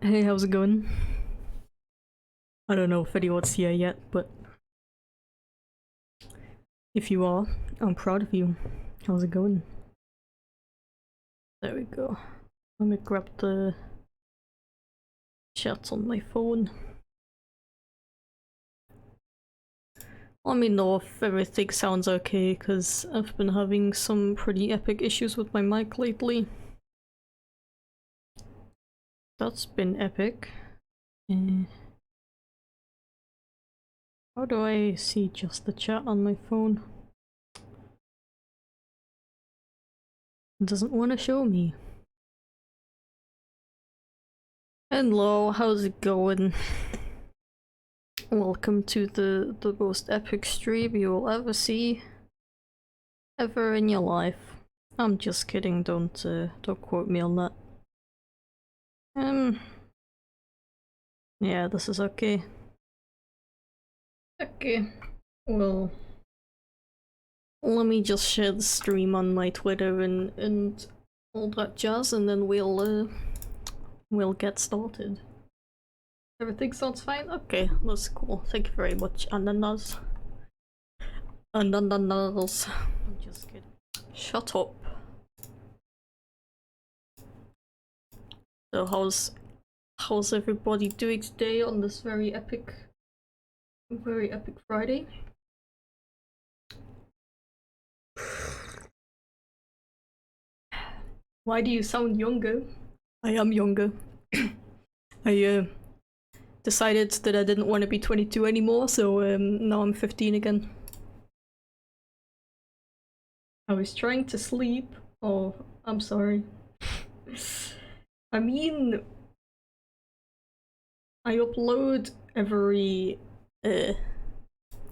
Hey, how's it going? I don't know if anyone's here yet, but if you are, I'm proud of you. How's it going? There we go. Let me grab the chat on my phone. Let me know if everything sounds okay, because I've been having some pretty epic issues with my mic lately. That's been epic. How do I see just the chat on my phone? It doesn't want to show me. Hello, how's it going? Welcome to the most epic stream you will ever see ever in your life. I'm just kidding, don't quote me on that. Yeah, this is okay. Okay, well, let me just share the stream on my Twitter and all that jazz, and then we'll get started. Everything sounds fine? Okay, that's cool. Thank you very much, Ananas. Ananas. I'm just kidding. Shut up. So how's everybody doing today on this very epic Friday? Why do you sound younger? I am younger. I decided that I didn't want to be 22 anymore, so now I'm 15 again. I was trying to sleep. Oh, I'm sorry. I mean, I upload every I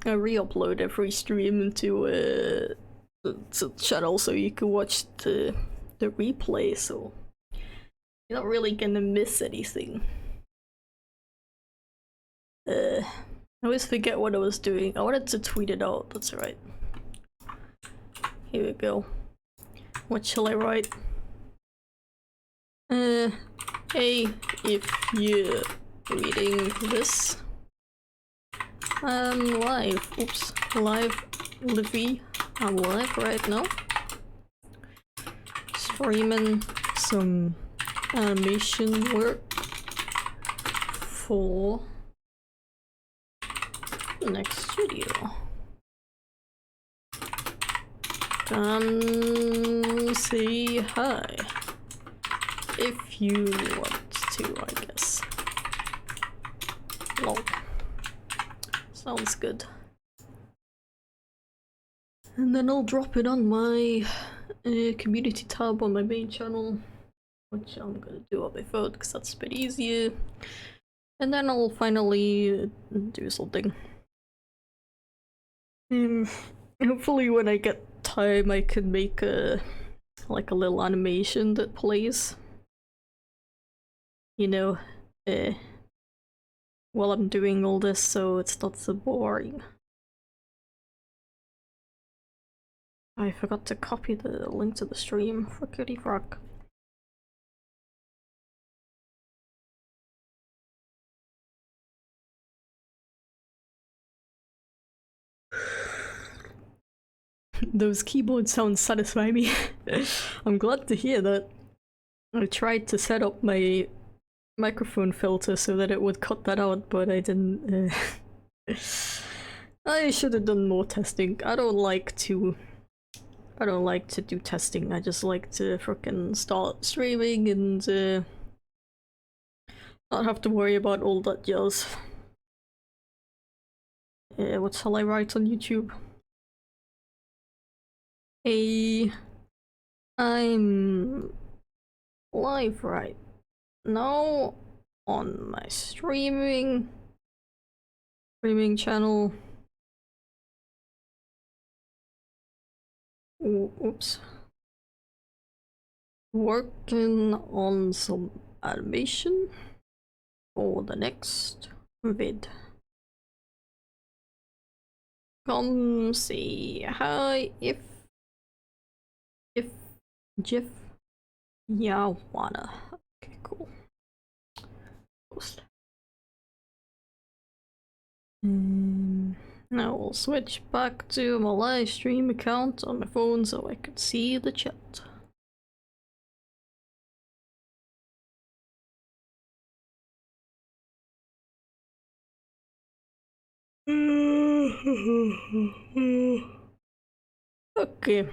re-upload every stream to the channel so you can watch the replay, so you're not really gonna miss anything. I always forget what I was doing. I wanted to tweet it out, that's right. Here we go. What shall I write? Hey, if you're reading this, I'm live. Oops. Livy. I'm live right now. Streaming some animation work for the next video. Come say hi if you want to, I guess. Lol. Sounds good. And then I'll drop it on my community tab on my main channel, which I'm gonna do on my phone because that's a bit easier. And then I'll finally do something. Hopefully when I get time I can make like a little animation that plays, you know, while I'm doing all this, so it's not so boring. I forgot to copy the link to the stream for Kitty Frog. Those keyboard sounds satisfy me. I'm glad to hear that. I tried to set up my microphone filter so that it would cut that out, but I didn't. I should have done more testing. I don't like to do testing. I just like to frickin' start streaming and not have to worry about all that jazz. What shall I write on YouTube? Hey, I'm live right now on my streaming channel. Oops. Working on some animation for the next vid. Come say hi if Jeff, yeah, wanna. Okay, cool. post. Now we'll switch back to my live stream account on my phone so I can see the chat. Okay,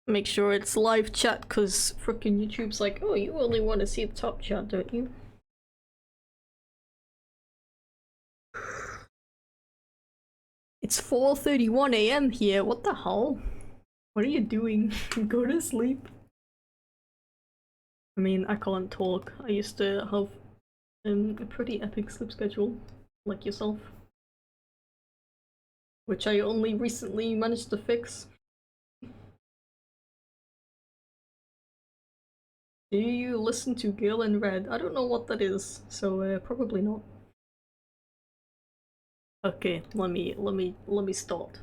make sure it's live chat because frickin' YouTube's like, oh, you only want to see the top chat, don't you? It's 4:31 AM here, what the hell? What are you doing? Go to sleep. I mean, I can't talk. I used to have a pretty epic sleep schedule, like yourself. Which I only recently managed to fix. Do you listen to Girl in Red? I don't know what that is, so probably not. Okay, let me start.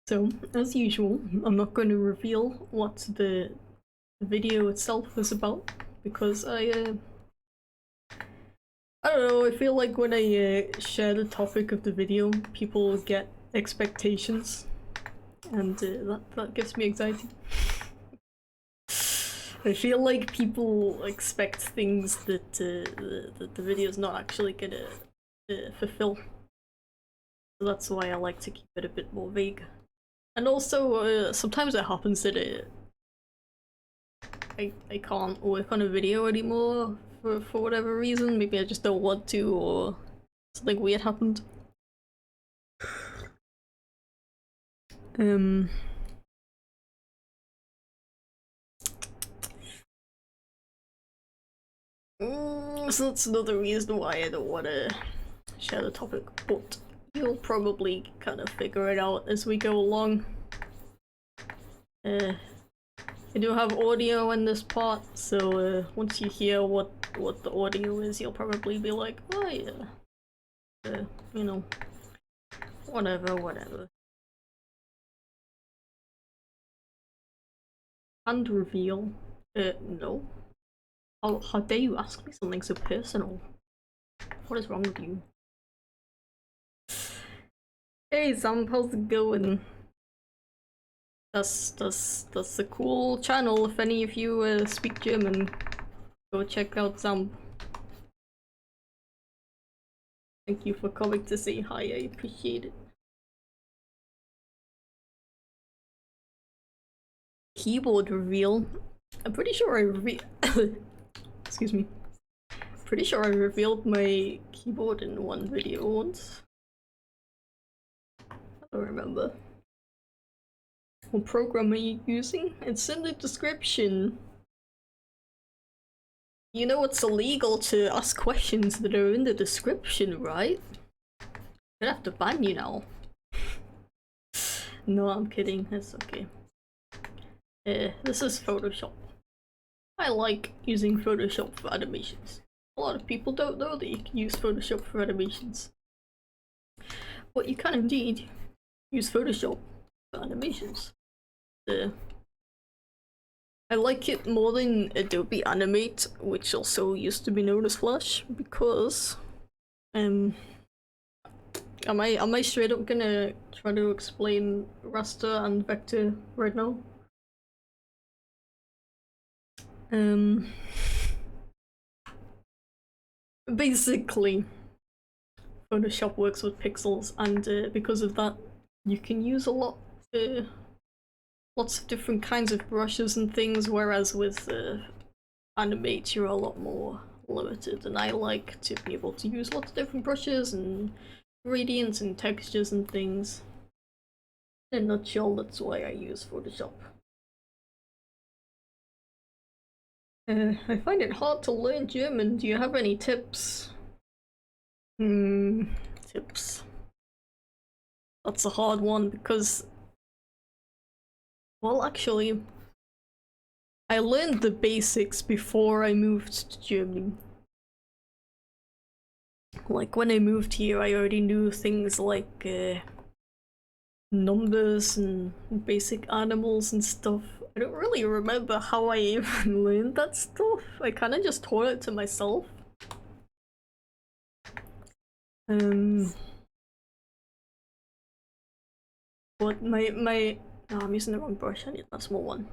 So, as usual, I'm not going to reveal what the video itself is about because I don't know, I feel like when I share the topic of the video, people get expectations, and that gives me anxiety. I feel like people expect things that that the video is not actually gonna fulfill. So that's why I like to keep it a bit more vague. And also, sometimes it happens that I can't work on a video anymore for whatever reason. Maybe I just don't want to, or something weird happened. So that's another reason why I don't want to share the topic, but you'll probably kind of figure it out as we go along. I do have audio in this part, so once you hear what the audio is, you'll probably be like, oh yeah, you know, whatever. And reveal? No. How dare you ask me something so personal? What is wrong with you? Hey Sam, how's it going? That's a cool channel. If any of you speak German, go check out Sam. Thank you for coming to say hi, I appreciate it. Keyboard reveal. I'm pretty sure I excuse me. Pretty sure I revealed my keyboard in one video once. I don't remember. What program are you using? It's in the description. You know it's illegal to ask questions that are in the description, right? I'd have to ban you now. No, I'm kidding. It's okay. This is Photoshop. I like using Photoshop for animations. A lot of people don't know that you can use Photoshop for animations. But you can indeed use Photoshop for animations. I like it more than Adobe Animate, which also used to be known as Flash, because am I straight up gonna try to explain raster and vector right now? Basically, Photoshop works with pixels, and because of that, you can use a lot, lots of different kinds of brushes and things, whereas with Animate you're a lot more limited, and I like to be able to use lots of different brushes and gradients and textures and things. In a nutshell, that's why I use Photoshop. I find it hard to learn German. Do you have any tips? Tips. That's a hard one because, well, actually, I learned the basics before I moved to Germany. Like, when I moved here, I already knew things like numbers and basic animals and stuff. I don't really remember how I even learned that stuff. I kind of just taught it to myself. But no, I'm using the wrong brush. I need that small one.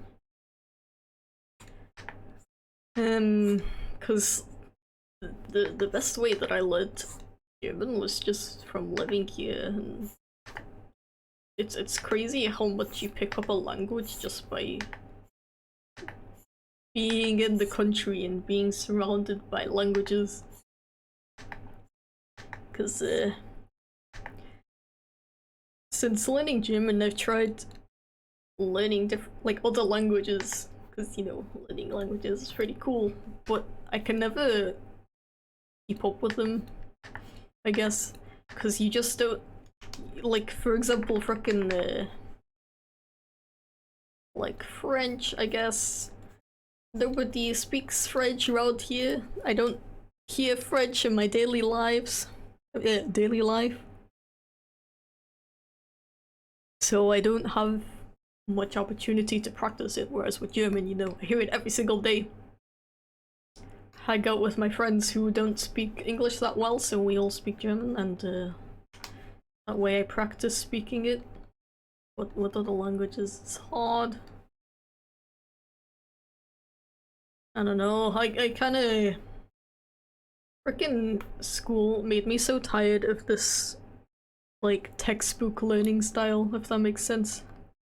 Because the best way that I learned German was just from living here, and it's crazy how much you pick up a language just by being in the country and being surrounded by languages. Because since learning German, I've tried learning like other languages, because you know, learning languages is pretty cool, but I can never keep up with them, I guess, because you just don't, like, for example, frickin' like French, I guess. Nobody speaks French around here. I don't hear French in my daily life. So I don't have much opportunity to practice it, whereas with German, you know, I hear it every single day. Hang out with my friends who don't speak English that well, so we all speak German, and that way I practice speaking it. But with other languages, it's hard. I don't know, I kinda... Frickin' school made me so tired of this, like, textbook learning style, if that makes sense.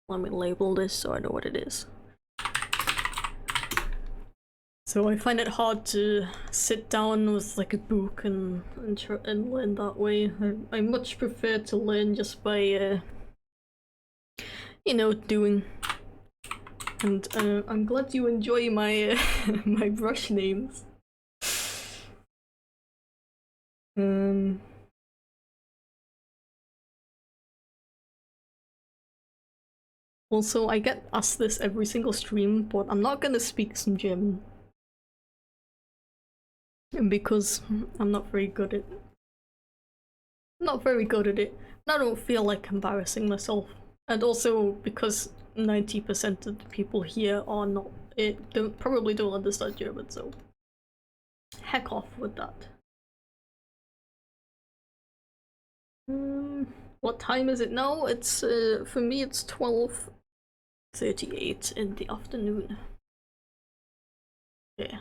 Let me label this so I know what it is. So I find it hard to sit down with like a book and learn that way. I much prefer to learn just by, you know, doing. And I'm glad you enjoy my my brush names. Also, I get asked this every single stream, but I'm not gonna speak some German. Because I'm not very good at it. And I don't feel like embarrassing myself. And also because 90% of the people here are not, probably don't understand German, so heck off with that. What time is it now? It's for me it's 12:38 in the afternoon. Yeah.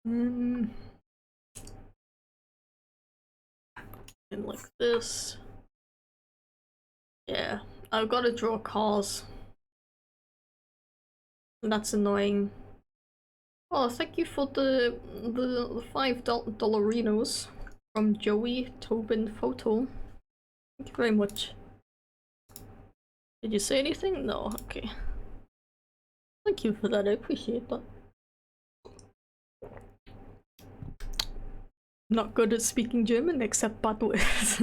And like this. Yeah, I've got to draw cars. And that's annoying. Oh, thank you for the $5 from Joey Tobin Photo. Thank you very much. Did you say anything? No, okay. Thank you for that, I appreciate that. Not good at speaking German except bad words.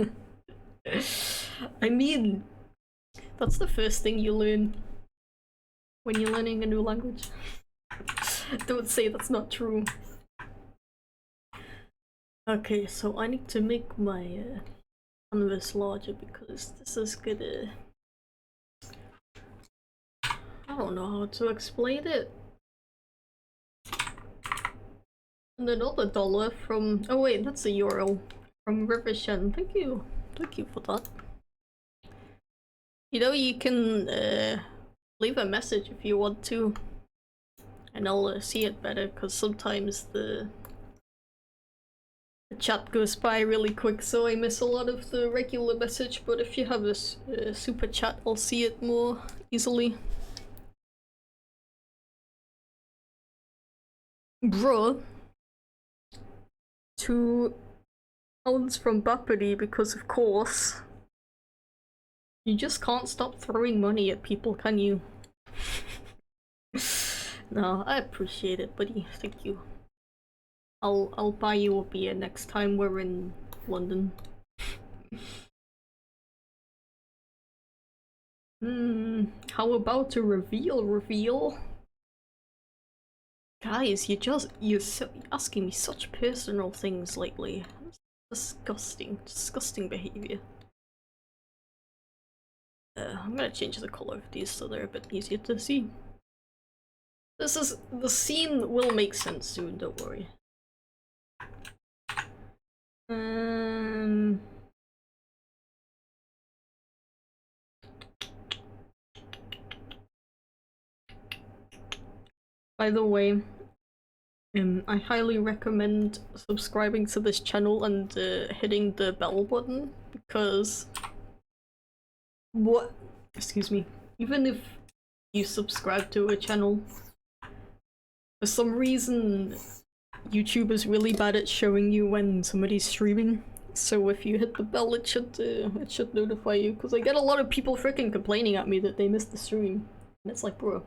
I mean, that's the first thing you learn when you're learning a new language. Don't say that's not true. Okay, so I need to make my canvas larger because this is gonna... I don't know how to explain it. And another dollar from... oh wait, that's a euro. From Rivershen. Thank you for that. You know, you can leave a message if you want to. And I'll see it better, because sometimes the chat goes by really quick, so I miss a lot of the regular message, but if you have a super chat, I'll see it more easily. Bruh. 2 pounds from Bapody, because of course. You just can't stop throwing money at people, can you? No, I appreciate it, buddy. Thank you. I'll buy you a beer next time we're in London. How about a reveal? Guys, you're asking me such personal things lately. Disgusting behavior. I'm gonna change the color of these so they're a bit easier to see. The scene will make sense soon, don't worry. Um, by the way, I highly recommend subscribing to this channel and hitting the bell button, because excuse me, even if you subscribe to a channel, for some reason YouTube is really bad at showing you when somebody's streaming. So if you hit the bell, it should notify you, because I get a lot of people freaking complaining at me that they missed the stream, and it's like, bro.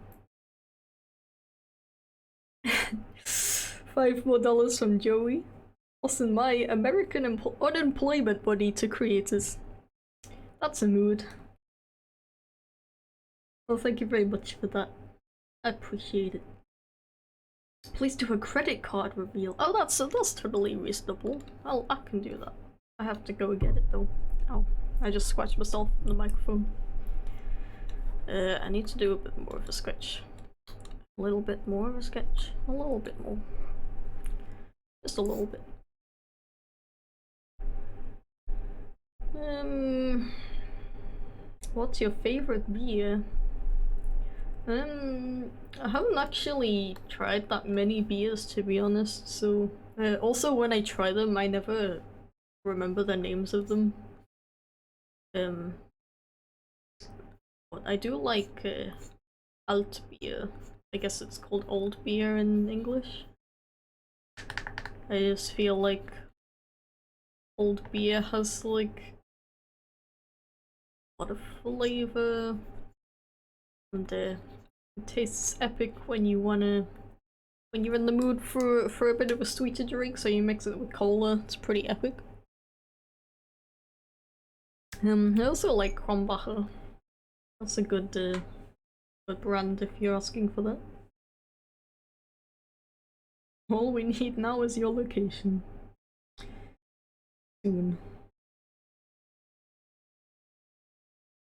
$5 more from Joey. Listen, my American unemployment money to creators. That's a mood. Well, thank you very much for that. I appreciate it. Please do a credit card reveal. Oh, that's totally reasonable. I can do that. I have to go get it though. Oh, I just scratched myself on the microphone. I need to do a bit more of a sketch. A little bit more of a sketch. A little bit more. Just a little bit. What's your favorite beer? I haven't actually tried that many beers, to be honest, so also when I try them I never remember the names of them. But I do like alt beer. I guess it's called old beer in English. I just feel like old beer has like a lot of flavor, and it tastes epic when when you're in the mood for a bit of a sweeter drink, so you mix it with cola. It's pretty epic. I also like Krombacher. That's a good brand if you're asking for that. All we need now is your location. Soon.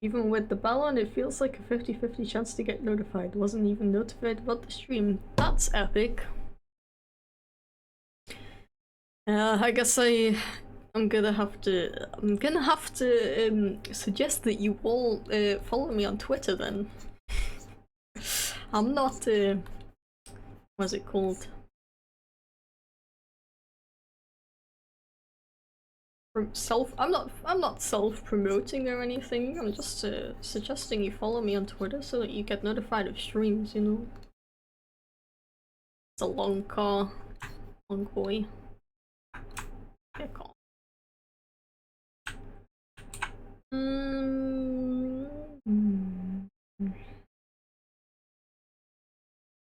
Even with the bell on, it feels like a 50-50 chance to get notified. Wasn't even notified about the stream. That's epic. I guess I'm gonna have to suggest that you all follow me on Twitter then. I'm not what's it called? I'm not self-promoting or anything. I'm just suggesting you follow me on Twitter so that you get notified of streams, you know. It's a long car. Long boy. Get on.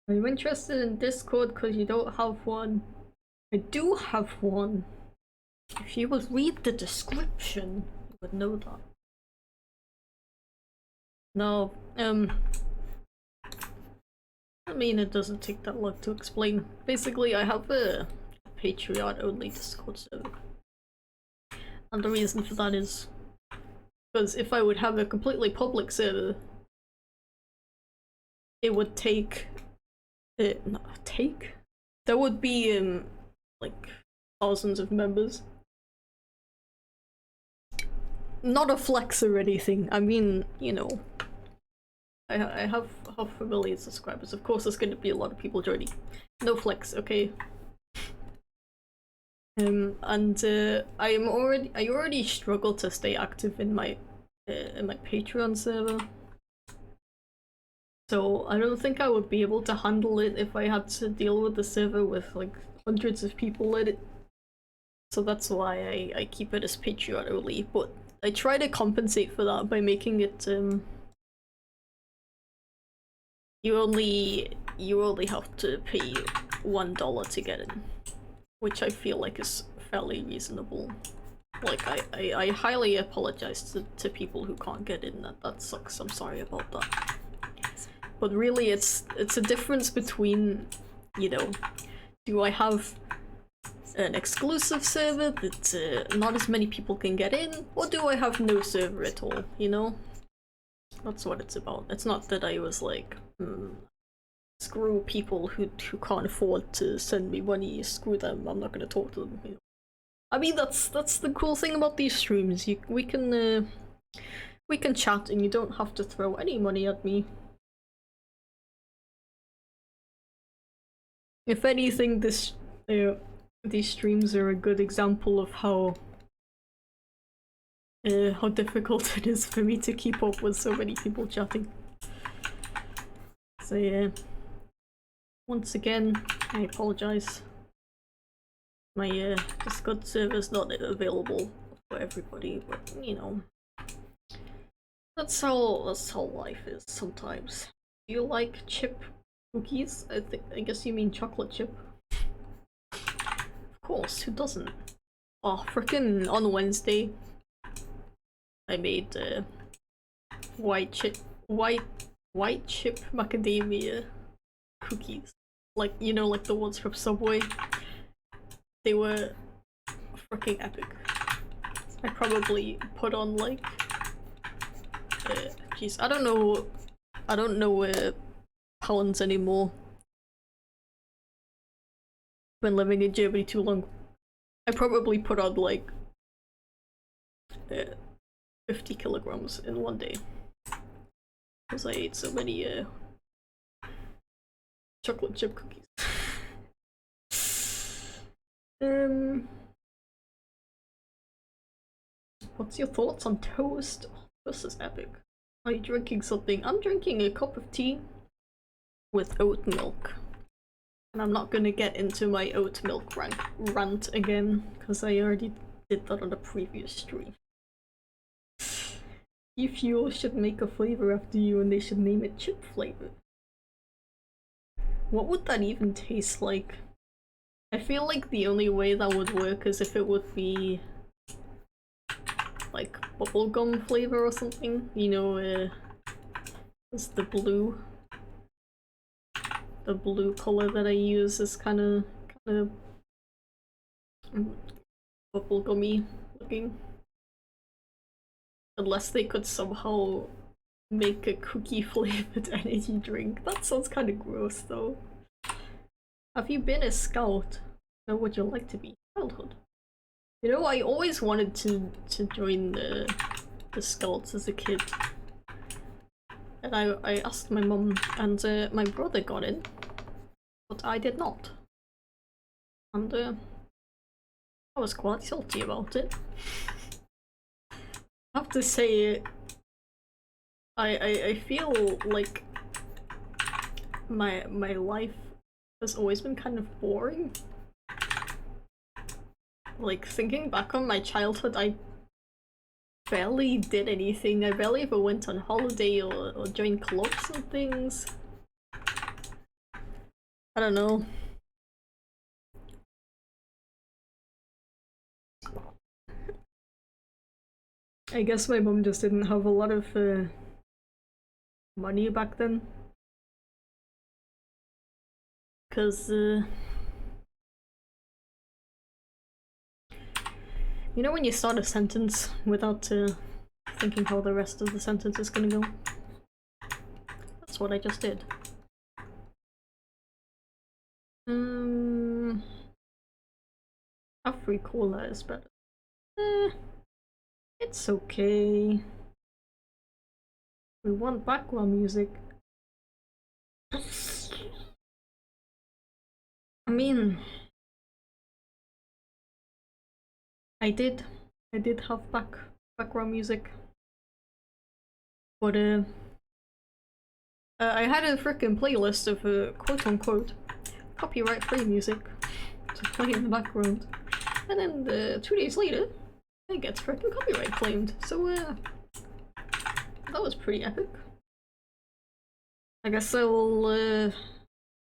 Are you interested in Discord because you don't have one? I do have one. If you would read the description, you would know that. No, I mean, it doesn't take that long to explain. Basically, I have a Patreon-only Discord server. And the reason for that is because if I would have a completely public server, it would take... There would be, like, thousands of members. Not a flex or anything, I mean, you know, I have half a million subscribers. Of course there's going to be a lot of people joining. No flex, okay? I already struggle to stay active in my Patreon server. So I don't think I would be able to handle it if I had to deal with the server with like hundreds of people in it. So that's why I keep it as Patreon only, but I try to compensate for that by making it you only have to pay $1 to get in, which I feel like is fairly reasonable. Like I highly apologize to people who can't get in. That sucks. I'm sorry about that. But really, it's a difference between, you know, do I have an exclusive server that not as many people can get in, or do I have no server at all, you know? That's what it's about. It's not that I was like, screw people who can't afford to send me money, screw them, I'm not gonna talk to them, you know? I mean, that's the cool thing about these streams. We can chat and you don't have to throw any money at me. If anything, these streams are a good example of how difficult it is for me to keep up with so many people chatting. So yeah, once again, I apologize. My Discord server's not available for everybody, but you know, that's how life is sometimes. Do you like chip cookies? I guess you mean chocolate chip. Of course, who doesn't? Oh, frickin' on Wednesday, I made white chip macadamia cookies. Like, you know, like the ones from Subway. They were freaking epic. I probably put on like, jeez, I don't know pounds anymore. Been living in Germany too long. I probably put on like 50 kilograms in one day because I ate so many chocolate chip cookies. What's your thoughts on toast? Oh, this is epic. Are you drinking something? I'm drinking a cup of tea with oat milk. And I'm not gonna get into my oat milk rant again, because I already did that on a previous stream. eFuel should make a flavor after you and they should name it Chipflake. What would that even taste like? I feel like the only way that would work is if it would be like bubblegum flavor or something, you know, it's the blue color that I use is kind of bubblegummy looking. Unless they could somehow make a cookie flavored energy drink. That sounds kind of gross though. Have you been a scout? Or would you like to be? Childhood. You know, I always wanted to join the scouts as a kid. And I asked my mum, and my brother got in, but I did not. And I was quite salty about it. I have to say, I feel like my life has always been kind of boring. Like, thinking back on my childhood, I barely did anything. I barely ever went on holiday or joined clubs and things. I don't know. I guess my mum just didn't have a lot of money back then. Cause you know when you start a sentence without thinking how the rest of the sentence is gonna go? That's what I just did. Afri Cola is better. It's okay. We want background music. I mean, I did have background music, but I had a freaking playlist of quote-unquote copyright-free music to play in the background, and then 2 days later, it gets freaking copyright claimed. So that was pretty epic. I guess I will. I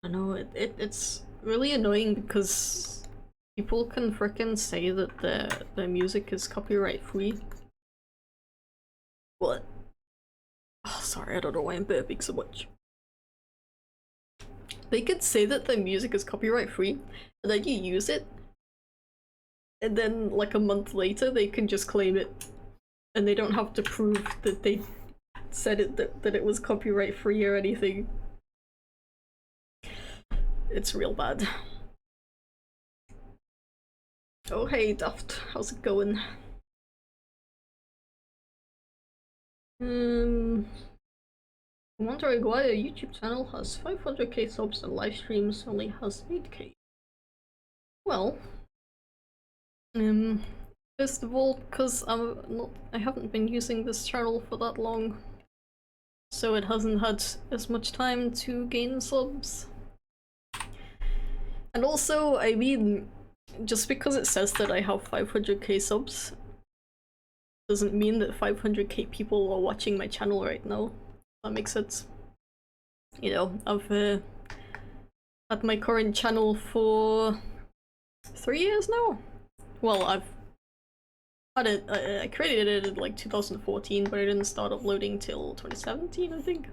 don't know. It's really annoying because people can frickin' say that their music is copyright free. What? Oh, sorry, I don't know why I'm burping so much. They could say that their music is copyright free, and then you use it, and then like a month later they can just claim it, and they don't have to prove that they said it that it was copyright free or anything. It's real bad. Oh hey Daft, how's it going? I'm wondering why a YouTube channel has 500k subs and live streams only has 8k. Well, first of all, because I haven't been using this channel for that long, so it hasn't had as much time to gain subs. And also, I mean, just because it says that I have 500k subs doesn't mean that 500k people are watching my channel right now. That makes sense. You know, I've had my current channel for 3 years now. Well, I've had it, I created it in like 2014, but I didn't start uploading till 2017, I think.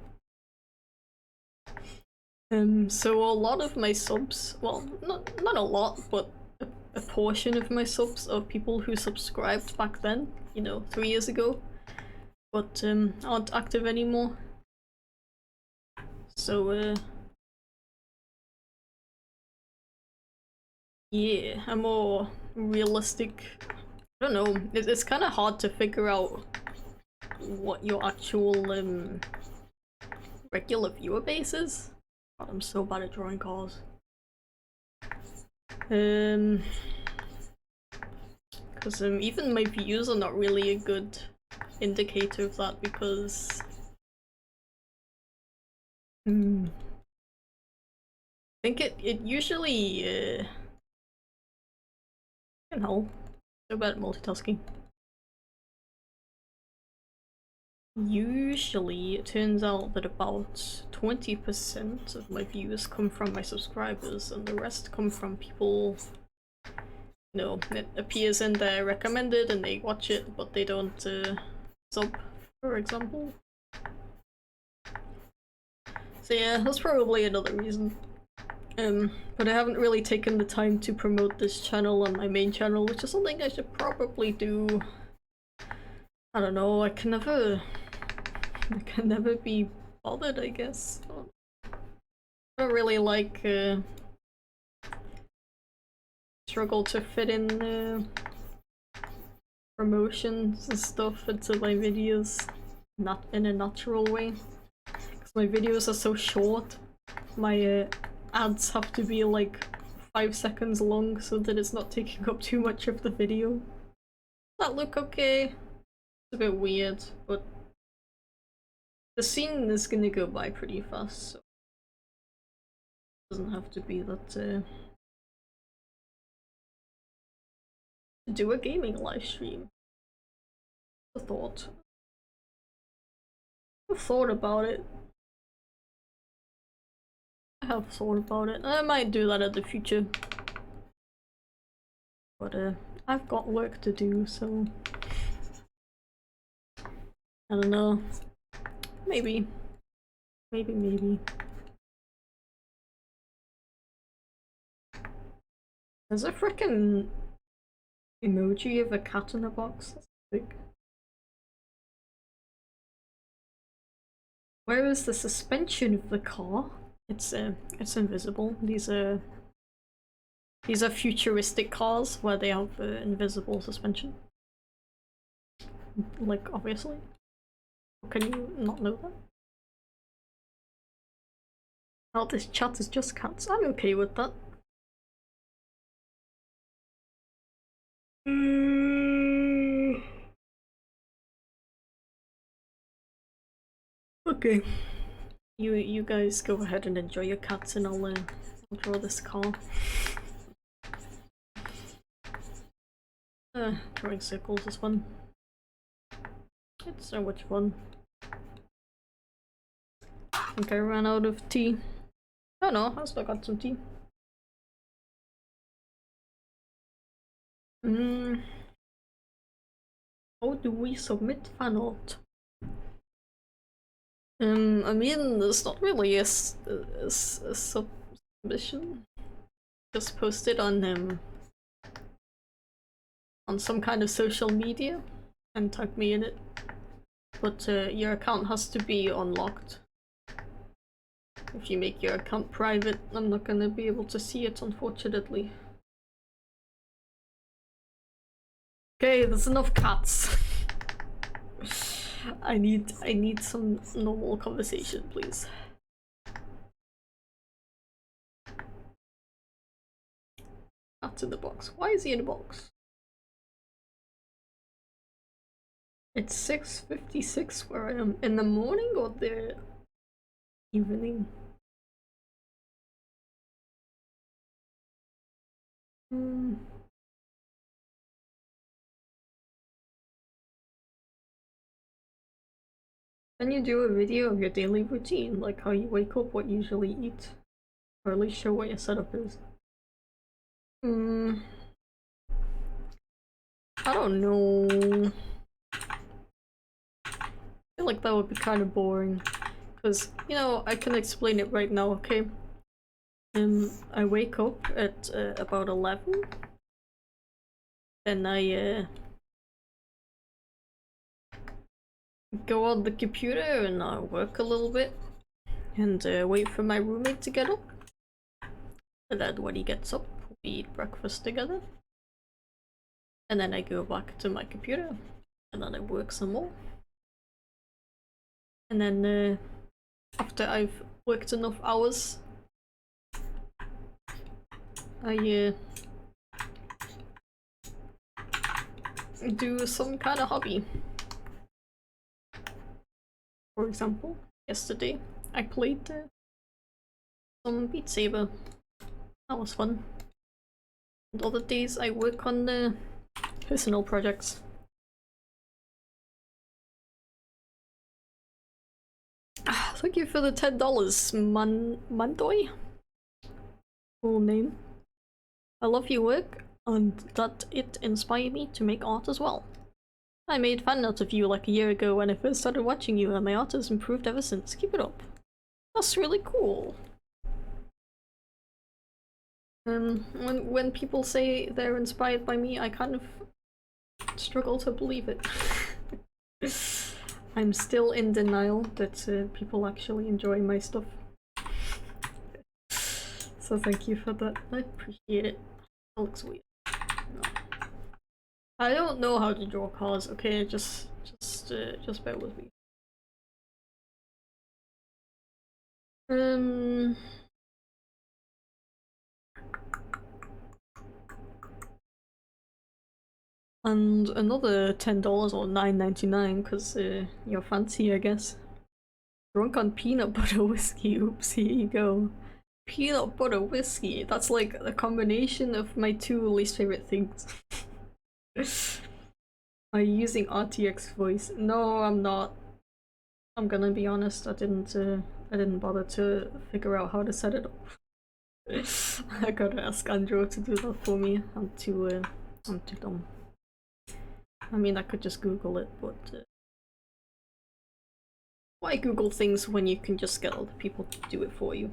So a lot of my subs, well, not a lot, but a portion of my subs are people who subscribed back then, you know, 3 years ago, but aren't active anymore. So yeah, a more realistic, I don't know, it's kind of hard to figure out what your actual regular viewer base is. God, I'm so bad at drawing cars. Because even my views are not really a good indicator of that, because I think it usually you know, so bad at multitasking. Usually it turns out that about 20% of my views come from my subscribers and the rest come from people, you know, it appears in their recommended and they watch it but they don't sub, for example. So yeah, that's probably another reason. But I haven't really taken the time to promote this channel on my main channel, which is something I should probably do. I don't know, I can never be bothered, I guess. I don't really like struggle to fit in promotions and stuff into my videos, not in a natural way. Because my videos are so short, my ads have to be like 5 seconds long so that it's not taking up too much of the video. Does that look okay? It's a bit weird, but the scene is gonna go by pretty fast, so it doesn't have to be that do a gaming live stream. A thought. I've thought about it. I have thought about it. I might do that in the future. But I've got work to do, so I don't know. Maybe. Maybe. There's a frickin' emoji of a cat in a box. That's big. Where is the suspension of the car? It's invisible. These are futuristic cars where they have invisible suspension. Like, obviously. Can you not know that? Oh, this chat is just cats. I'm okay with that. Okay. You guys go ahead and enjoy your cats and I'll draw this car. Drawing circles is fun. It's so much fun. I think I ran out of tea. Oh no, I still got some tea. How do we submit fan art? I mean, it's not really a submission. Just post it on some kind of social media and tag me in it. But your account has to be unlocked. If you make your account private, I'm not gonna be able to see it, unfortunately. Okay, there's enough cats. I need some normal conversation, please. Cat's in the box. Why is he in the box? It's 6:56 where I am. In the morning or the evening? Can you do a video of your daily routine, like how you wake up, what you usually eat? Or at least show what your setup is? I don't know. I feel like that would be kind of boring. Because, you know, I can explain it right now, okay? I wake up at about 11. Then I go on the computer and I work a little bit. And wait for my roommate to get up. And then when he gets up, we eat breakfast together. And then I go back to my computer. And then I work some more. And then after I've worked enough hours, I do some kind of hobby. For example, yesterday I played some Beat Saber. That was fun. And other days I work on personal projects. Thank you for the $10, Mandoy. Cool name. I love your work, and that it inspired me to make art as well. I made fan art of you like a year ago when I first started watching you, and my art has improved ever since. Keep it up. That's really cool. When people say they're inspired by me, I kind of struggle to believe it. I'm still in denial that people actually enjoy my stuff. So thank you for that. I appreciate it. That looks weird. No. I don't know how to draw cards. Okay, just bear with me. And another $10 or $9.99 because you're fancy, I guess. Drunk on peanut butter whiskey. Oops, here you go. Peanut butter whiskey. That's like a combination of my two least favorite things. Are you using RTX voice? No, I'm not. I'm gonna be honest. I didn't bother to figure out how to set it up. I gotta ask Andrew to do that for me. I'm too dumb. I mean, I could just Google it, but why Google things when you can just get other people to do it for you?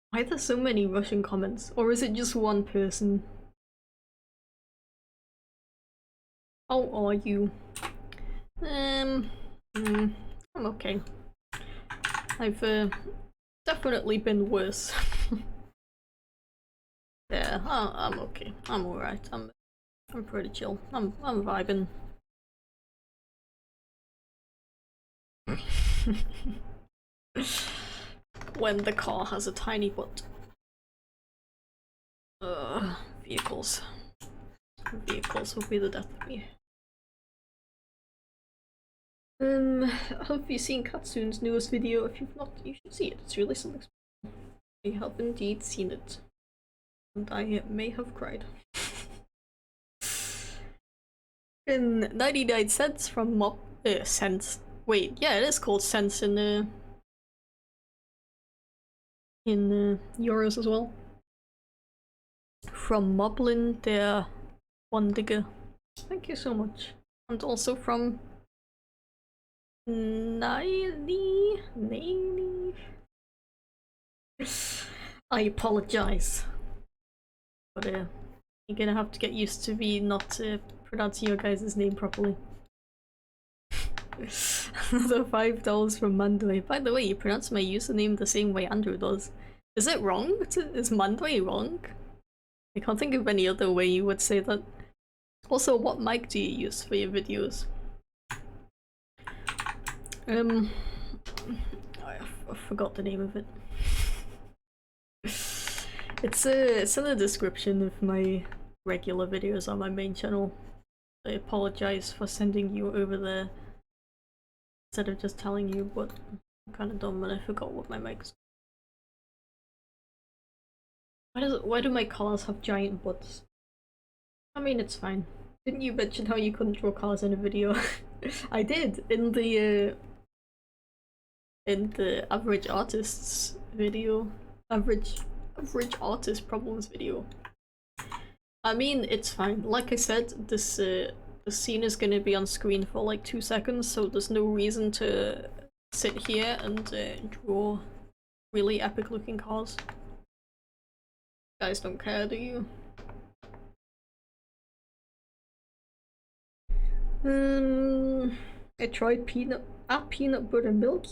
Why are there so many Russian comments? Or is it just one person? How are you? I'm okay. I've definitely been worse. Yeah, I'm okay. I'm alright. I'm pretty chill. I'm vibing. When the car has a tiny butt. Vehicles. Vehicles will be the death of me. Have you seen Katsune's newest video? If you've not, you should see it. It's really something special. I have indeed seen it. And I may have cried. 99 cents from cents. Wait, yeah, it is called cents in euros as well. From Moblin der Wandige. Thank you so much. And also from Naini. I apologize. But you're gonna have to get used to me not pronouncing your guys' name properly. Another $5 from Mandway. By the way, you pronounce my username the same way Andrew does. Is it wrong? Is Mandway wrong? I can't think of any other way you would say that. Also, what mic do you use for your videos? I forgot the name of it. It's in the description of my regular videos on my main channel. I apologize for sending you over there instead of just telling you, but I'm kind of dumb and I forgot what my mic's. Why do my cars have giant butts? I mean, it's fine. Didn't you mention how you couldn't draw cars in a video? I did in the average artists video, average artist problems video. I mean, it's fine. Like I said, this the scene is gonna be on screen for like 2 seconds, so there's no reason to sit here and draw really epic looking cars. You guys don't care, do you? I tried peanut butter milk.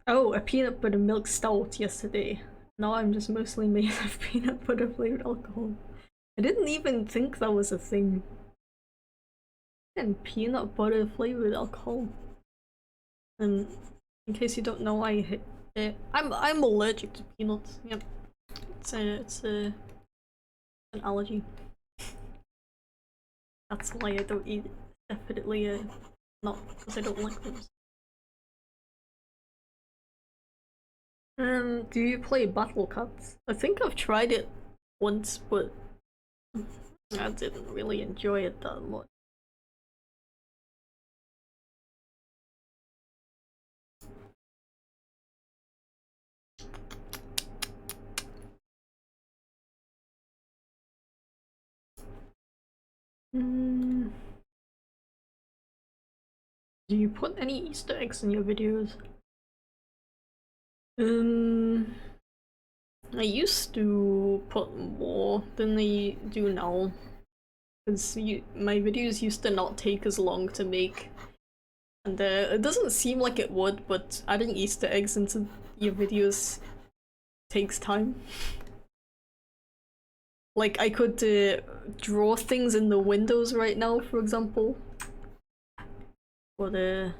A peanut butter milk stout yesterday. Now I'm just mostly made of peanut butter flavored alcohol. I didn't even think that was a thing. And peanut butter flavored alcohol. And in case you don't know, I'm allergic to peanuts. Yep, it's an allergy. That's why I don't eat it. Definitely not because I don't like them. Do you play Battle Cats? I think I've tried it once, but I didn't really enjoy it that much. Do you put any Easter eggs in your videos? I used to put more than I do now, because my videos used to not take as long to make, and it doesn't seem like it would, but adding Easter eggs into your videos takes time. Like, I could draw things in the windows right now, for example, but it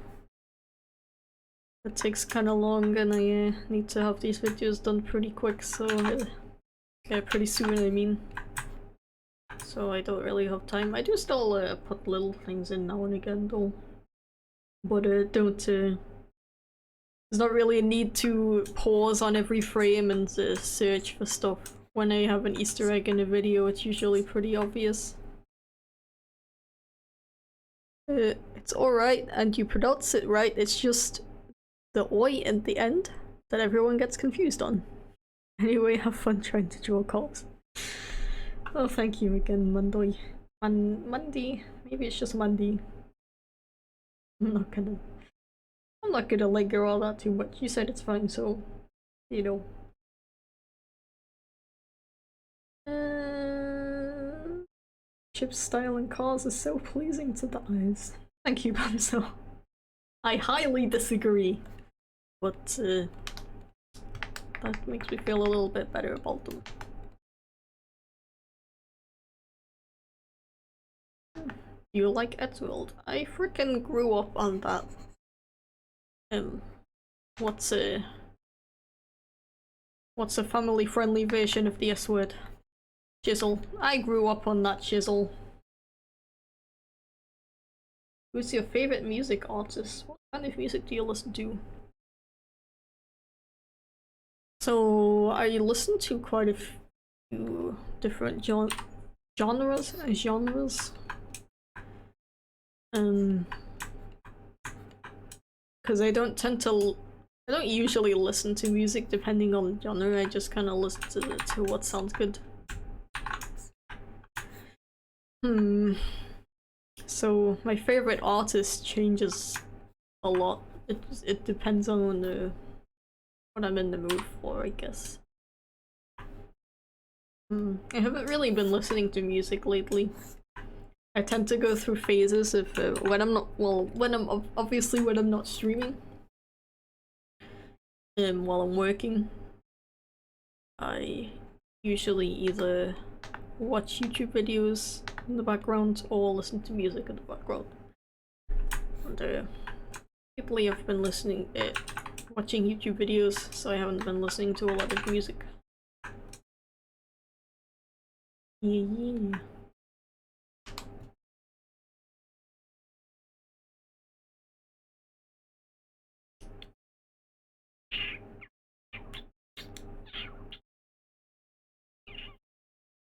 takes kind of long, and I need to have these videos done pretty quick, so pretty soon, I mean. So I don't really have time. I do still put little things in now and again, though. But there's not really a need to pause on every frame and search for stuff. When I have an Easter egg in a video, it's usually pretty obvious. It's alright, and you pronounce it right, it's just the oi at the end that everyone gets confused on. Anyway, have fun trying to draw cars. Oh, thank you again, Monday. Monday? Maybe it's just Monday. I'm not gonna linger all that too much. You said it's fine, so you know. Chip's style and cars is so pleasing to the eyes. Thank you, Bamso. I highly disagree, but that makes me feel a little bit better about them. You like Edgeworld? I freaking grew up on that. What's a family-friendly version of the S word? Chisel. I grew up on that chisel. Who's your favorite music artist? What kind of music do you listen to? So I listen to quite a few different genres. Because I don't usually listen to music depending on genre. I just kind of listen to what sounds good. So my favorite artist changes a lot. It depends on what I'm in the mood for, I guess. I haven't really been listening to music lately. I tend to go through phases of when I'm not, well, obviously when I'm not streaming, while I'm working, I usually either watch YouTube videos in the background or listen to music in the background. And lately I've been watching YouTube videos, so I haven't been listening to a lot of music. Yeah.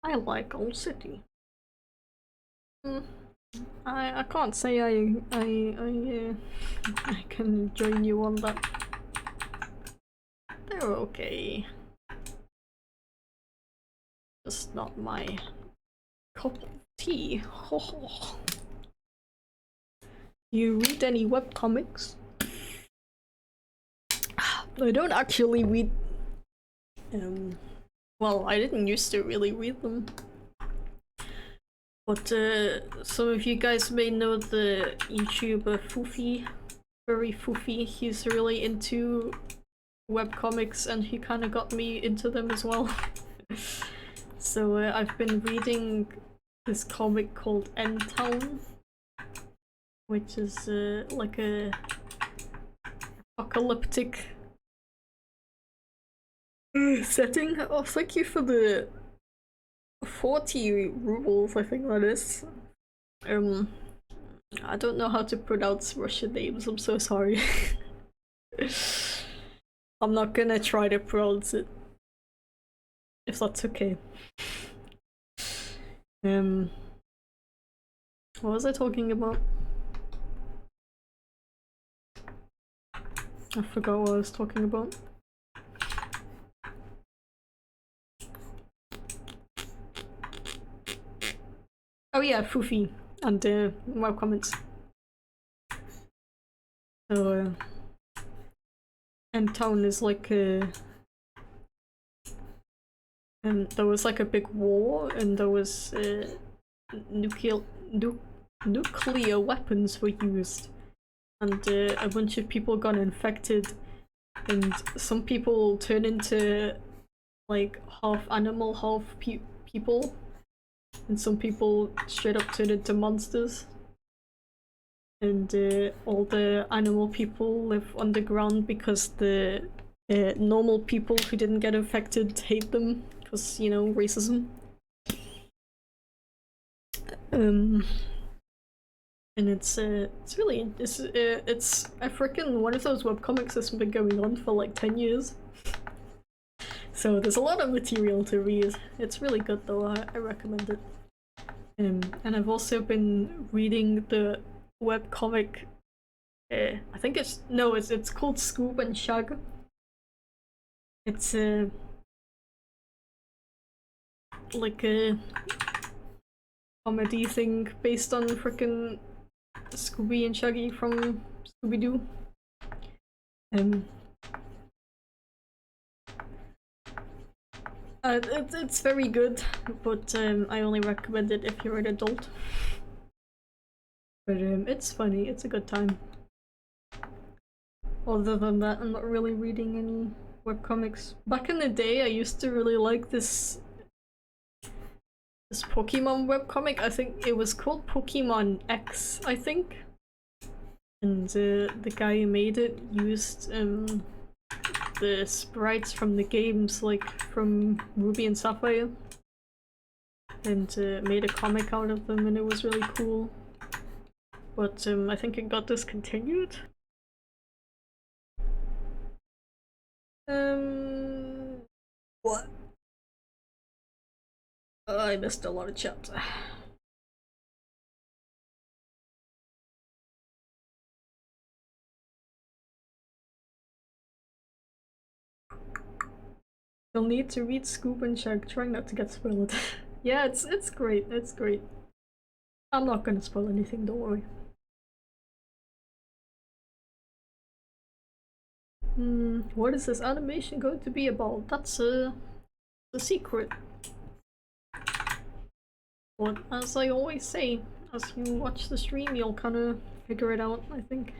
I like Old City. I can't say I can join you on that. They're okay. Just not my cup of tea. You read any webcomics? I don't actually read. Well, I didn't used to really read them. But some of you guys may know the YouTuber Foofy. Very Foofy. He's really into webcomics and he kind of got me into them as well. So I've been reading this comic called N-Town, which is like a apocalyptic setting. Oh, thank you for the 40 rubles, I think that is. I don't know how to pronounce Russian names, I'm so sorry. I'm not gonna try to pronounce it, if that's okay. What was I talking about? I forgot what I was talking about. Oh yeah, Foofy and Webcomics. So N-Town is like a... And there was like a big war and there was nuclear weapons were used. And a bunch of people got infected and some people turn into like half animal, half people. And some people straight up turn into monsters. And all the animal people live underground because the normal people who didn't get infected hate them because, you know, racism. And it's really it's a freaking one of those webcomics that's been going on for like 10 years. So there's a lot of material to read. It's really good though. I recommend it. And I've also been reading the webcomic. I think it's called Scoob and Shag. It's like a comedy thing based on frickin' Scooby and Shaggy from Scooby-Doo. It's very good, but I only recommend it if you're an adult. But it's funny, it's a good time. Other than that, I'm not really reading any webcomics. Back in the day, I used to really like this Pokemon webcomic. I think it was called Pokemon X, I think. And the guy who made it used the sprites from the games, like from Ruby and Sapphire, and made a comic out of them, and it was really cool. But I think it got discontinued. What? I missed a lot of chat. You'll need to read Scoop and Shag, trying not to get spoiled. Yeah, it's great, it's great. I'm not gonna spoil anything, don't worry. What is this animation going to be about? That's a secret. But as I always say, as you watch the stream, you'll kind of figure it out, I think.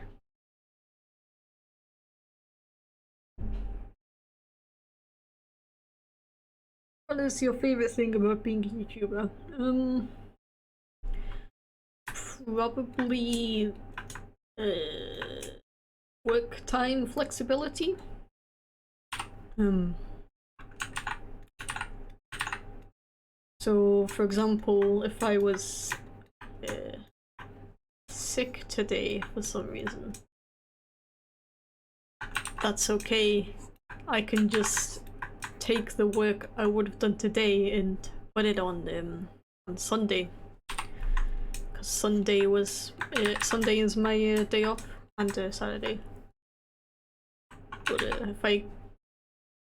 What is your favorite thing about being a YouTuber? Probably work time flexibility. So, for example, if I was sick today for some reason, that's okay. I can just take the work I would have done today and put it on Sunday. Because Sunday is my day off, and Saturday. But if I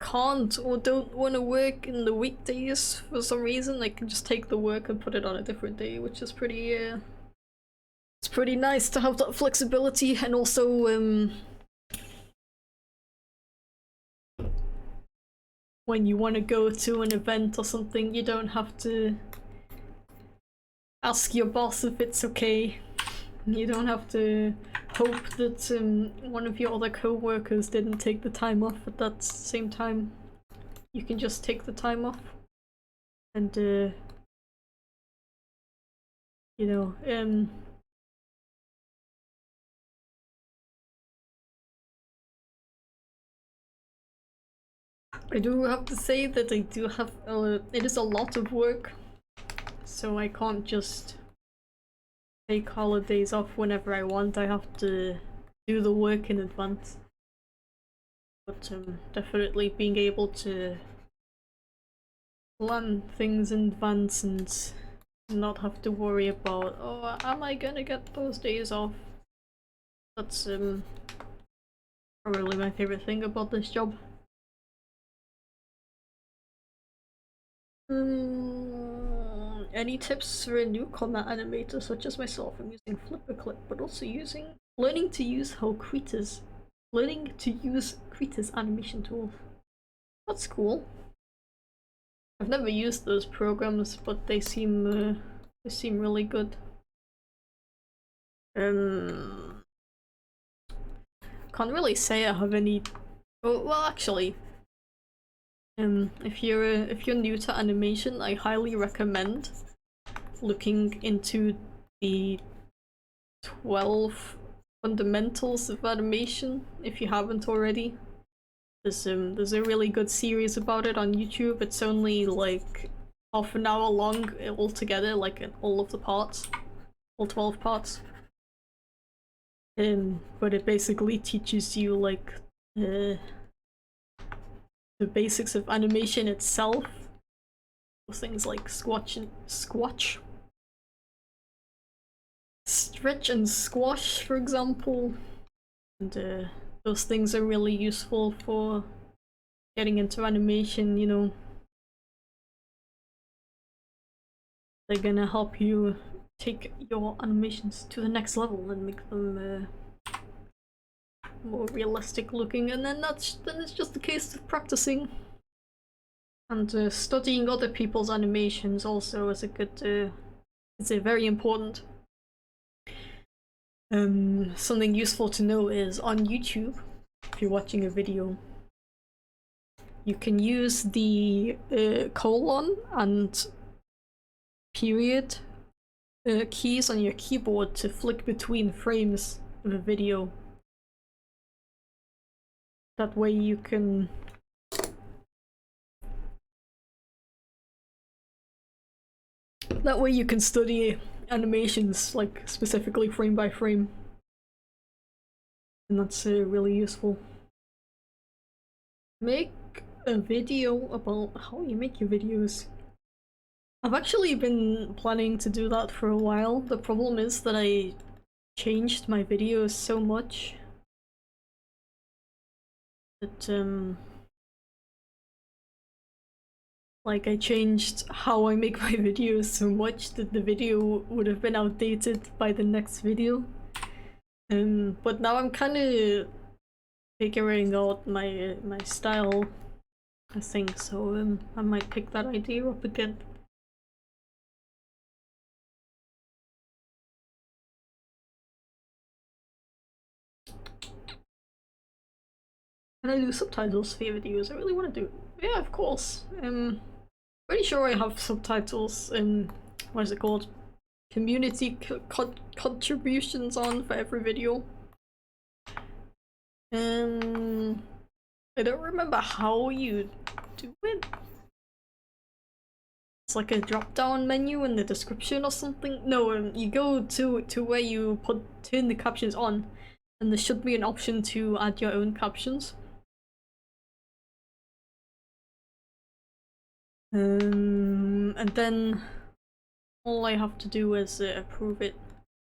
can't or don't want to work in the weekdays for some reason, I can just take the work and put it on a different day, which is pretty it's pretty nice to have that flexibility. And also when you want to go to an event or something, you don't have to ask your boss if it's okay. You don't have to hope that one of your other co-workers didn't take the time off at that same time. You can just take the time off. And you know, I do have to say that I do have it is a lot of work, so I can't just take holidays off whenever I want. I have to do the work in advance. But definitely being able to plan things in advance and not have to worry about, oh, am I gonna get those days off? That's probably my favorite thing about this job. Any tips for a newcomer animator such as myself? I'm using Flipperclip, but also learning to use Krita's animation tools. That's cool. I've never used those programs, but they seem really good. Can't really say I have any. Oh, well, actually, if you're new to animation, I highly recommend looking into the 12 fundamentals of animation if you haven't already. There's a really good series about it on YouTube. It's only like half an hour long altogether, like all of the parts, all 12 parts. But it basically teaches you like the basics of animation itself. Things like stretch and squash, for example. And those things are really useful for getting into animation, you know. They're gonna help you take your animations to the next level and make them more realistic looking, and then it's just a case of practicing. And studying other people's animations also is it's a very important. Something useful to know is on YouTube, if you're watching a video, you can use the colon and period keys on your keyboard to flick between frames of a video. That way you can study animations, like specifically frame by frame. And that's really useful. Make a video about how you make your videos. I've actually been planning to do that for a while. The problem is that I changed my videos so much that like I changed how I make my videos so much that the video would have been outdated by the next video. But now I'm kind of figuring out my style, I think, so I might pick that idea up again. Can I do subtitles for your videos? I really want to do it. Yeah, of course. Pretty sure I have subtitles in, what is it called? Community contributions on for every video. I don't remember how you do it. It's like a drop-down menu in the description or something. No, you go to where you turn the captions on, and there should be an option to add your own captions. And then all I have to do is approve it,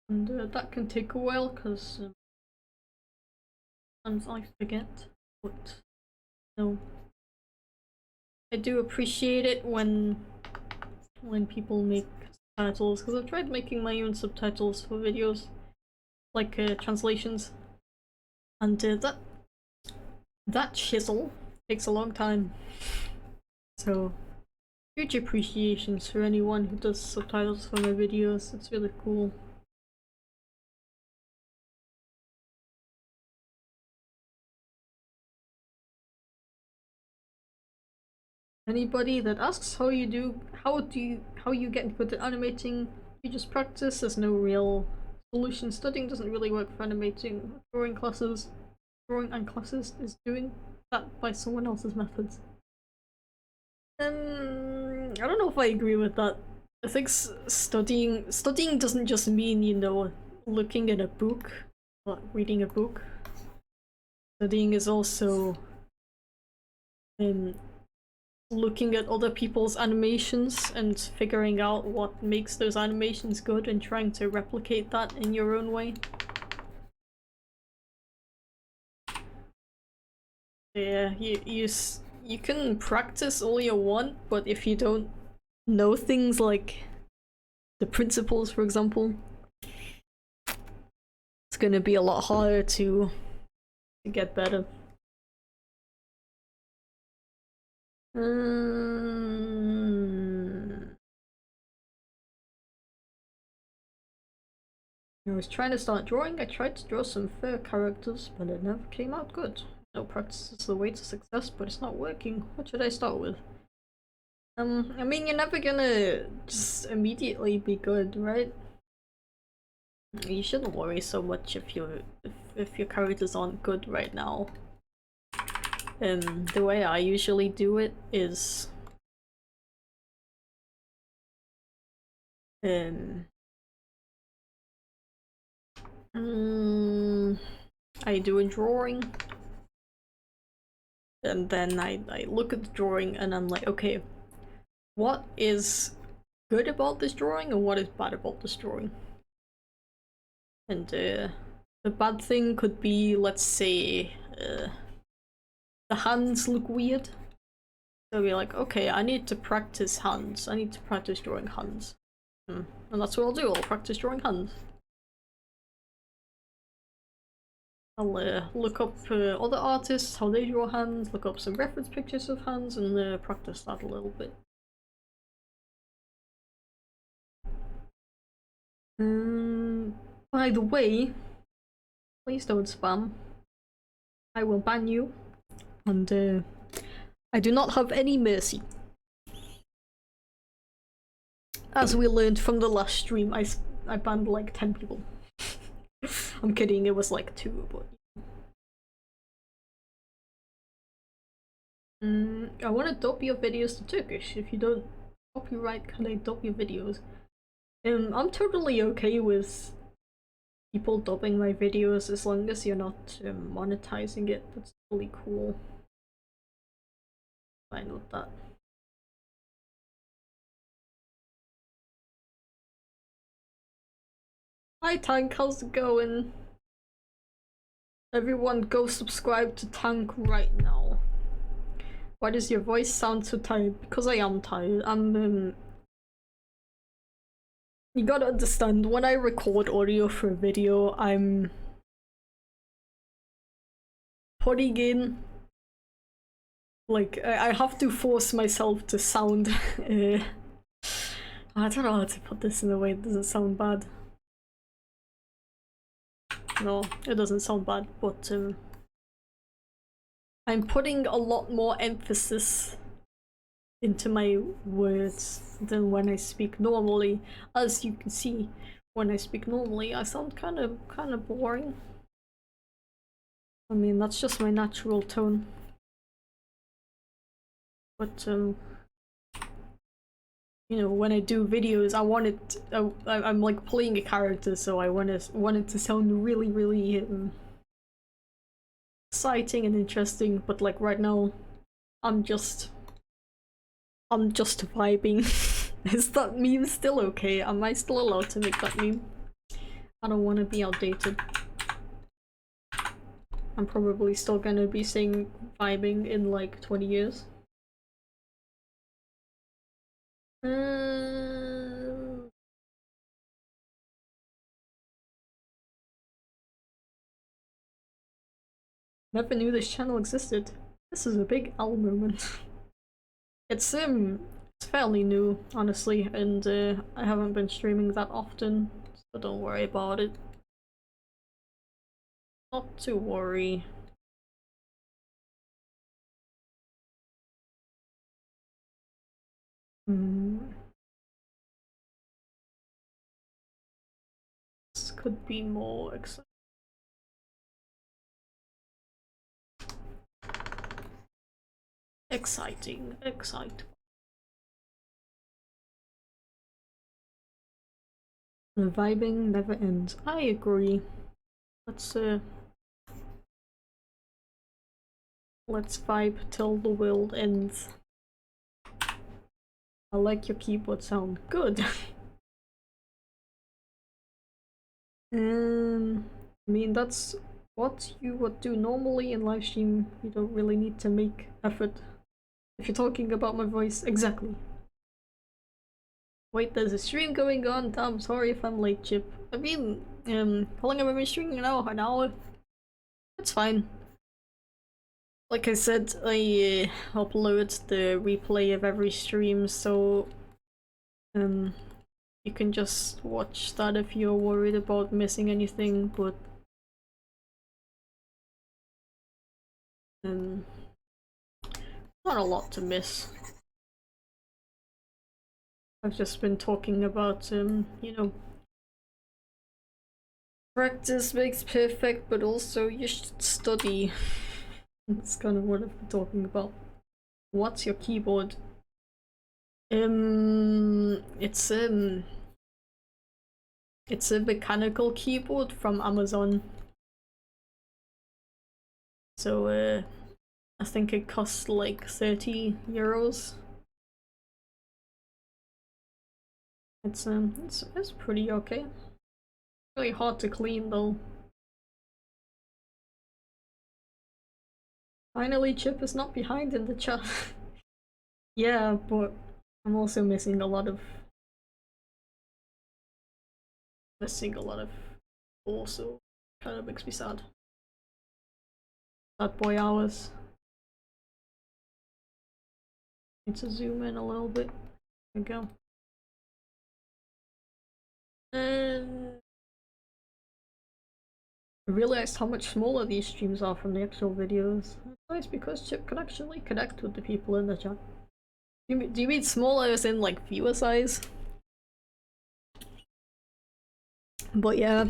and that can take a while because sometimes I forget. But no, I do appreciate it when people make subtitles, because I've tried making my own subtitles for videos, like translations, and that chisel takes a long time. So huge appreciations for anyone who does subtitles for my videos. It's really cool. Anybody that asks how you get good at animating, you just practice. There's no real solution. Studying doesn't really work for animating. Drawing and classes is doing that by someone else's methods. I don't know if I agree with that. I think studying doesn't just mean, you know, looking at a book, or reading a book. Studying is also looking at other people's animations and figuring out what makes those animations good and trying to replicate that in your own way. Yeah, you can practice all you want, but if you don't know things like the principles, for example, it's gonna be a lot harder to get better. I was trying to start drawing. I tried to draw some fur characters, but it never came out good. No, practice is the way to success, but it's not working. What should I start with? I mean, you're never gonna just immediately be good, right? You shouldn't worry so much if your characters aren't good right now. The way I usually do it is I do a drawing, and then I look at the drawing and I'm like, okay, what is good about this drawing and what is bad about this drawing? And the bad thing could be, let's say, the hands look weird. So we're like, okay, I need to practice hands. I need to practice drawing hands. And that's what I'll do. I'll practice drawing hands. I'll look up other artists, how they draw hands, look up some reference pictures of hands, and practice that a little bit. By the way, please don't spam. I will ban you, and I do not have any mercy. As we learned from the last stream, I banned like 10 people. I'm kidding, it was like 2, but... I want to dub your videos to Turkish. If you don't copyright, can I dub your videos? I'm totally okay with people dubbing my videos as long as you're not monetizing it. That's really cool. Fine with that. Hi Tank, how's it going? Everyone go subscribe to Tank right now. Why does your voice sound so tired? Because I am tired. You gotta understand, when I record audio for a video, I'm putting in... Like, I have to force myself to sound... I don't know how to put this in a way that doesn't sound bad. No, it doesn't sound bad, but I'm putting a lot more emphasis into my words than when I speak normally. As you can see, when I speak normally, I sound kind of boring. I mean, that's just my natural tone. But you know, when I do videos, I want it. I'm like playing a character, so I want it to sound really exciting and interesting. But like right now, I'm just vibing. Is that meme still okay? Am I still allowed to make that meme? I don't want to be outdated. I'm probably still gonna be saying vibing in like 20 years. Never knew this channel existed. This is a big L moment. It's fairly new, honestly, and I haven't been streaming that often, so don't worry about it. Not to worry. This could be more exciting. Exciting. The vibing never ends. I agree. Let's vibe till the world ends. I like your keyboard sound. Good. I mean, that's what you would do normally in live stream. You don't really need to make effort. If you're talking about my voice, exactly. Wait, there's a stream going on. I'm sorry if I'm late, Chip. I mean, how long have I been streaming now? An hour? That's fine. Like I said, I upload the replay of every stream, so you can just watch that if you're worried about missing anything, but not a lot to miss. I've just been talking about, you know, practice makes perfect, but also you should study. That's kind of what I've been talking about. What's your keyboard? It's a mechanical keyboard from Amazon. So I think it costs like 30 euros. It's pretty okay. Really hard to clean though. Finally, Chip is not behind in the chat. Yeah, but I'm also missing a lot of also kind of makes me sad. Sad boy hours. Need to zoom in a little bit. There we go. And I realized how much smaller these streams are from the actual videos. It's nice because Chip can actually connect with the people in the chat. Do you mean smaller as in like viewer size? But yeah,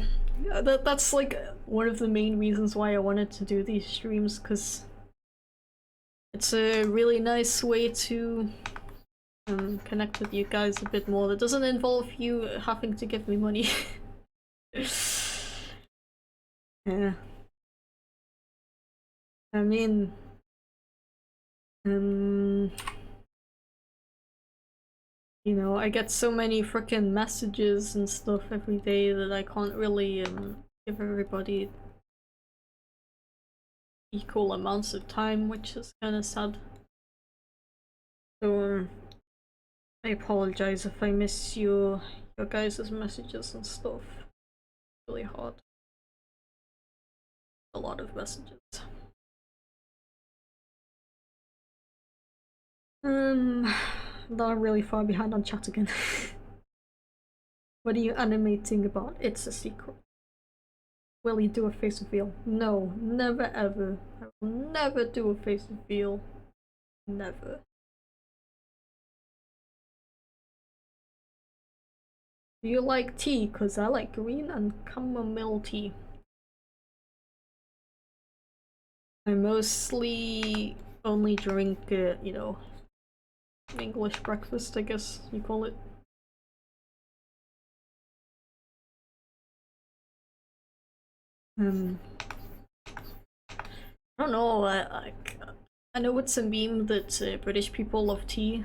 that's like one of the main reasons why I wanted to do these streams, because it's a really nice way to connect with you guys a bit more that doesn't involve you having to give me money. Yeah. I mean, you know, I get so many freaking messages and stuff every day that I can't really give everybody equal amounts of time, which is kind of sad. So I apologize if I miss your guys' messages and stuff. It's really hard. A lot of messages. Now I'm really far behind on chat again. What are you animating about? It's a secret. Will you do a face reveal? No, never ever. I will never do a face reveal. Never. Do you like tea? Cause I like green and chamomile tea. I mostly only drink, you know, English breakfast, I guess you call it. I don't know, I know it's a meme that British people love tea.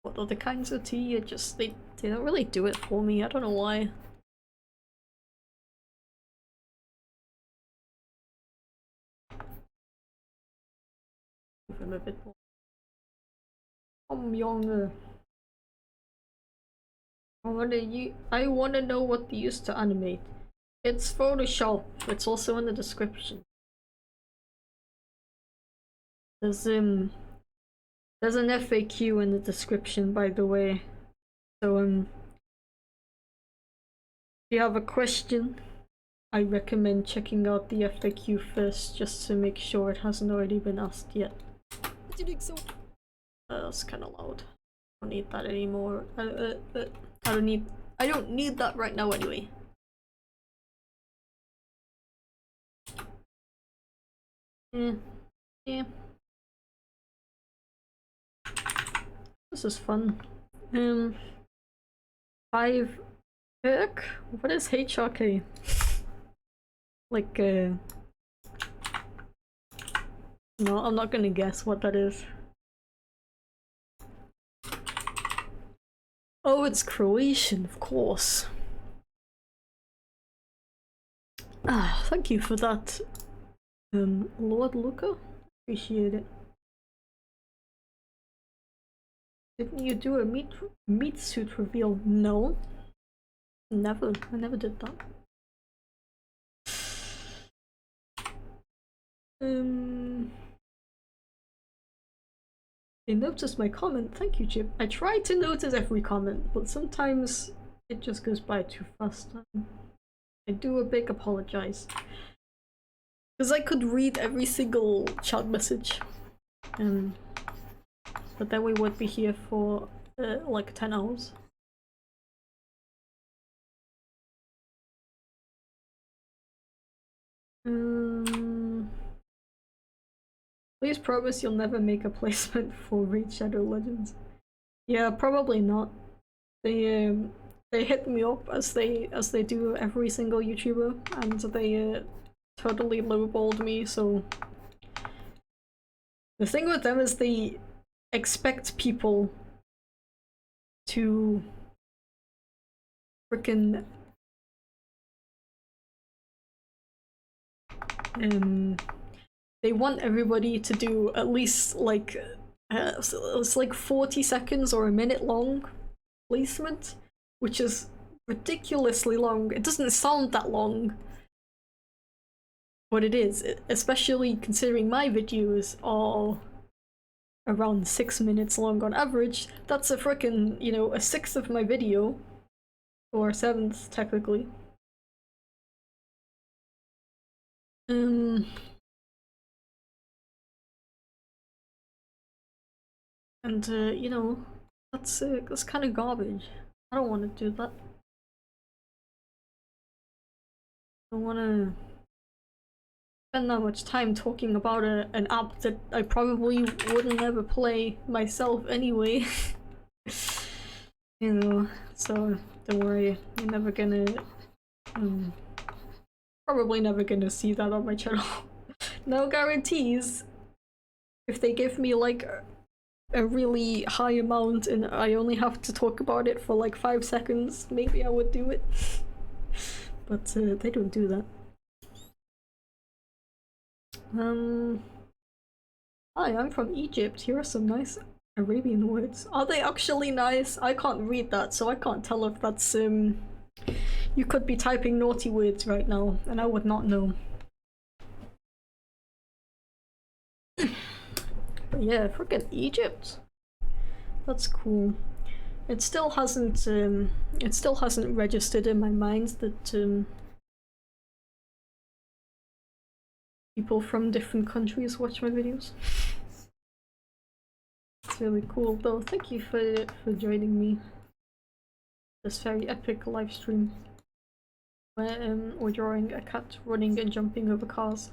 What other kinds of tea? It just, they don't really do it for me, I don't know why. Give him a bit more. Younger. I wanna know what they use to animate. It's Photoshop. It's also in the description. There's an FAQ in the description, by the way. So if you have a question, I recommend checking out the FAQ first, just to make sure it hasn't already been asked yet. That's kind of loud. I don't need that anymore. I don't need that right now anyway. Yeah. This is fun. 5 Herc? What is HRK? Like, no, I'm not gonna guess what that is. Oh, it's Croatian, of course. Ah, thank you for that, Lord Luca. Appreciate it. Didn't you do a meat suit reveal? No. Never. I never did that. They noticed my comment. Thank you, Chip. I try to notice every comment, but sometimes it just goes by too fast. I do a big apologize. Because I could read every single chat message. But then we would be here for like 10 hours. Please promise you'll never make a placement for Raid Shadow Legends. Yeah, probably not. They hit me up as they do every single YouTuber, and they totally lowballed me. So the thing with them is they expect people to frickin' they want everybody to do at least like it's like 40 seconds or a minute long placement, which is ridiculously long. It doesn't sound that long, but it is, especially considering my videos are around 6 minutes long on average. That's a frickin', you know, a sixth of my video, or a seventh technically. And you know, that's kind of garbage. I don't want to do that. I don't want to spend that much time talking about an app that I probably wouldn't ever play myself anyway. You know, so don't worry, you're never gonna probably never gonna see that on my channel. No guarantees. If they give me like a really high amount and I only have to talk about it for like 5 seconds, maybe I would do it. But they don't do that. Hi, I'm from Egypt. Here are some nice Arabian words. Are they actually nice? I can't read that, so I can't tell if that's you could be typing naughty words right now, and I would not know. But yeah, frickin' Egypt. That's cool. It still hasn't registered in my mind that people from different countries watch my videos. It's really cool though. Thank you for joining me. This very epic live stream where we're drawing a cat running and jumping over cars.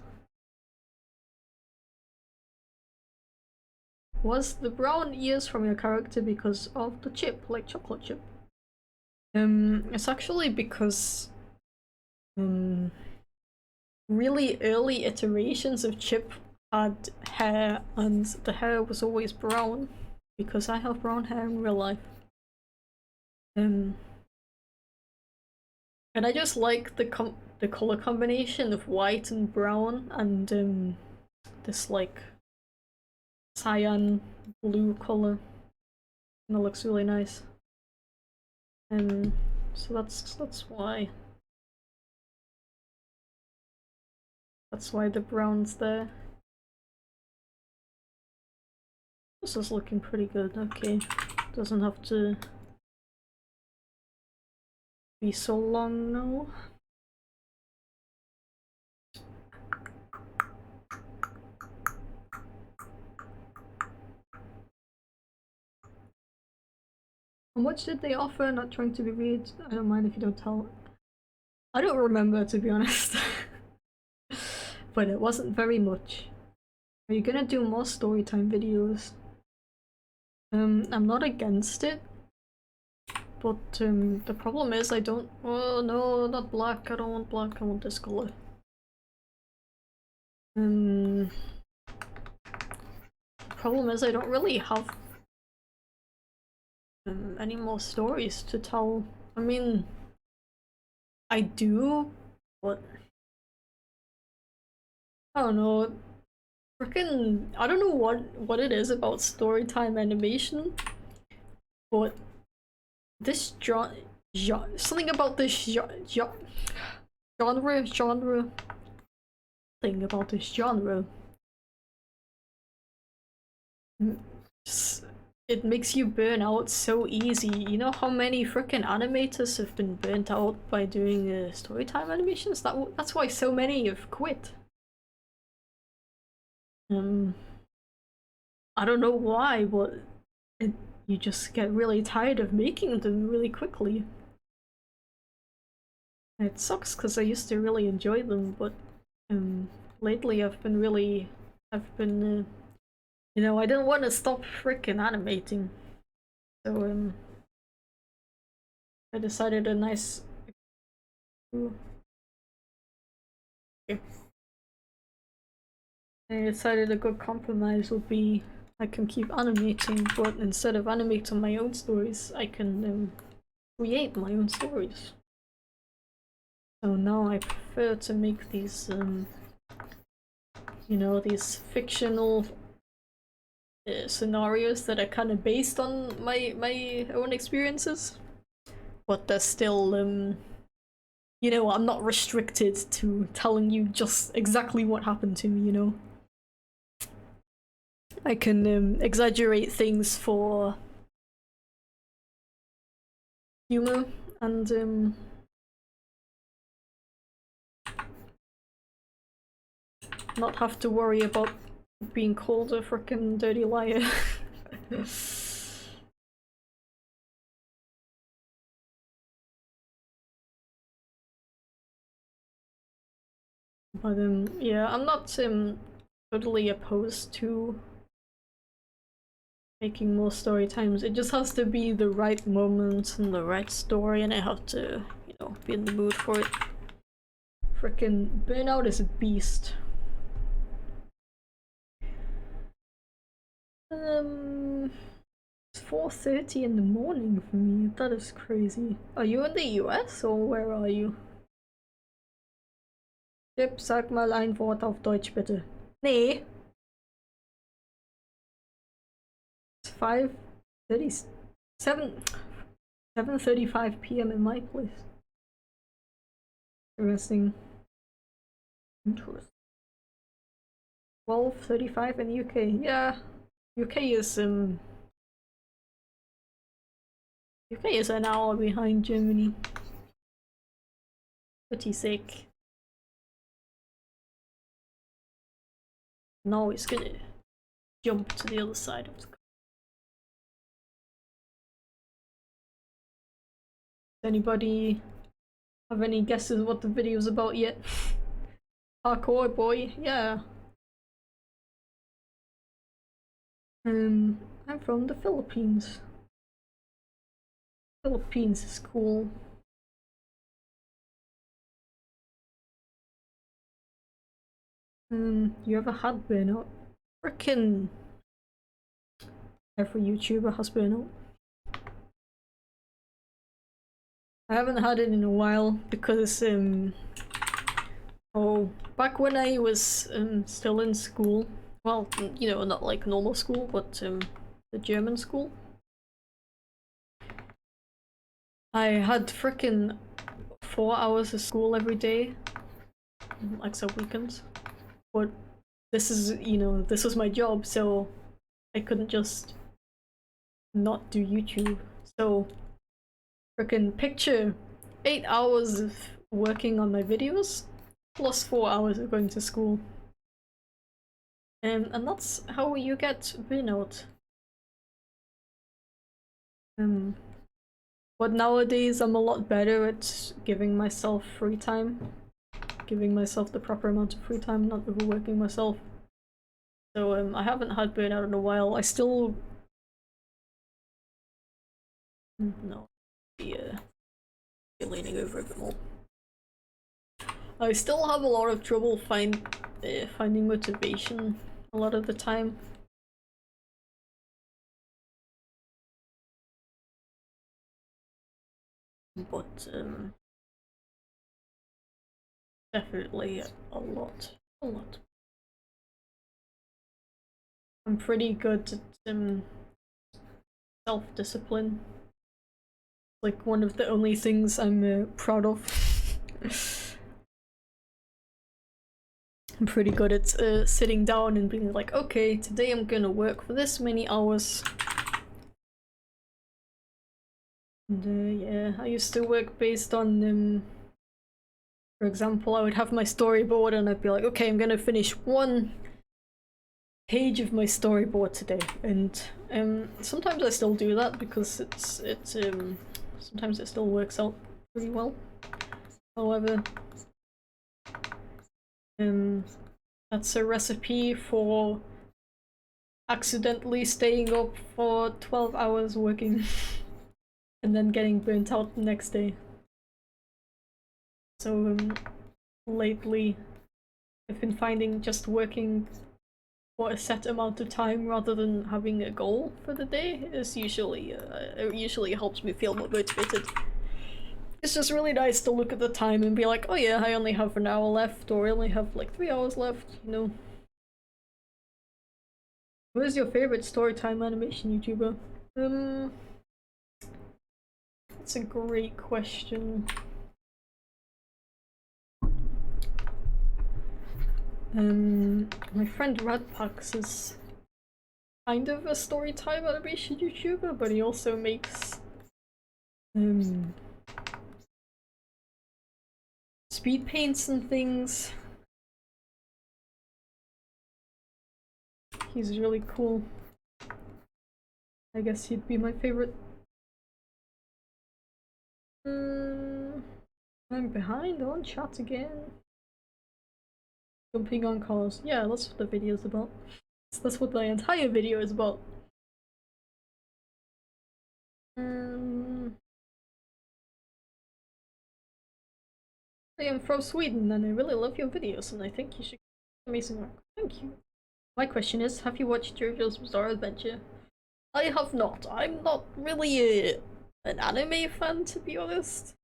Was the brown ears from your character because of the chip, like chocolate chip? It's actually because really early iterations of Chip had hair, and the hair was always brown because I have brown hair in real life. And I just like the color combination of white and brown and this like cyan blue color, and it looks really nice. So that's why. That's why the brown's there. This is looking pretty good. Okay, doesn't have to be so long now. How much did they offer? Not trying to be rude. I don't mind if you don't tell. I don't remember, to be honest. But it wasn't very much. Are you gonna do more storytime videos? I'm not against it. But the problem is I don't— oh no, not black. I don't want black. I want this color. The problem is I don't really have any more stories to tell. I mean, I do, but I don't know. Frickin', I don't know what it is about storytime animation, but this something about this genre thing about this genre. It makes you burn out so easy. You know how many freaking animators have been burnt out by doing storytime animations? That's why so many have quit. I don't know why, but you just get really tired of making them really quickly. It sucks because I used to really enjoy them, but lately I've been you know, I didn't want to stop freaking animating, so I decided a nice— okay. I decided a good compromise would be I can keep animating, but instead of animating my own stories, I can create my own stories. So now I prefer to make these, you know, these fictional scenarios that are kind of based on my own experiences, but they're still, you know, I'm not restricted to telling you just exactly what happened to me, you know? I can exaggerate things for humor and not have to worry about being called a frickin' dirty liar. But yeah, I'm not totally opposed to making more story times. It just has to be the right moment and the right story, and I have to, you know, be in the mood for it. Frickin' Burnout is a beast. It's 4:30 in the morning for me. That is crazy. Are you in the US or where are you? Chip, sag mal ein Wort auf Deutsch bitte. Nee. It's 7:35 p.m. in my place. Interesting. 12:35 in the UK. Yeah. UK is an hour behind Germany. Pretty sick. Now he's gonna jump to the other side of the car. Does anybody have any guesses what the video's about yet? Parkour boy, yeah. I'm from the Philippines. Philippines is cool. You ever had burnout? Frickin' every YouTuber has burnout. I haven't had it in a while because back when I was still in school, well, you know, not like normal school, but the German school, I had frickin' 4 hours of school every day, like some weekends. But this is, you know, this was my job, so I couldn't just not do YouTube. So frickin' picture 8 hours of working on my videos plus 4 hours of going to school. And that's how you get burnout. But nowadays I'm a lot better at giving myself free time. Giving myself the proper amount of free time, not overworking myself. So I haven't had burnout in a while. I still... No. Yeah. Be leaning over a bit more. I still have a lot of trouble finding motivation a lot of the time. But definitely a lot. I'm pretty good at self-discipline. Like one of the only things I'm proud of. I'm pretty good at sitting down and being like, okay, today I'm gonna work for this many hours. And yeah, I used to work based on, for example, I would have my storyboard and I'd be like, okay, I'm gonna finish 1 page of my storyboard today. And sometimes I still do that because sometimes it still works out pretty well. However, that's a recipe for accidentally staying up for 12 hours working and then getting burnt out the next day. So lately I've been finding just working for a set amount of time rather than having a goal for the day is usually it usually helps me feel more motivated. It's just really nice to look at the time and be like, oh yeah, I only have an hour left, or I only have like 3 hours left, you know. What is your favorite Storytime animation YouTuber? That's a great question. My friend Radpax is kind of a Storytime animation YouTuber, but he also makes speed paints and things. He's really cool. I guess he'd be my favorite. I'm behind on chat again. Jumping on cars. Yeah, that's what the video's about. That's what my entire video is about. I am from Sweden and I really love your videos and I think you should keep amazing work. Thank you. My question is, have you watched JoJo's Bizarre Adventure? I have not. I'm not really an anime fan, to be honest.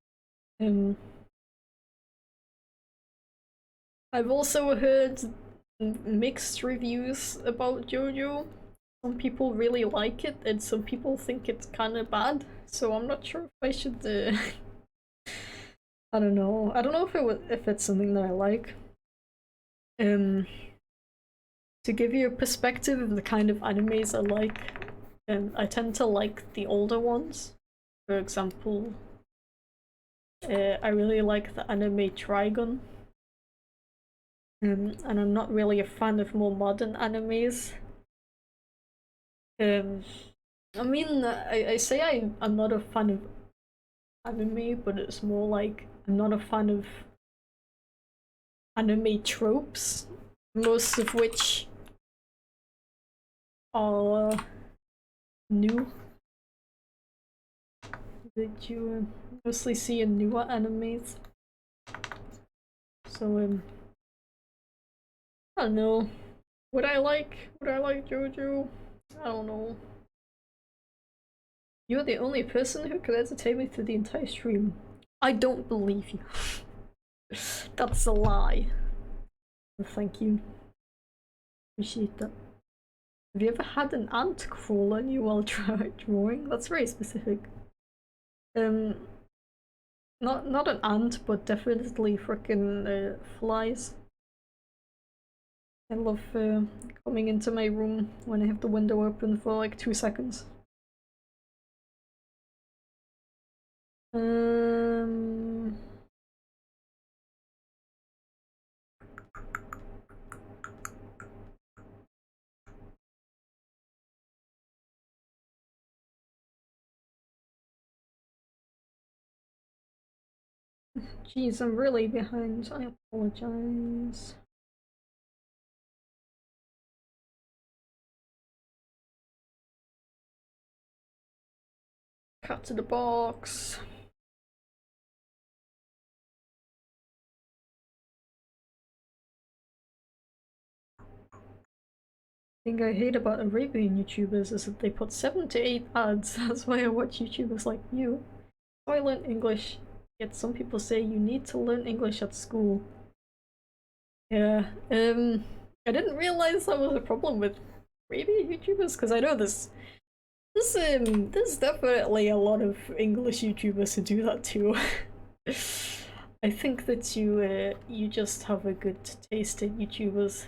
I've also heard mixed reviews about JoJo. Some people really like it and some people think it's kind of bad, so I'm not sure if I should I don't know. I don't know if it's something that I like. To give you a perspective of the kind of animes I like, I tend to like the older ones. For example, I really like the anime Trigun. And I'm not really a fan of more modern animes. I mean, I say I'm not a fan of anime, but it's more like I'm not a fan of anime tropes, most of which are new. That you mostly see in newer animes. So I don't know. Would I like JoJo? I don't know. You're the only person who could entertain me through the entire stream. I don't believe you. That's a lie. Thank you. Appreciate that. Have you ever had an ant crawl on you while drawing? That's very specific. Not an ant, but definitely frickin' flies. I love coming into my room when I have the window open for like 2 seconds. Jeez, I'm really behind. I apologize. Cut to the box. The thing I hate about Arabian YouTubers is that they put 7 to 8 ads. That's why I watch YouTubers like you. So I learned English. Yet some people say you need to learn English at school. Yeah, I didn't realize that was a problem with Arabian YouTubers, because I know there's definitely a lot of English YouTubers who do that too. I think that you just have a good taste in YouTubers,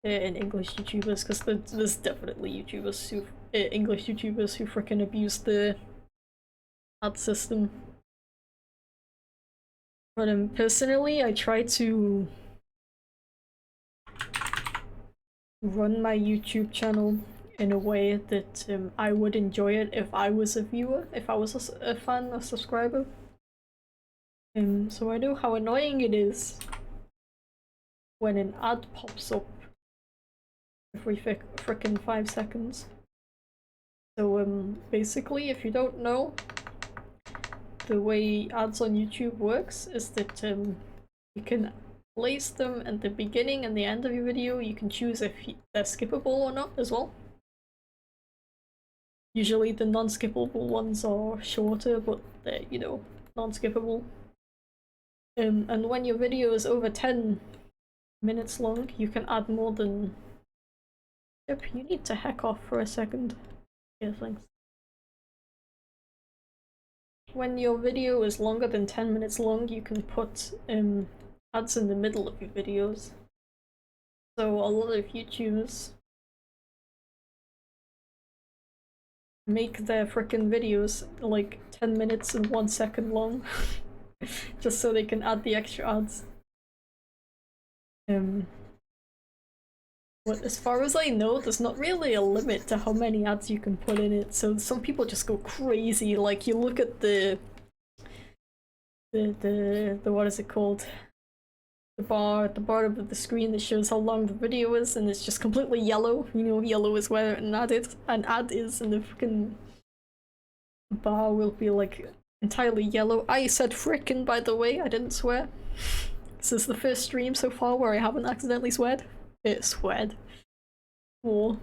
in English YouTubers, because there's definitely YouTubers who English YouTubers who freaking abuse the ad system. But personally, I try to run my YouTube channel in a way that I would enjoy it if I was a viewer, if I was a fan, a subscriber. So I know how annoying it is when an ad pops up every frickin' 5 seconds. So basically, if you don't know, the way ads on YouTube works is that you can place them at the beginning and the end of your video. You can choose if they're skippable or not as well. Usually the non-skippable ones are shorter, but they're, you know, non-skippable. And when your video is over 10 minutes long, you can add more than... Yep, you need to hack off for a second. Yeah, thanks. When your video is longer than 10 minutes long, you can put ads in the middle of your videos. So a lot of YouTubers make their frickin' videos like 10 minutes and 1 second long. Just so they can add the extra ads. But as far as I know, there's not really a limit to how many ads you can put in it, so some people just go crazy. Like, you look at the what is it called? The bar at the bottom of the screen that shows how long the video is, and it's just completely yellow. You know, yellow is where an ad is, and the freaking bar will be like entirely yellow. I said frickin', by the way, I didn't swear. This is the first stream so far where I haven't accidentally sweared. Sweared. Or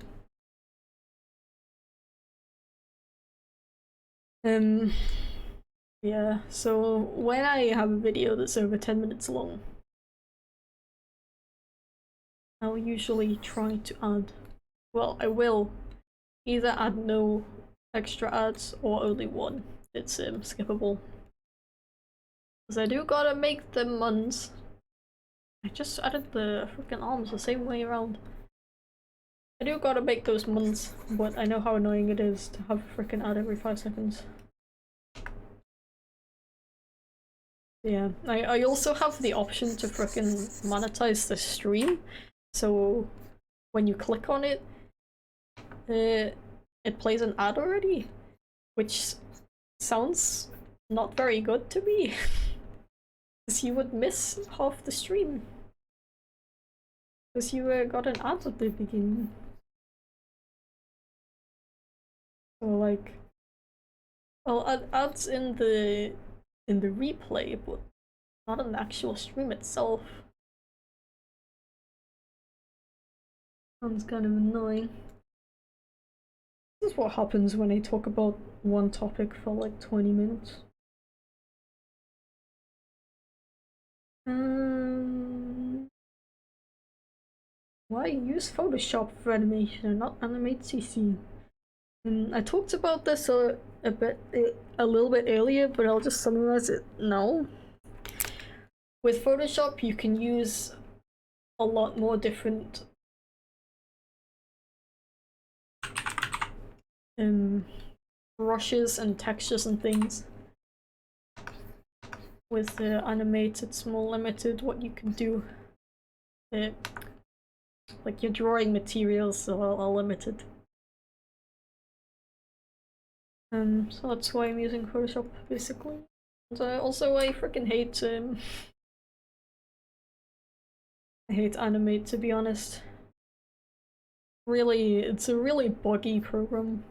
yeah, so when I have a video that's over 10 minutes long, I'll usually try to add, well, I will either add no extra ads or only one that's skippable. Because I do gotta make the muns. I just added the freaking arms the same way around. I do gotta make those muns, but I know how annoying it is to have a freaking ad every 5 seconds. Yeah, I also have the option to frickin' monetize the stream, so when you click on it, it plays an ad already, which sounds not very good to me, because you would miss half the stream, because you got an ad at the beginning. So like, well, ads in the replay, but not in the actual stream itself. Sounds kind of annoying. This is what happens when I talk about one topic for like 20 minutes. Why use Photoshop for animation and not Animate CC? I talked about this a little bit earlier, but I'll just summarize it now. With Photoshop, you can use a lot more different brushes and textures and things. With Animate, it's more limited what you can do. Like your drawing materials are limited. So that's why I'm using Photoshop, basically. And also, I freaking hate I hate Animate, to be honest. Really, it's a really buggy program.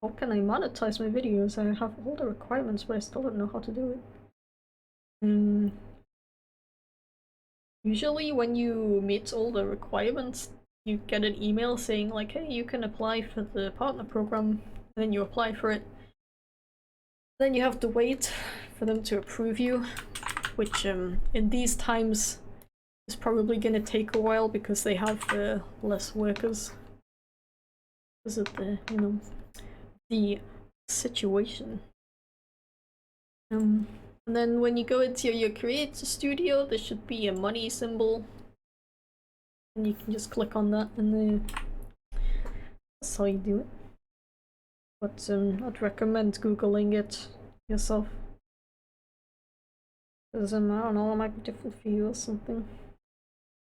How can I monetize my videos? I have all the requirements, but I still don't know how to do it. Usually when you meet all the requirements, you get an email saying like, hey, you can apply for the partner program, and then you apply for it. Then you have to wait for them to approve you, which in these times is probably gonna take a while because they have less workers. Because of the, you know, the situation. And then when you go into your creator studio, there should be a money symbol. And you can just click on that and that's how you do it. But I'd recommend Googling it yourself. Because I don't know, it might be different for you or something.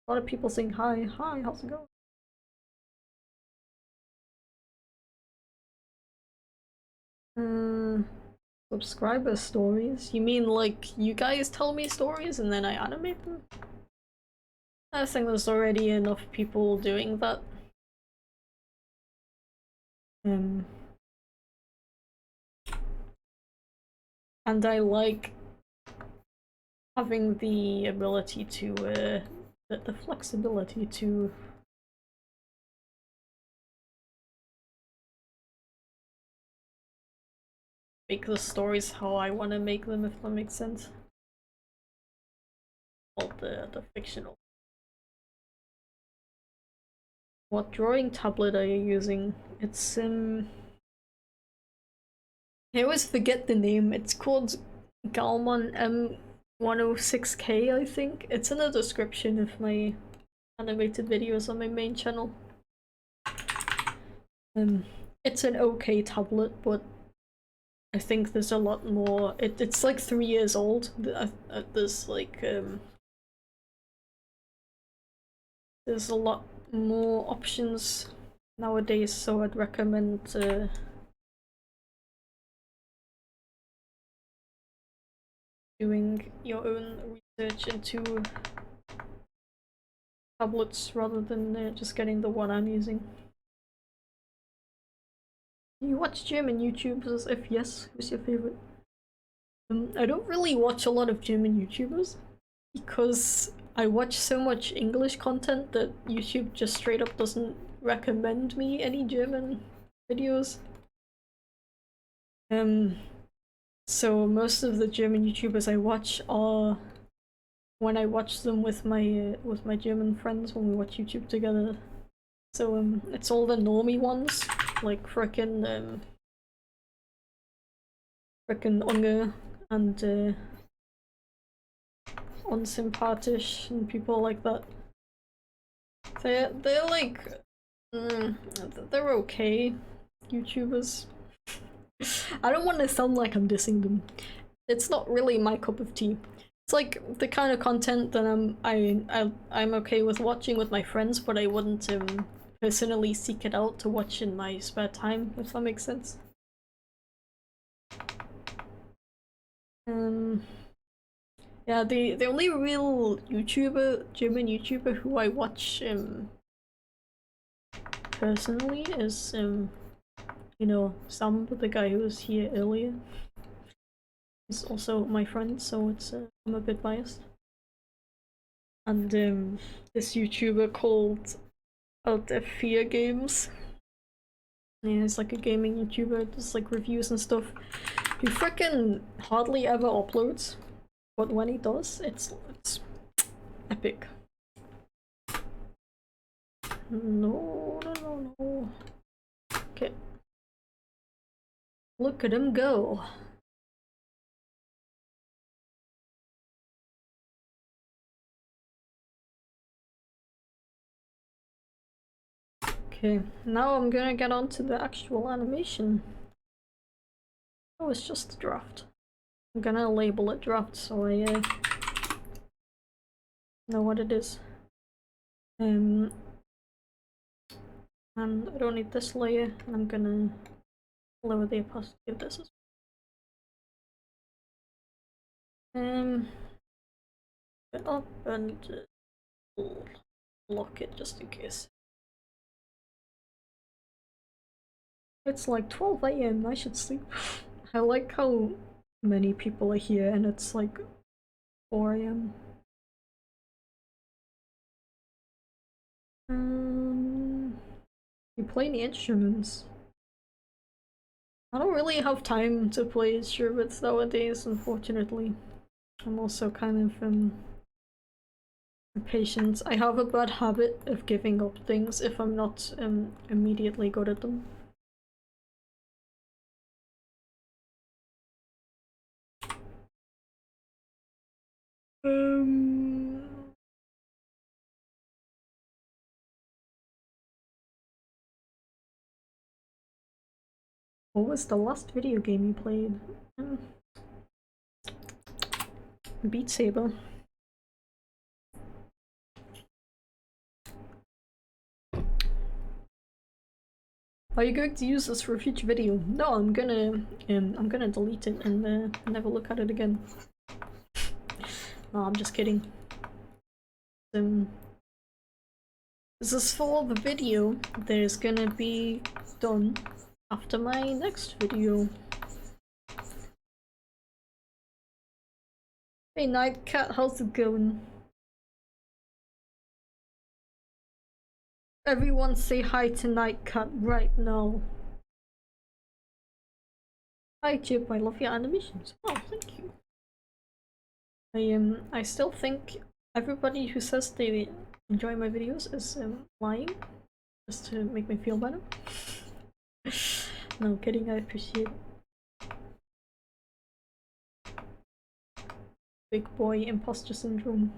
A lot of people saying hi, how's it going? Subscriber stories? You mean like you guys tell me stories and then I animate them? I think there's already enough people doing that. And I like having the ability to, the flexibility to make the stories how I want to make them, if that makes sense. All the fictional. What drawing tablet are you using? It's I always forget the name. It's called Galmon M106K, I think. It's in the description of my animated videos on my main channel. It's an okay tablet, but I think there's a lot more. It's like 3 years old. There's like there's a lot more options nowadays, so I'd recommend doing your own research into tablets rather than just getting the one I'm using. Do you watch German YouTubers? If yes, who's your favorite? I don't really watch a lot of German YouTubers because I watch so much English content that YouTube just straight up doesn't recommend me any German videos. So most of the German YouTubers I watch are when I watch them with my German friends when we watch YouTube together. So it's all the normie ones, like frickin' Unge and unsympathic and people like that. They're like, they're okay YouTubers. I don't want to sound like I'm dissing them. It's not really my cup of tea. It's like the kind of content that I'm okay with watching with my friends, but I wouldn't personally seek it out to watch in my spare time, if that makes sense. Yeah, the only real German YouTuber who I watch personally is you know, Sam, the guy who was here earlier. He's also my friend, so it's I'm a bit biased. And this YouTuber called Out There Fear Games. Yeah, he's like a gaming YouTuber, does like reviews and stuff. He freaking hardly ever uploads, but when he does, it's epic. No. Okay. Look at him go. Okay, now I'm gonna get on to the actual animation. Oh, it's just a draft. I'm gonna label it draft so I know what it is. And I don't need this layer, and I'm gonna lower the opacity of this as well. Put up and lock it just in case. It's like 12 AM, I should sleep. I like how many people are here and it's like 4 AM. You play any instruments? I don't really have time to play instruments nowadays, unfortunately. I'm also kind of impatient. I have a bad habit of giving up things if I'm not immediately good at them. What was the last video game you played? Beat Saber. Are you going to use this for a future video? No, I'm gonna delete it and never look at it again. No, I'm just kidding. This is for the video that is gonna be done after my next video. Hey Nightcat, how's it going? Everyone say hi to Nightcat right now. Hi Chip, I love your animations. Oh, thank you. I still think everybody who says they enjoy my videos is lying, just to make me feel better. No kidding, I appreciate it. Big boy imposter syndrome.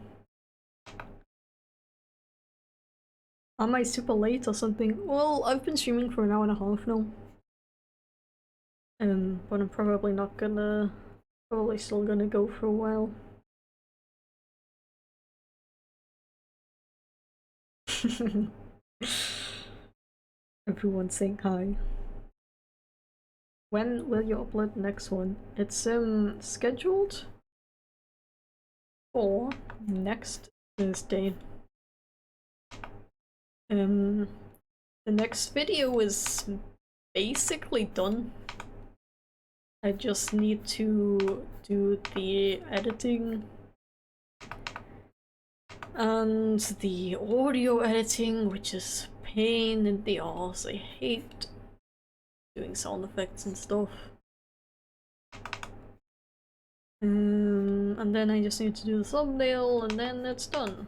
Am I super late or something? Well, I've been streaming for an hour and a half now. But I'm probably not gonna... probably still gonna go for a while. Everyone's saying hi. When will you upload the next one? It's scheduled for next Thursday. The next video is basically done. I just need to do the editing and the audio editing, which is a pain in the ass. I hate doing sound effects and stuff. And then I just need to do the thumbnail and then it's done.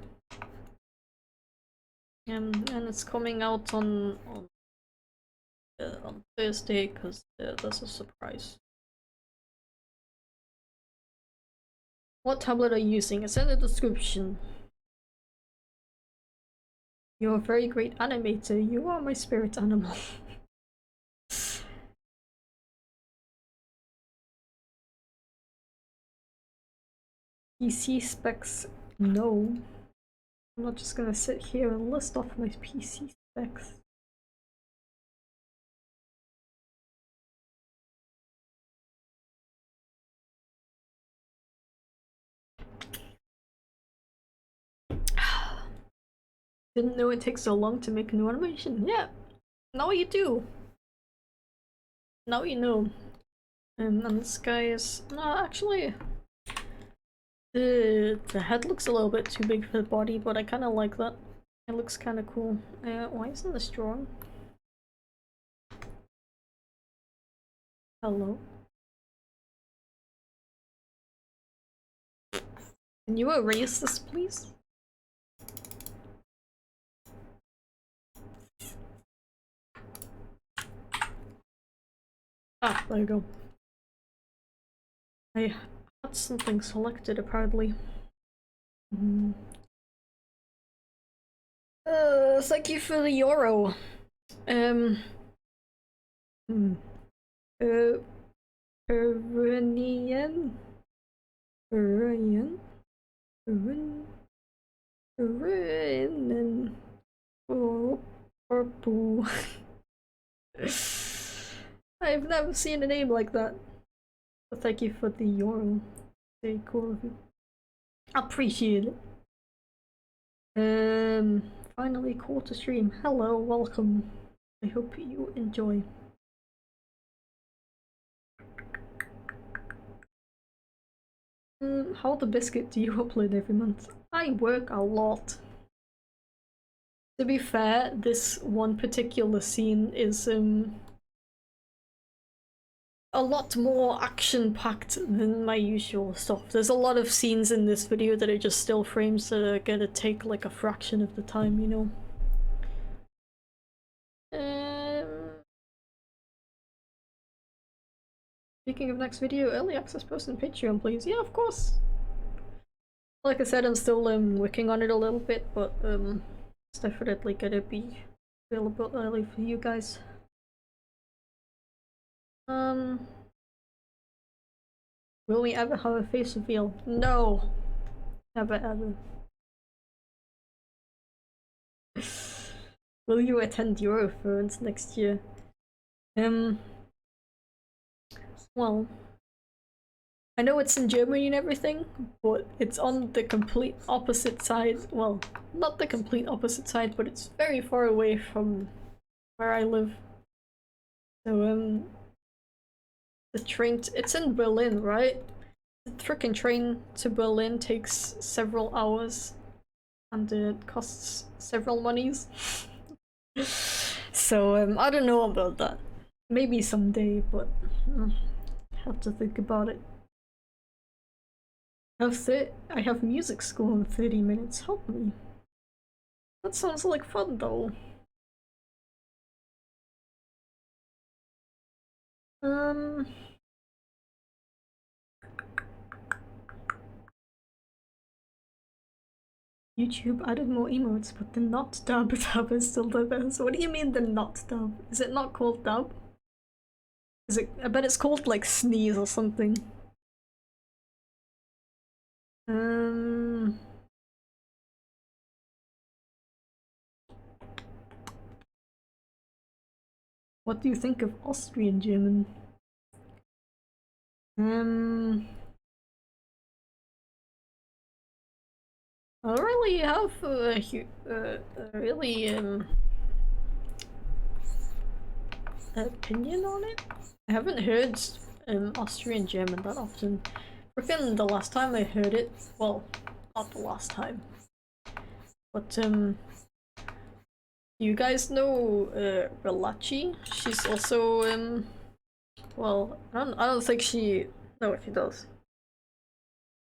And it's coming out on Thursday because there's a surprise. What tablet are you using? It's in the description. You're a very great animator. You are my spirit animal. PC specs? No. I'm not just gonna sit here and list off my PC specs. Didn't know it takes so long to make a new animation. Yeah, now you do. Now you know. And this guy is... No, actually... The head looks a little bit too big for the body, but I kind of like that. It looks kind of cool. Why isn't this drawn? Hello? Can you erase this, please? Ah, there you go. I had something selected, apparently. Thank you for the euro. Iranian? Purple. I've never seen a name like that. But thank you for the euro. Very cool of you. Appreciate it. Finally caught to stream. Hello, welcome. I hope you enjoy. How the biscuit do you upload every month? I work a lot. To be fair, this one particular scene is a lot more action-packed than my usual stuff. There's a lot of scenes in this video that are just still frames that are gonna take like a fraction of the time, you know? Speaking of next video, early access post on Patreon, please. Yeah, of course. Like I said, I'm still working on it a little bit, but it's definitely gonna be available early for you guys. Will we ever have a face reveal? No! Never ever. Will you attend Eurofurence next year? Well, I know it's in Germany and everything, but it's on the complete opposite side. Well, not the complete opposite side, but it's very far away from where I live. So, the train, it's in Berlin, right? The frickin' train to Berlin takes several hours and it costs several monies. So, I don't know about that. Maybe someday, but have to think about it. I have music school in 30 minutes. Help me. That sounds like fun, though. YouTube added more emotes, but the not dub tab is still the best. What do you mean the not dub? Is it not called dub? Is it? I bet it's called like sneeze or something. What do you think of Austrian German? I don't really have really opinion on it. I haven't heard Austrian German that often. Freaking the last time I heard it, well, not the last time, but you guys know Relachi? She's also well, I don't think she. No, she does.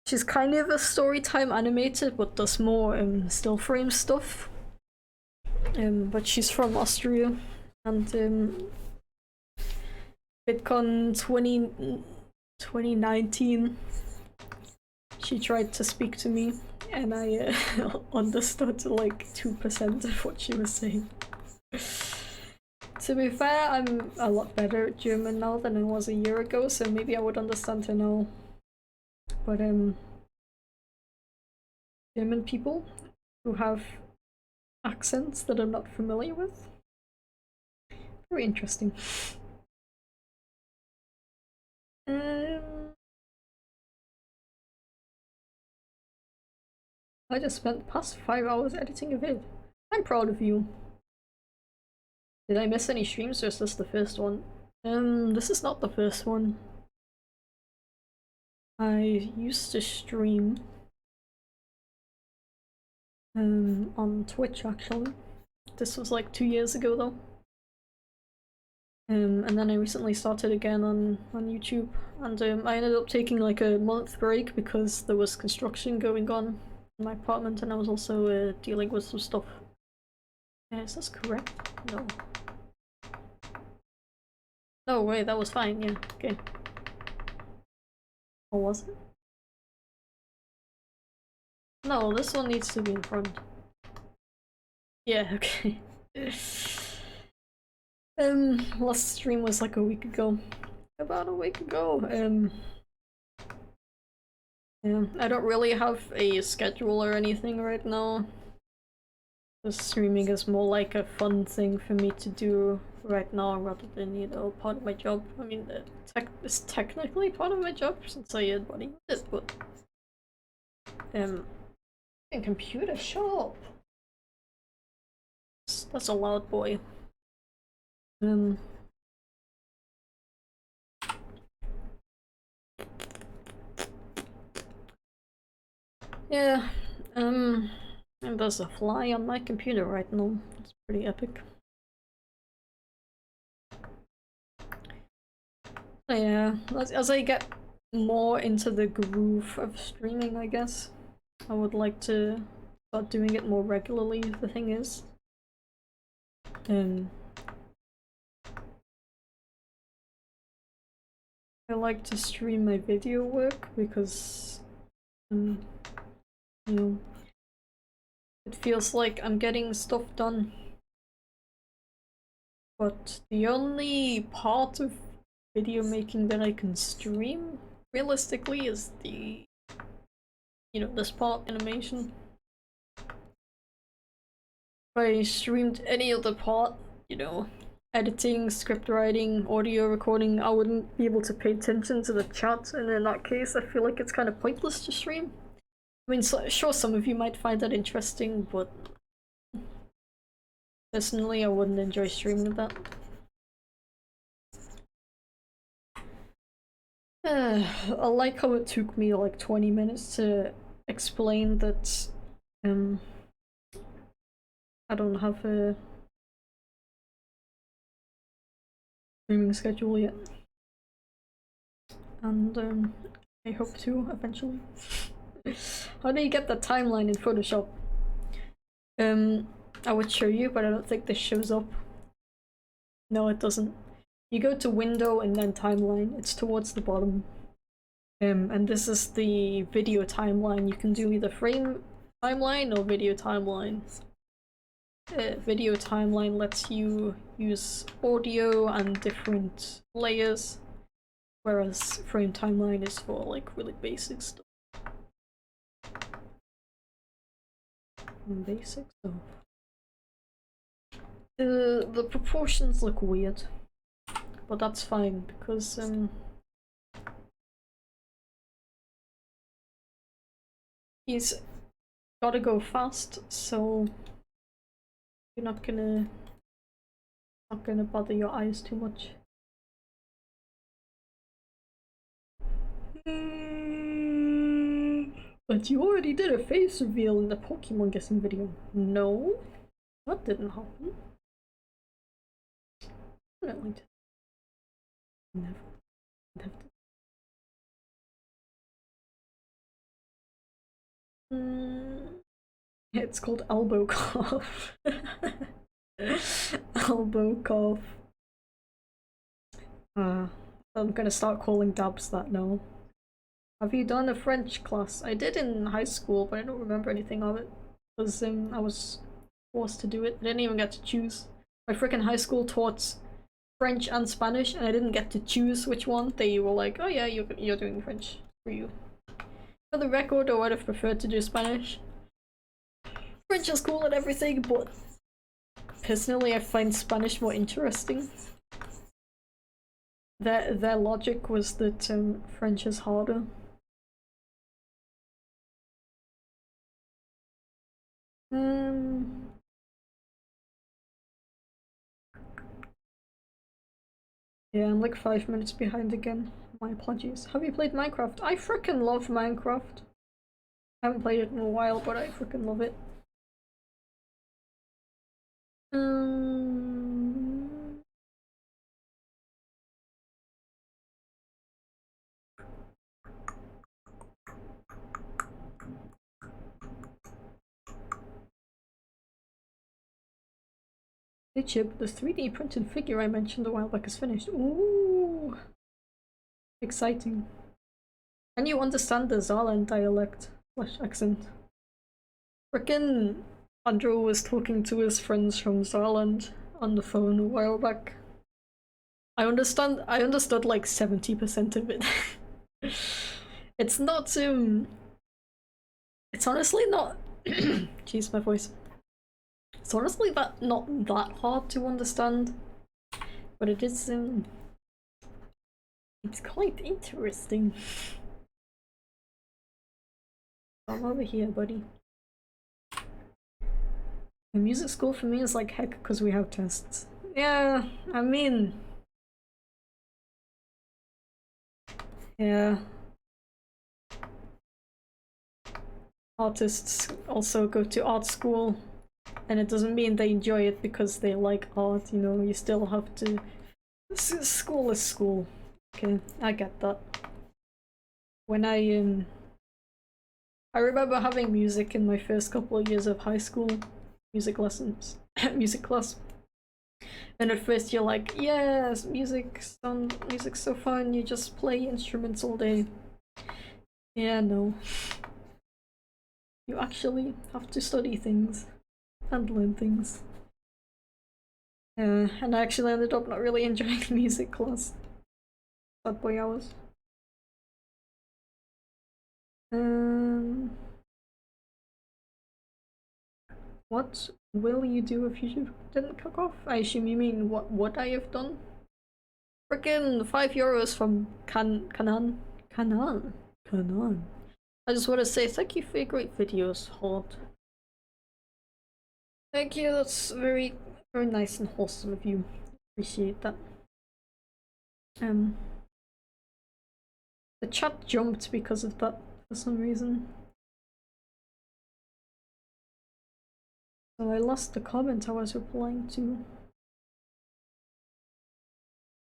She's kind of a Storytime animator, but does more still frame stuff. But she's from Austria, and VidCon 2019. she tried to speak to me, and I understood like 2% of what she was saying. To be fair, I'm a lot better at German now than I was a year ago, so maybe I would understand her now. But German people who have accents that I'm not familiar with, very interesting. I just spent the past 5 hours editing a vid. I'm proud of you. Did I miss any streams, or is this the first one? This is not the first one. I used to stream on Twitch actually. This was like 2 years ago though. And then I recently started again on YouTube, and I ended up taking like a month break because there was construction going on in my apartment, and I was also dealing with some stuff. Is this correct? No. No, wait, that was fine, yeah, okay. Or was it? No, this one needs to be in front. Yeah, okay. Last stream was like a week ago. About a week ago. Yeah, I don't really have a schedule or anything right now. Just streaming is more like a fun thing for me to do right now rather than, you know, part of my job. I mean, it's technically part of my job since I embody it, but in computer shop. That's a loud boy. Yeah, and there's a fly on my computer right now. It's pretty epic. Yeah, as I get more into the groove of streaming, I guess, I would like to start doing it more regularly. The thing is, I like to stream my video work because, you know, it feels like I'm getting stuff done. But the only part of video making that I can stream realistically is the, you know, this part, animation. If I streamed any other part, you know, editing, script writing, audio recording, I wouldn't be able to pay attention to the chat, and in that case I feel like it's kind of pointless to stream. I mean, sure, some of you might find that interesting, but personally I wouldn't enjoy streaming that. I like how it took me like 20 minutes to explain that I don't have a streaming schedule yet. And I hope to eventually. How do you get the timeline in Photoshop? I would show you, but I don't think this shows up. No, it doesn't. You go to window and then timeline. It's towards the bottom. And this is the video timeline. You can do either frame timeline or video timeline. Video timeline lets you use audio and different layers, whereas frame timeline is for like really basic stuff. Basic stuff. The proportions look weird, but that's fine because he's gotta go fast, so you're not gonna bother your eyes too much. But you already did a face reveal in the Pokemon guessing video. No, that didn't happen. Never. It's called elbow cough. Elbow cough. I'm gonna start calling dabs that now. Have you done a French class? I did in high school, but I don't remember anything of it. Because I was forced to do it. I didn't even get to choose. My freaking high school taught French and Spanish, and I didn't get to choose which one. They were like, oh yeah, you're doing French for you. For the record, I would have preferred to do Spanish. French is cool and everything, but personally I find Spanish more interesting. Their logic was that French is harder. Yeah, I'm like 5 minutes behind again. My apologies. Have you played Minecraft? I freaking love Minecraft. I haven't played it in a while, but I freaking love it. Hey Chip, the 3D printed figure I mentioned a while back is finished. Ooh! Exciting. Can you understand the Zarland dialect / accent? Frickin' Andrew was talking to his friends from Zarland on the phone a while back. I understood like 70% of it. It's not it's honestly not jeez, my voice. It's honestly not that hard to understand. But it is it's quite interesting. I'm over here, buddy. The music school for me is like heck because we have tests. Yeah, I mean, yeah. Artists also go to art school, and it doesn't mean they enjoy it because they like art, you know, you still have to. School is school. Okay, I get that. When I remember having music in my first couple of years of high school, music lessons, music class. And at first you're like, yes, music's so fun, you just play instruments all day. Yeah, no. You actually have to study things and learn things. And I actually ended up not really enjoying the music class. Sad boy hours. What will you do if you didn't cook off? I assume you mean what would I have done? Frickin' €5 from Kanan. I just want to say thank you for your great videos, Horde. Thank you, that's very, very nice and wholesome of you. Appreciate that. The chat jumped because of that for some reason. So I lost the comment I was replying to.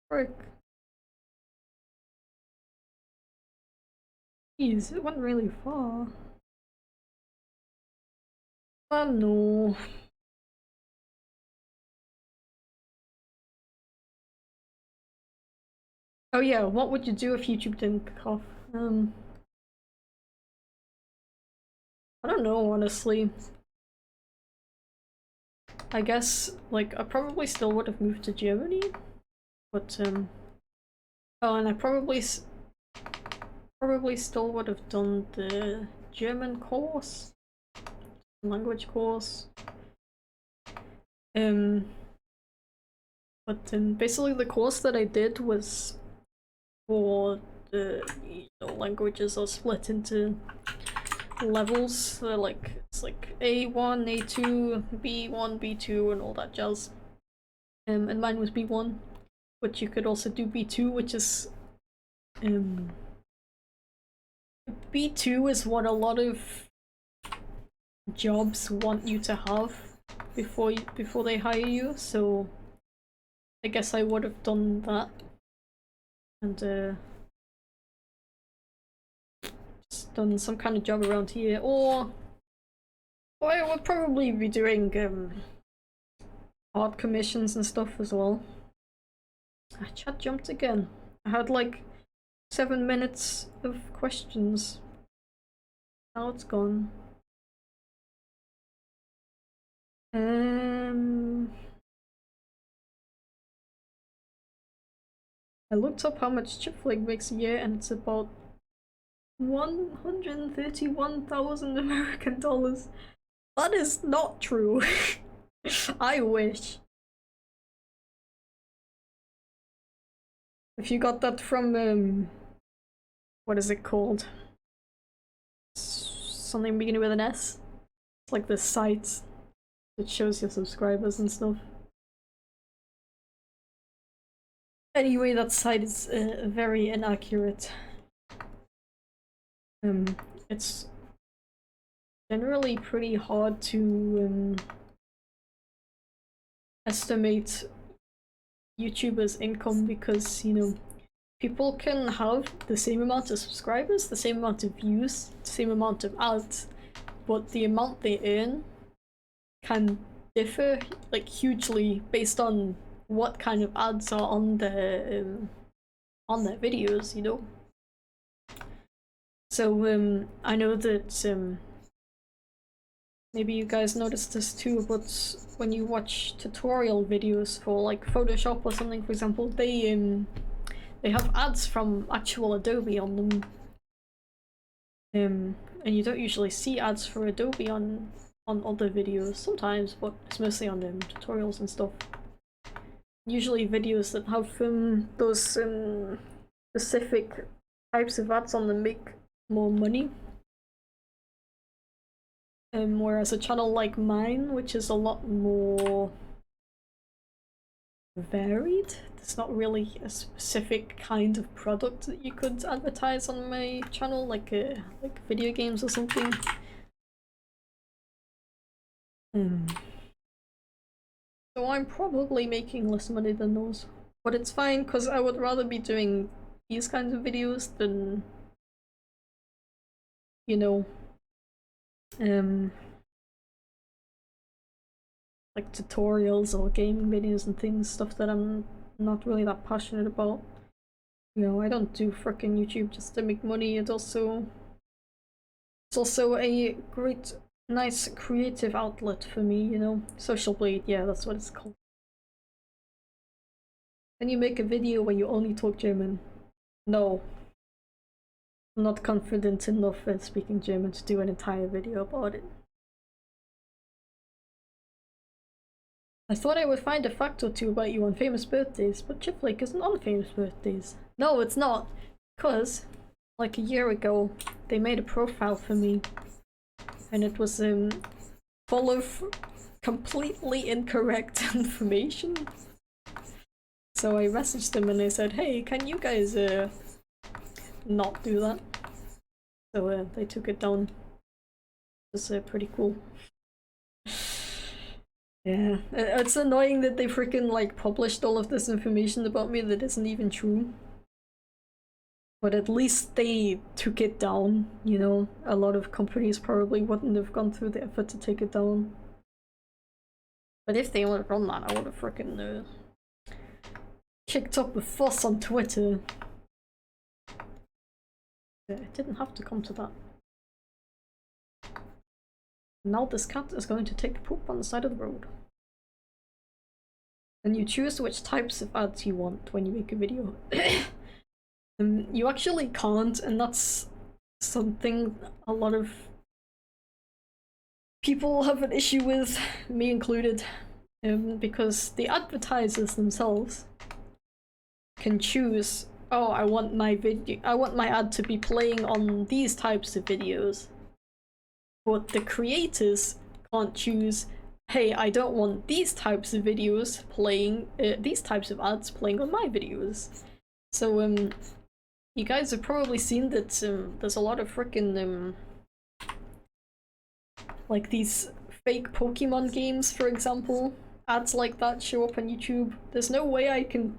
Frick. Jeez, it went really far. Oh no. Oh yeah, what would you do if YouTube didn't kick off? I don't know, honestly. I guess, like, I probably still would have moved to Germany, but, oh, and I probably still would have done the German course, language course. But basically the course that I did was for the languages are split into levels. So like it's like A1, A2, B1, B2, and all that jazz. And mine was B1, but you could also do B2, which is B2 is what a lot of jobs want you to have before they hire you. So I guess I would have done that and just done some kind of job around here, or I would probably be doing art commissions and stuff as well. Chat jumped again. I had like 7 minutes of questions. Now it's gone. I looked up how much Chipflake makes a year and it's about 131,000 American dollars. That is not true. I wish. If you got that from, what is it called? Something beginning with an S? It's like the site that shows your subscribers and stuff. Anyway, that site is very inaccurate. It's generally pretty hard to estimate YouTubers' income because, you know, people can have the same amount of subscribers, the same amount of views, the same amount of ads, but the amount they earn can differ like hugely based on what kind of ads are on their videos, you know. So I know that maybe you guys noticed this too, but when you watch tutorial videos for like Photoshop or something, for example, they have ads from actual Adobe on them. And you don't usually see ads for Adobe on other videos, sometimes, but it's mostly on tutorials and stuff. Usually videos that have those specific types of ads on them make more money. Whereas a channel like mine, which is a lot more varied, there's not really a specific kind of product that you could advertise on my channel, like video games or something. So I'm probably making less money than those, but it's fine because I would rather be doing these kinds of videos than, you know, like tutorials or gaming videos and things, stuff that I'm not really that passionate about. You know, I don't do frickin' YouTube just to make money. It's also a great, nice creative outlet for me, you know. Social blade, yeah, that's what it's called. Can you make a video where you only talk German? No. I'm not confident enough at speaking German to do an entire video about it. I thought I would find a fact or two about you on famous birthdays, but Chipflake isn't on famous birthdays. No, it's not. Because, like a year ago, they made a profile for me. And it was full of completely incorrect information. So I messaged them and I said, hey, can you guys not do that? So they took it down. It was pretty cool. Yeah, it's annoying that they freaking like published all of this information about me that isn't even true. But at least they took it down, you know. A lot of companies probably wouldn't have gone through the effort to take it down. But if they would have done that, I would have freaking kicked up a fuss on Twitter. It didn't have to come to that. Now this cat is going to take a poop on the side of the road. And you choose which types of ads you want when you make a video. You actually can't, and that's something a lot of people have an issue with, me included, because the advertisers themselves can choose, oh, I want my ad to be playing on these types of videos. But the creators can't choose, hey, I don't want these types of videos playing, these types of ads playing on my videos. So, you guys have probably seen that there's a lot of frickin' like these fake Pokemon games, for example. Ads like that show up on YouTube. There's no way I can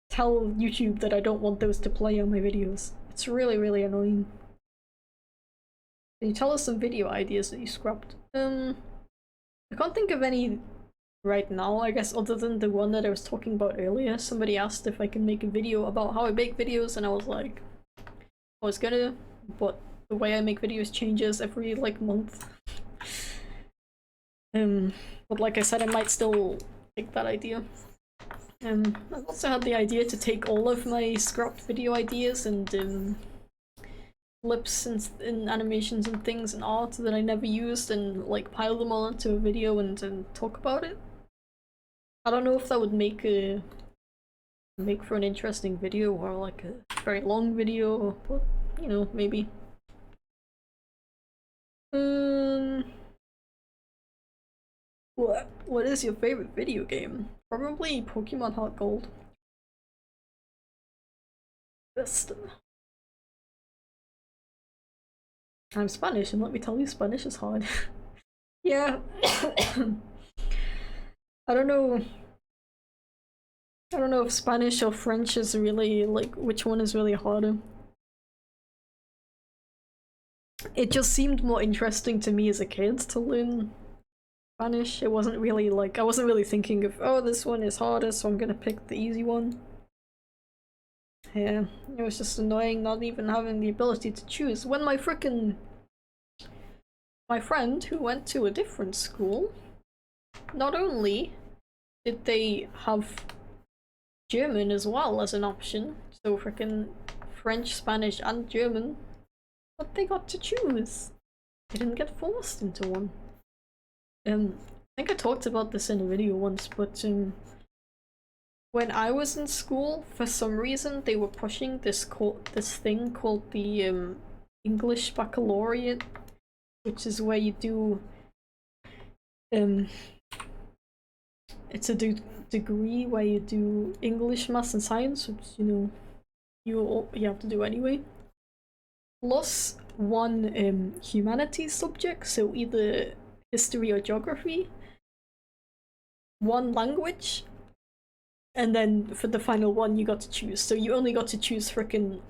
tell YouTube that I don't want those to play on my videos. It's really, really annoying. Can you tell us some video ideas that you scrapped? I can't think of any right now, I guess, other than the one that I was talking about earlier. Somebody asked if I can make a video about how I make videos, and I was like, I was gonna, but the way I make videos changes every like month. But like I said, I might still take that idea. I've also had the idea to take all of my scrapped video ideas and clips and animations and things and art that I never used and like pile them all into a video and talk about it. I don't know if that would make for an interesting video or like a very long video, but you know, maybe. What is your favorite video game? Probably Pokemon Heart Gold. Best. I'm Spanish, and let me tell you, Spanish is hard. Yeah. I don't know. I don't know if Spanish or French is really, like, which one is really harder. It just seemed more interesting to me as a kid to learn Spanish. It wasn't really like, I wasn't really thinking of, oh, this one is harder, so I'm gonna pick the easy one. Yeah, it was just annoying not even having the ability to choose. When my friend who went to a different school, not only did they have German as well as an option, so frickin' French, Spanish, and German, but they got to choose. They didn't get forced into one. I think I talked about this in a video once, but when I was in school, for some reason they were pushing this thing called the English Baccalaureate, which is where you do it's a degree where you do English, maths, and science, which you know you have to do anyway. Plus one humanities subject, so either history or geography, one language, and then for the final one you got to choose. So you only got to choose frickin'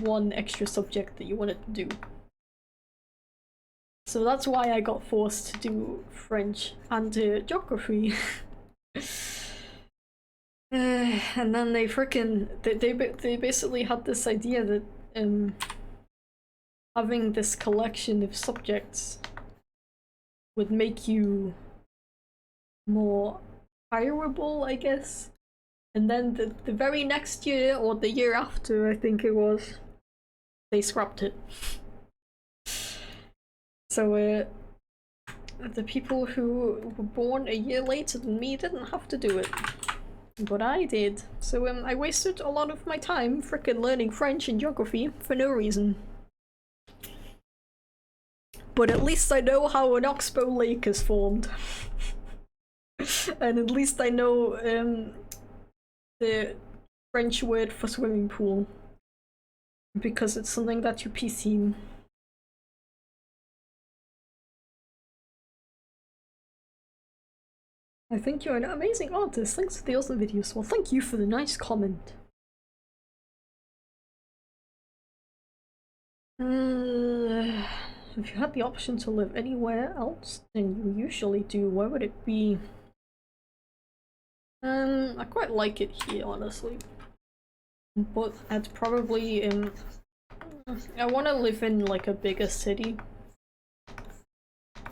one extra subject that you wanted to do. So that's why I got forced to do French and geography. And then they frickin' they basically had this idea that having this collection of subjects would make you more hireable, I guess. And then the very next year, or the year after, I think it was, they scrapped it. So the people who were born a year later than me didn't have to do it. But I did. So I wasted a lot of my time frickin' learning French and geography for no reason. But at least I know how an oxbow lake is formed. And at least I know the French word for swimming pool. Because it's something that you PC. I think you're an amazing artist. Thanks for the awesome videos. Well, thank you for the nice comment. If you had the option to live anywhere else than you usually do, where would it be? I quite like it here, honestly. But I'd probably I want to live in like a bigger city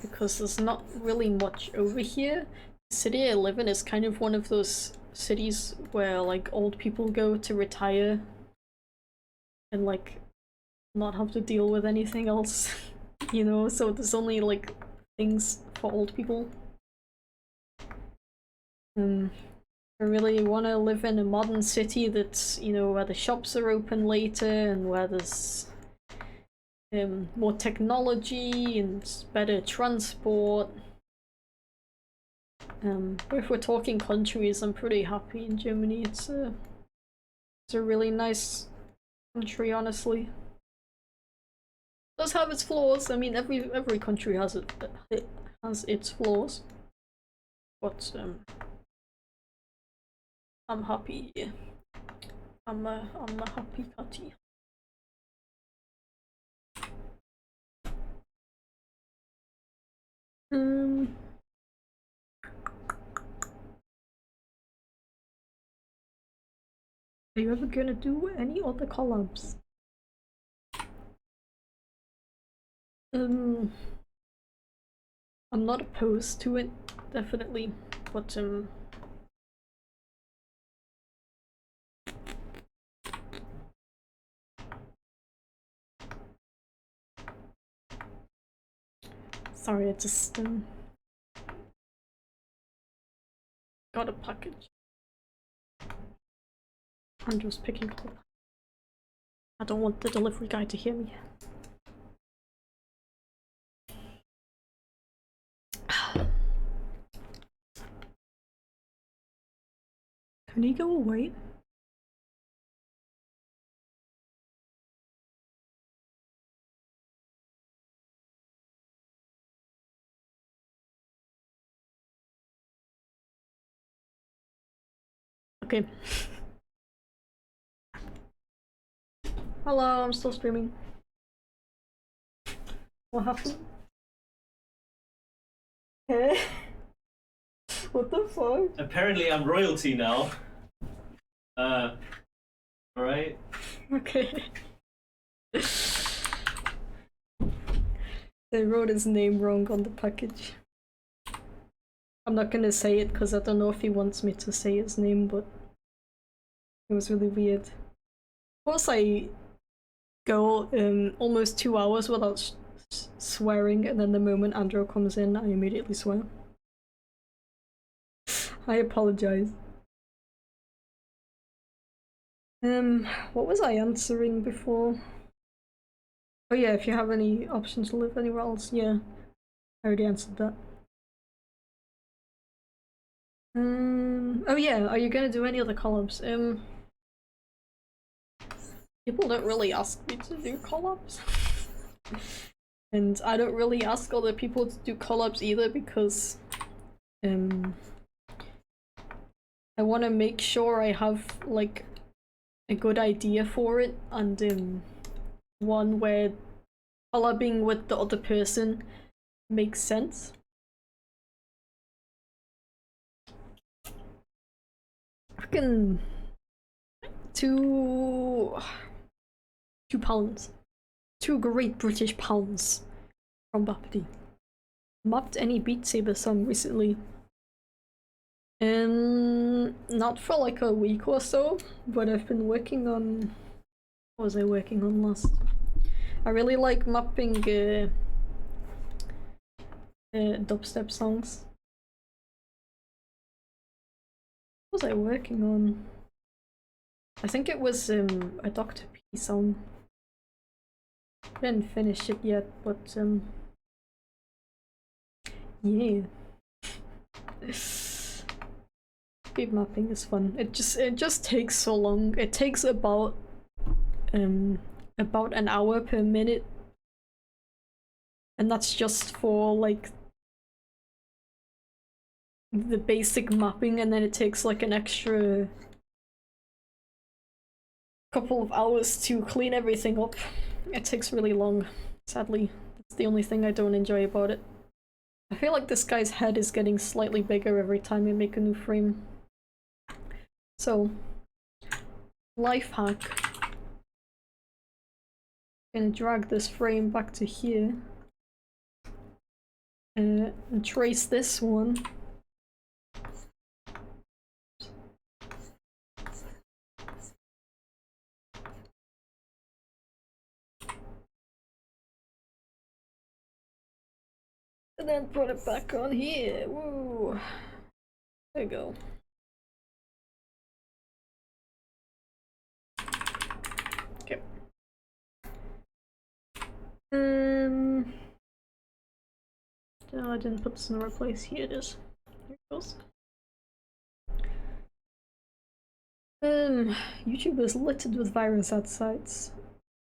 because there's not really much over here. The city I live in is kind of one of those cities where like old people go to retire and like not have to deal with anything else, you know, so there's only like things for old people. I really want to live in a modern city that's, you know, where the shops are open later and where there's more technology and better transport. But if we're talking countries, I'm pretty happy in Germany. It's a really nice country, honestly. It does have its flaws. I mean, every country has it has its flaws, but I'm happy. I'm a happy catty. Are you ever gonna do any other collabs? I'm not opposed to it, definitely, but sorry, I just got a package. I'm just picking it up. I don't want the delivery guy to hear me. Can he go away? Okay. Hello, I'm still streaming. What happened? Hey? What the fuck? Apparently I'm royalty now. Alright. Okay. They wrote his name wrong on the package. I'm not gonna say it because I don't know if he wants me to say his name, but it was really weird. Of course I go almost 2 hours without swearing, and then the moment Andrew comes in, I immediately swear. I apologize. What was I answering before? Oh yeah, if you have any options to live anywhere else, yeah. I already answered that. Oh yeah, are you gonna do any other collabs? People don't really ask me to do collabs. And I don't really ask other people to do collabs either because I want to make sure I have like a good idea for it, and one where collabing with the other person makes sense. Fucking £2. 2 great British pounds from Bapti. Mapped any Beat Saber song recently? Not for like a week or so, but I've been working on... What was I working on last? I really like mapping dubstep songs. What was I working on? I think it was a Dr. P song. Didn't finish it yet, but yeah. Beat mapping is fun. It just takes so long. It takes about an hour per minute, and that's just for like the basic mapping, and then it takes like an extra couple of hours to clean everything up. It takes really long, sadly. That's the only thing I don't enjoy about it. I feel like this guy's head is getting slightly bigger every time I make a new frame. So, life hack. I'm gonna drag this frame back to here. And trace this one. And then put it back on here. Woo! There you go. Okay. No, I didn't put this in the right place. Here it is. Here it goes. YouTube is littered with virus ad sites.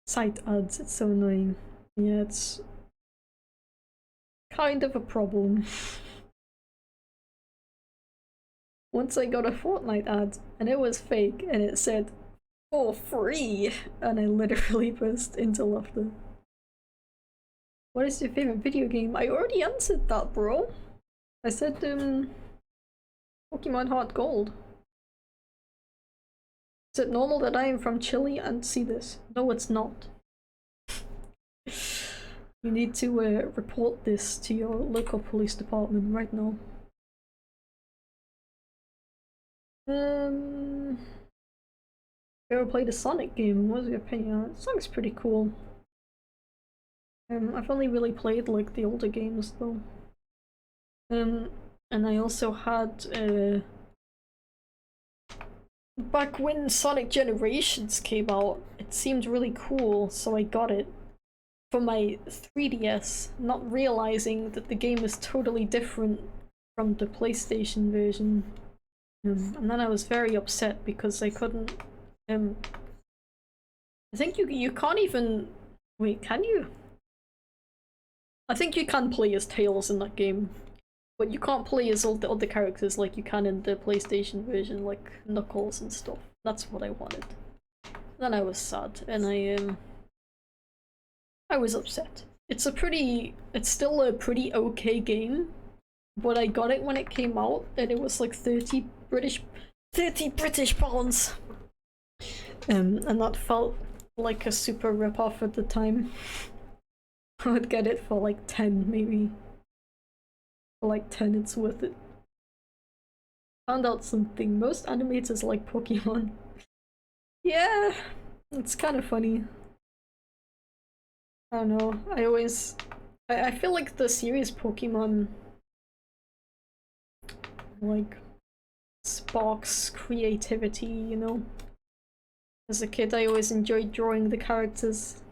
Site ads. It's so annoying. Yeah, it's kind of a problem. Once I got a Fortnite ad and it was fake and it said for free, and I literally burst into laughter. What is your favorite video game? I already answered that, bro. I said Pokemon Heart Gold. Is it normal that I am from Chile and see this? No, it's not. You need to report this to your local police department right now. Ever played a Sonic game? What's your opinion? It sounds pretty cool. I've only really played like the older games though. And I also had back when Sonic Generations came out, it seemed really cool, so I got it for my 3DS, not realizing that the game is totally different from the PlayStation version. And then I was very upset because I couldn't. I think you can't even. Wait, can you? I think you can play as Tails in that game, but you can't play as all the other characters like you can in the PlayStation version, like Knuckles and stuff. That's what I wanted. Then I was sad, and I was upset. It's still a pretty okay game, but I got it when it came out, and it was like 30 British pounds. And that felt like a super rip-off at the time. I would get it for like 10 maybe. For like 10 it's worth it. Found out something, most animators like Pokemon. Yeah, it's kind of funny. I don't know, I feel like the series Pokemon like sparks creativity, you know? As a kid I always enjoyed drawing the characters.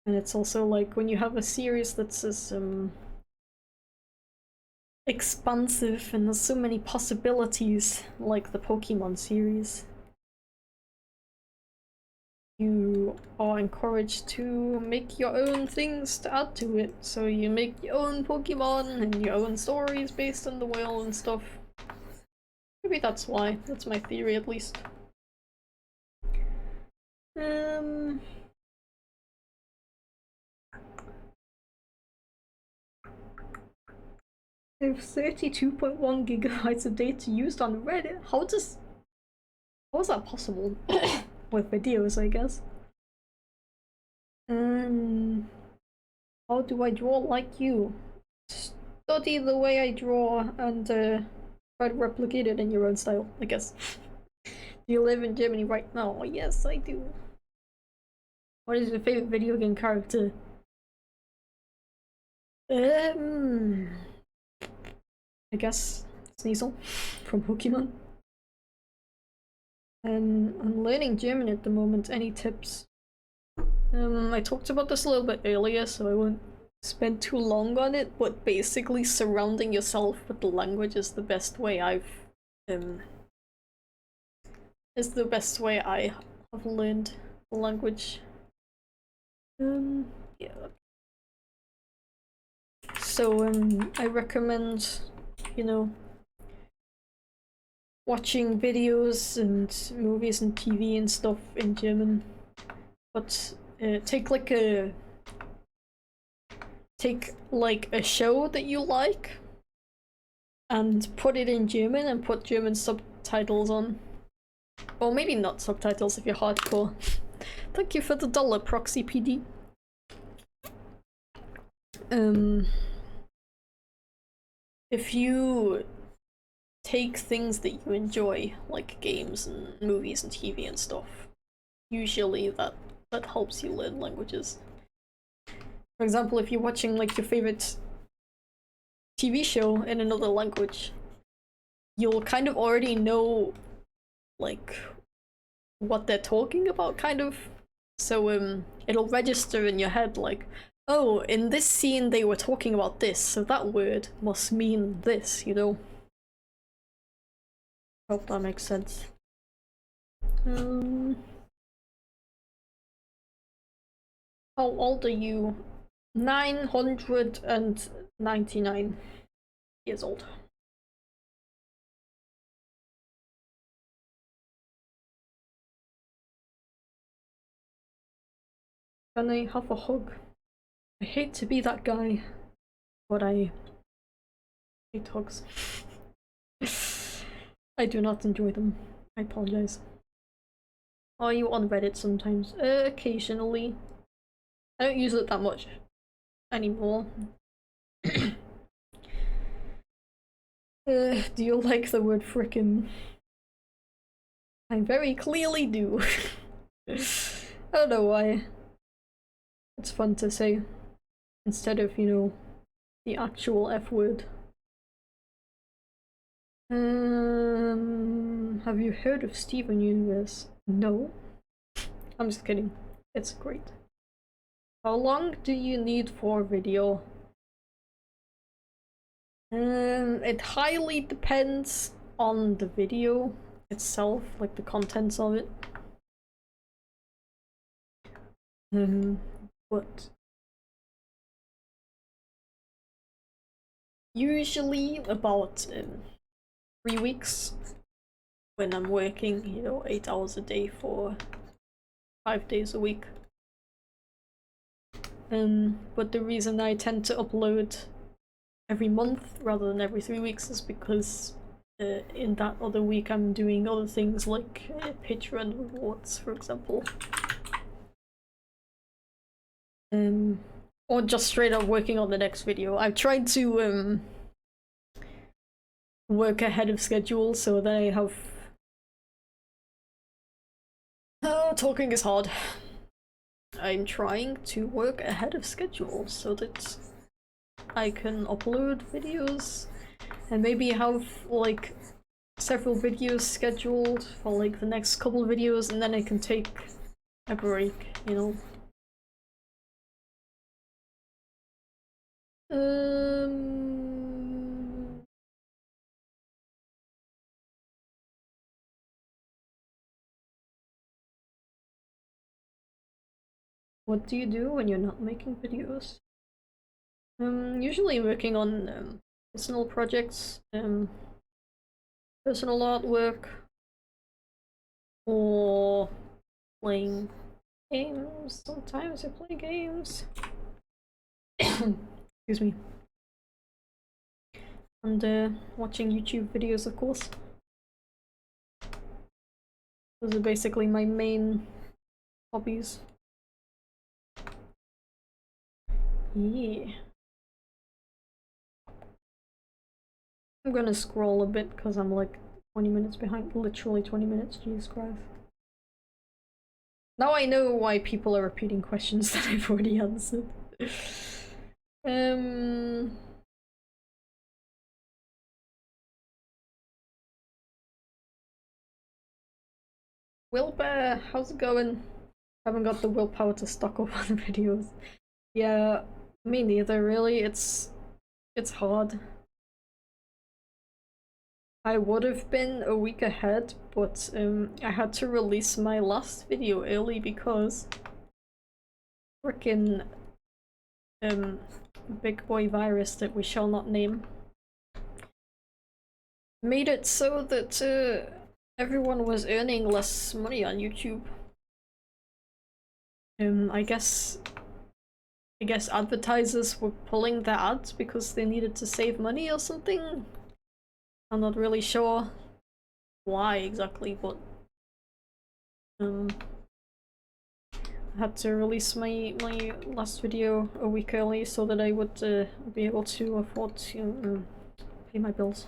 And it's also like when you have a series that's as expansive and there's so many possibilities, like the Pokemon series, you are encouraged to make your own things to add to it. So you make your own Pokemon and your own stories based on the world and stuff. Maybe that's why. That's my theory at least. I have 32.1 gigabytes of data used on Reddit. How is that possible? With videos, I guess. How do I draw like you? Study the way I draw and try to replicate it in your own style, I guess. Do you live in Germany right now? Yes, I do. What is your favorite video game character? I guess Sneasel from Pokemon. I'm learning German at the moment. Any tips? I talked about this a little bit earlier, so I won't spend too long on it, but basically surrounding yourself with the language is the best way I have learned the language. Yeah. So I recommend, you know, watching videos and movies and TV and stuff in German, but take like a show that you like and put it in German and put German subtitles on. Or maybe not subtitles if you're hardcore. Thank you for the $1, Proxy PD. If you take things that you enjoy, like games and movies and TV and stuff, usually that helps you learn languages. For example, if you're watching like your favorite TV show in another language, you'll kind of already know like what they're talking about, kind of. So it'll register in your head like, oh, in this scene they were talking about this, so that word must mean this, you know? Hope that makes sense. How old are you? 999 years old. Can I have a hug? I hate to be that guy, but I hate hugs. I do not enjoy them. I apologize. Are you on Reddit sometimes? Occasionally. I don't use it that much anymore. Do you like the word frickin'? I very clearly do. I don't know why. It's fun to say. Instead of, you know, the actual F word. Have you heard of Steven Universe? No. I'm just kidding. It's great. How long do you need for a video? It highly depends on the video itself, like the contents of it. But usually about 3 weeks when I'm working, you know, 8 hours a day for 5 days a week. But the reason I tend to upload every month rather than every 3 weeks is because in that other week I'm doing other things like Patreon rewards, for example. Or just straight up working on the next video. I've tried to work ahead of schedule so that I have... Oh, talking is hard. I'm trying to work ahead of schedule so that I can upload videos and maybe have like several videos scheduled for like the next couple of videos, and then I can take a break, you know. What do you do when you're not making videos? Usually working on personal projects, personal artwork, or playing games. Sometimes I play games. Excuse me. And watching YouTube videos, of course. Those are basically my main hobbies. Yeah. I'm gonna scroll a bit because I'm like 20 minutes behind. Literally 20 minutes, Jesus Christ. Now I know why people are repeating questions that I've already answered. Wilbur, how's it going? Haven't got the willpower to stock up on videos. Yeah, me neither, really. It's hard. I would have been a week ahead, but I had to release my last video early because frickin' big boy virus that we shall not name made it so that everyone was earning less money on YouTube. I guess advertisers were pulling their ads because they needed to save money or something. I'm not really sure why exactly, but I had to release my last video a week early so that I would be able to afford to pay my bills.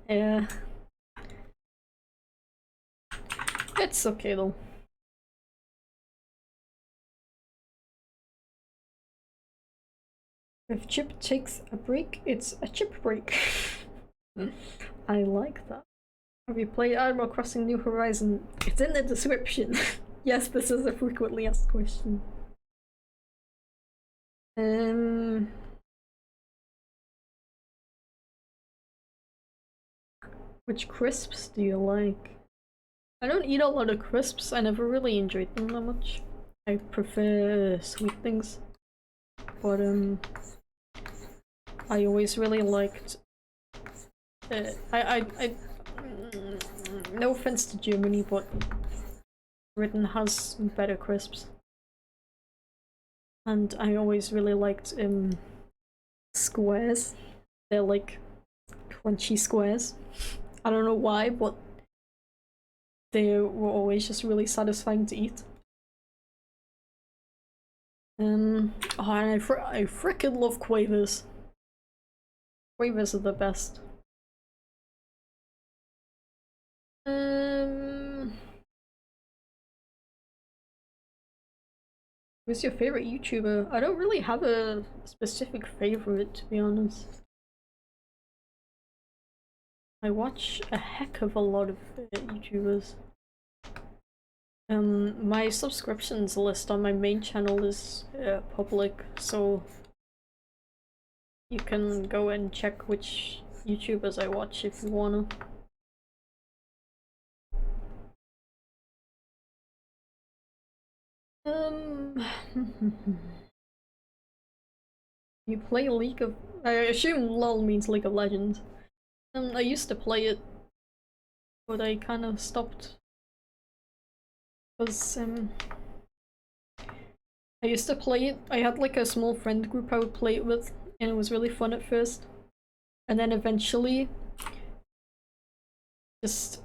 Yeah. It's okay though. If Chip takes a break, it's a chip break. I like that. Have you played Animal Crossing New Horizon? It's in the description. Yes, this is a frequently asked question. Which crisps do you like? I don't eat a lot of crisps. I never really enjoyed them that much. I prefer sweet things. But I always really liked no offense to Germany, but Britain has better crisps. And I always really liked squares. They're like crunchy squares. I don't know why, but they were always just really satisfying to eat. Oh, and I frickin' love quavers. Quavers are the best. Who's your favorite YouTuber? I don't really have a specific favorite, to be honest. I watch a heck of a lot of YouTubers. My subscriptions list on my main channel is public, so you can go and check which YouTubers I watch if you wanna. You play League of... I assume LOL means League of Legends. I used to play it, but I kind of stopped. Because, I used to play it. I had like a small friend group I would play it with, and it was really fun at first. And then eventually, just...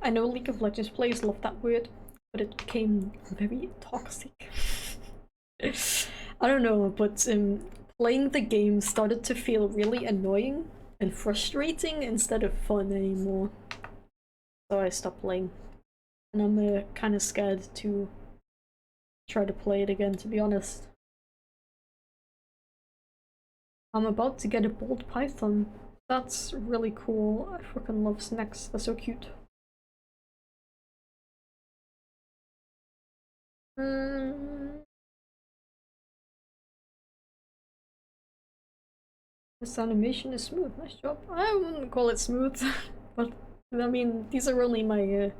I know League of Legends players love that word, but it became very toxic. I don't know, but playing the game started to feel really annoying and frustrating instead of fun anymore. So I stopped playing. And I'm kind of scared to try to play it again, to be honest. I'm about to get a bald python. That's really cool. I freaking love snacks. They're so cute. This animation is smooth. Nice job. I wouldn't call it smooth, but I mean, these are only my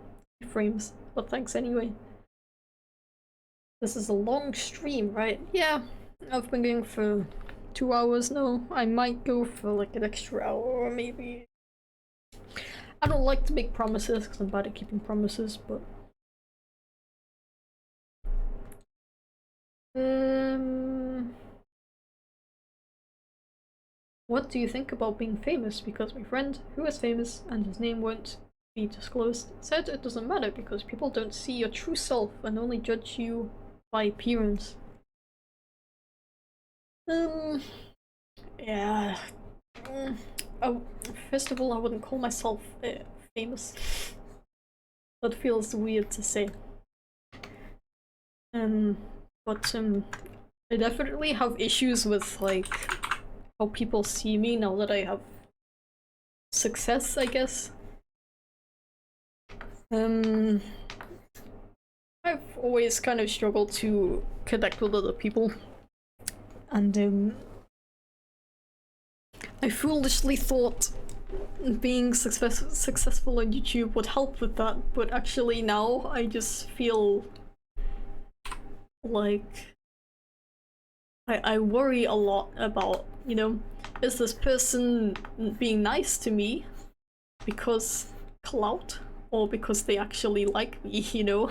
frames. But thanks anyway. This is a long stream, right? Yeah, I've been going for 2 hours now. I might go for like an extra hour or maybe. I don't like to make promises because I'm bad at keeping promises, but what do you think about being famous? Because my friend, who is famous and his name won't be disclosed, said it doesn't matter because people don't see your true self and only judge you by appearance. Yeah. Oh, first of all, I wouldn't call myself famous. That feels weird to say. But I definitely have issues with like how people see me now that I have success, I guess. I've always kind of struggled to connect with other people, and I foolishly thought being successful on YouTube would help with that, but actually now I just feel like I worry a lot about, you know, is this person being nice to me because clout or because they actually like me, you know?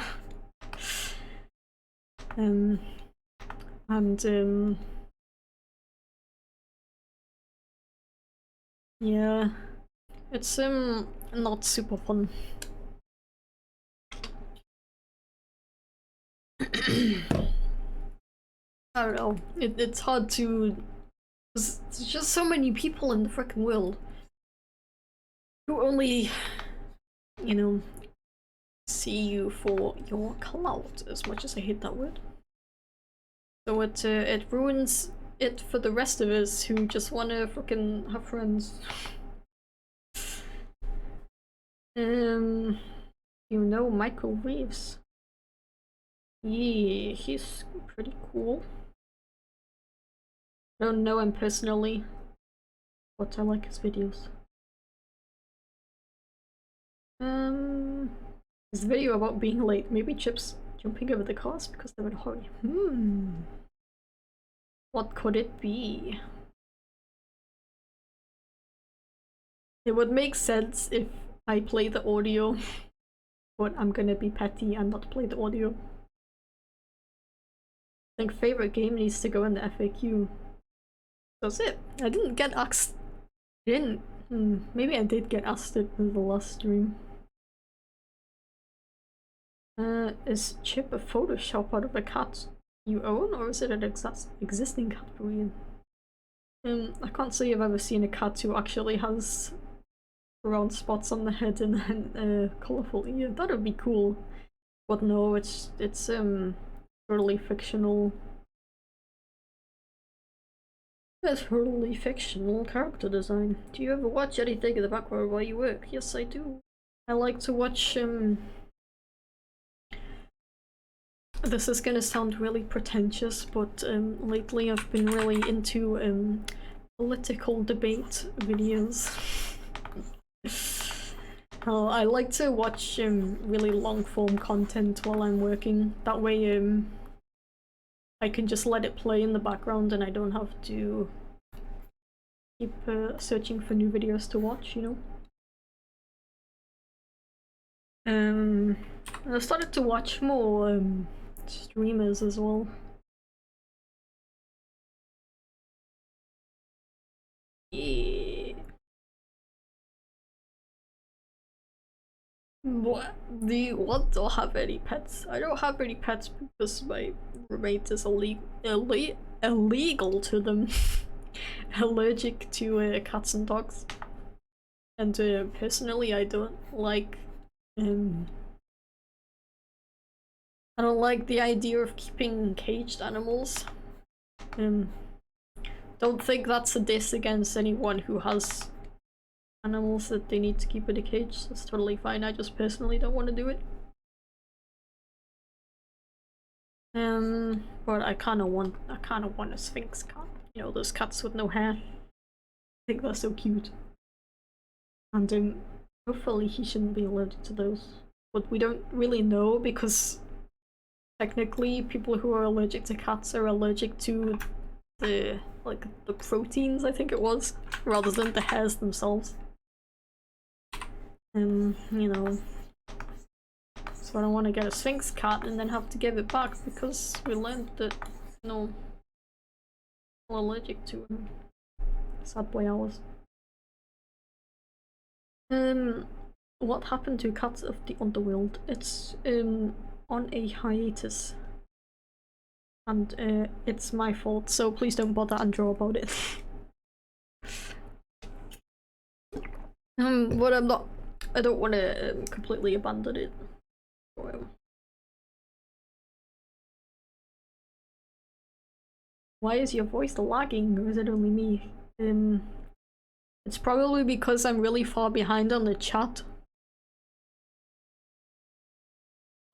Yeah, it's not super fun. I don't know. It's hard to. There's just so many people in the freaking world who only, you know, see you for your clout. As much as I hate that word, so it ruins it for the rest of us who just want to freaking have friends. You know Michael Reeves? Yeah, he's pretty cool. I don't know him personally, but I like his videos. This video about being late. Maybe Chips jumping over the cars because they're in a hurry. What could it be? It would make sense if I play the audio, but I'm gonna be petty and not play the audio. I think favorite game needs to go in the FAQ. That's it. I didn't get asked. I didn't Maybe I did get asked it in the last stream. Is Chip a Photoshop out of a cat you own, or is it an existing cat breed? I can't say I've ever seen a cat who actually has round spots on the head and colourful ear. That would be cool. But no, it's totally fictional. A totally fictional character design. Do you ever watch anything in the background while you work? Yes, I do. I like to watch this is gonna sound really pretentious, but lately I've been really into political debate videos. I like to watch really long form content while I'm working. That way I can just let it play in the background and I don't have to keep searching for new videos to watch, you know? I started to watch more streamers as well. Yeah. What? Do you want to have any pets? I don't have any pets because my roommate is illegal to them. Allergic to cats and dogs. And personally I don't like I don't like the idea of keeping caged animals. Don't think that's a diss against anyone who has animals that they need to keep in a cage. That's totally fine. I just personally don't want to do it. But I kind of want a Sphinx cat. You know, those cats with no hair. I think they're so cute. And hopefully he shouldn't be allergic to those. But we don't really know because technically people who are allergic to cats are allergic to the proteins, I think it was, rather than the hairs themselves. You know. So I don't want to get a Sphinx cat and then have to give it back because we learned that no, I'm allergic to him. Sad boy hours. What happened to Cats of the Underworld? It's on a hiatus. And it's my fault, so please don't bother and draw about it. But I don't want to completely abandon it. Why is your voice lagging, or is it only me? It's probably because I'm really far behind on the chat.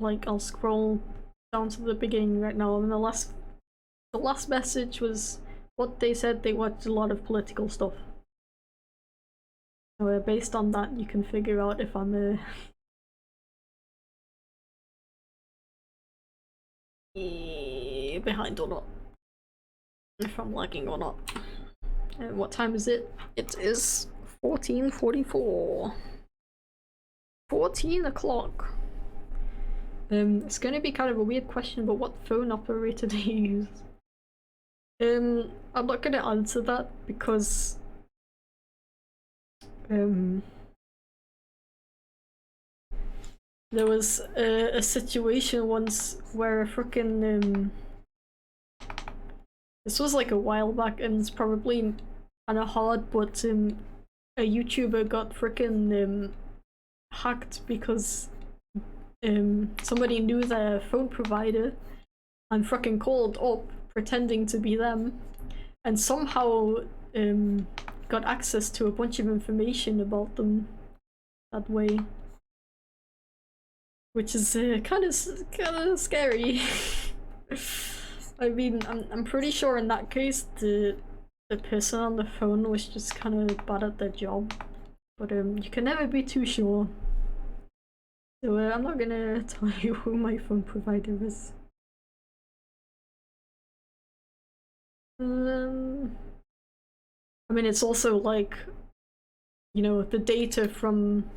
Like, I'll scroll down to the beginning right now, and the last message was what they said. They watched a lot of political stuff. So based on that, you can figure out if I'm behind or not. If I'm lagging or not. And what time is it? It is 14:44. 14 o'clock. It's gonna be kind of a weird question, but what phone operator do you use? I'm not gonna answer that because there was a situation once where a frickin' this was like a while back and it's probably kinda hard, but a YouTuber got frickin' hacked because somebody knew their phone provider and frickin' called up pretending to be them and somehow got access to a bunch of information about them that way, which is kind of scary. I mean, I'm pretty sure in that case the person on the phone was just kind of bad at their job, but you can never be too sure. So I'm not gonna tell you who my phone provider is. I mean, it's also like, you know, the data from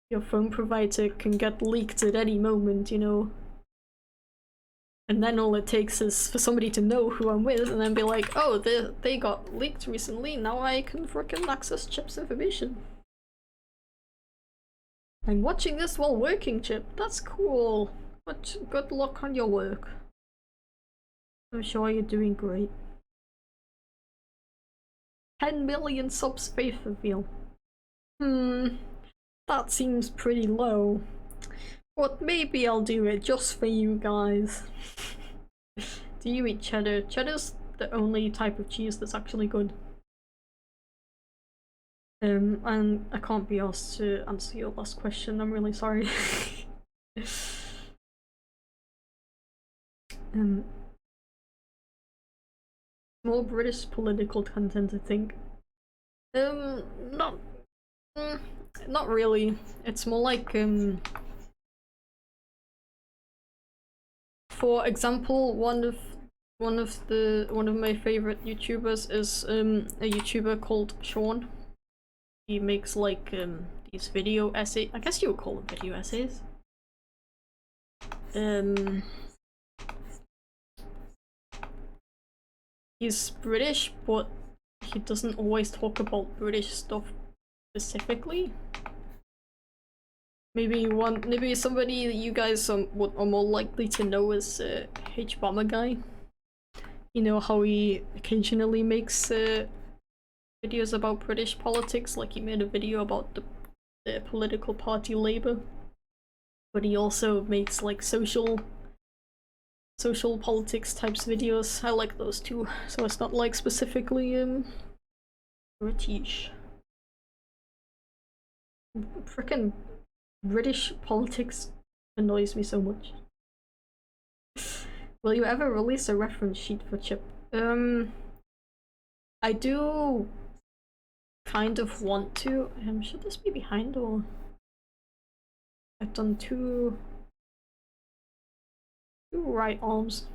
your phone provider can get leaked at any moment, you know. And then all it takes is for somebody to know who I'm with and then be like, oh, they got leaked recently, now I can frickin' access Chip's information. I'm watching this while working, Chip. That's cool. But good luck on your work. I'm sure you're doing great. 10 million subs faith reveal. That seems pretty low. But maybe I'll do it just for you guys. Do you eat cheddar? Cheddar's the only type of cheese that's actually good. And I can't be asked to answer your last question, I'm really sorry. More British political content, I think. Not really. It's more like, for example, one of my favorite YouTubers is a YouTuber called Sean. He makes like these video essays. I guess you would call them video essays. He's British, but he doesn't always talk about British stuff specifically. Maybe somebody that you guys are more likely to know is H-Bomber Guy. You know how he occasionally makes videos about British politics, like he made a video about the political party Labour. But he also makes like social politics types videos. I like those too, so it's not like specifically British. Frickin' British politics annoys me so much. Will you ever release a reference sheet for Chip? I do kind of want to. Should this be behind or? I've done two right arms.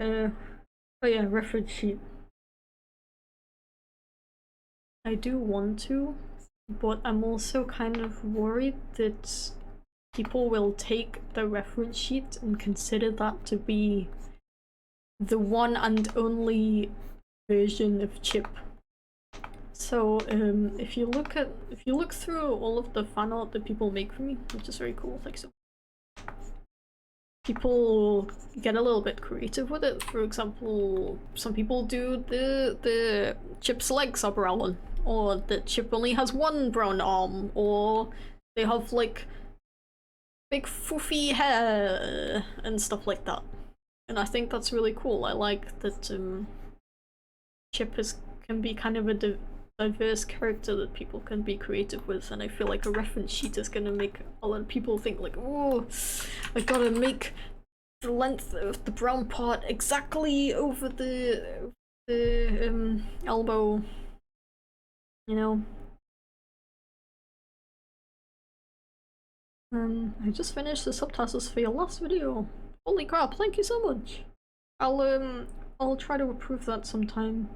Oh yeah, reference sheet. I do want to, but I'm also kind of worried that people will take the reference sheet and consider that to be the one and only version of Chip. So if you look through all of the fan art that people make for me, which is very cool, thanks so much. People get a little bit creative with it. For example, some people do the Chip's legs are brown, or the Chip only has one brown arm, or they have like big foofy hair and stuff like that. And I think that's really cool. I like that Chip can be kind of a diverse character that people can be creative with, and I feel like a reference sheet is gonna make a lot of people think like, oh, I gotta make the length of the brown part exactly over the elbow, you know. I just finished the subtitles for your last video. Holy crap, thank you so much. I'll try to approve that sometime.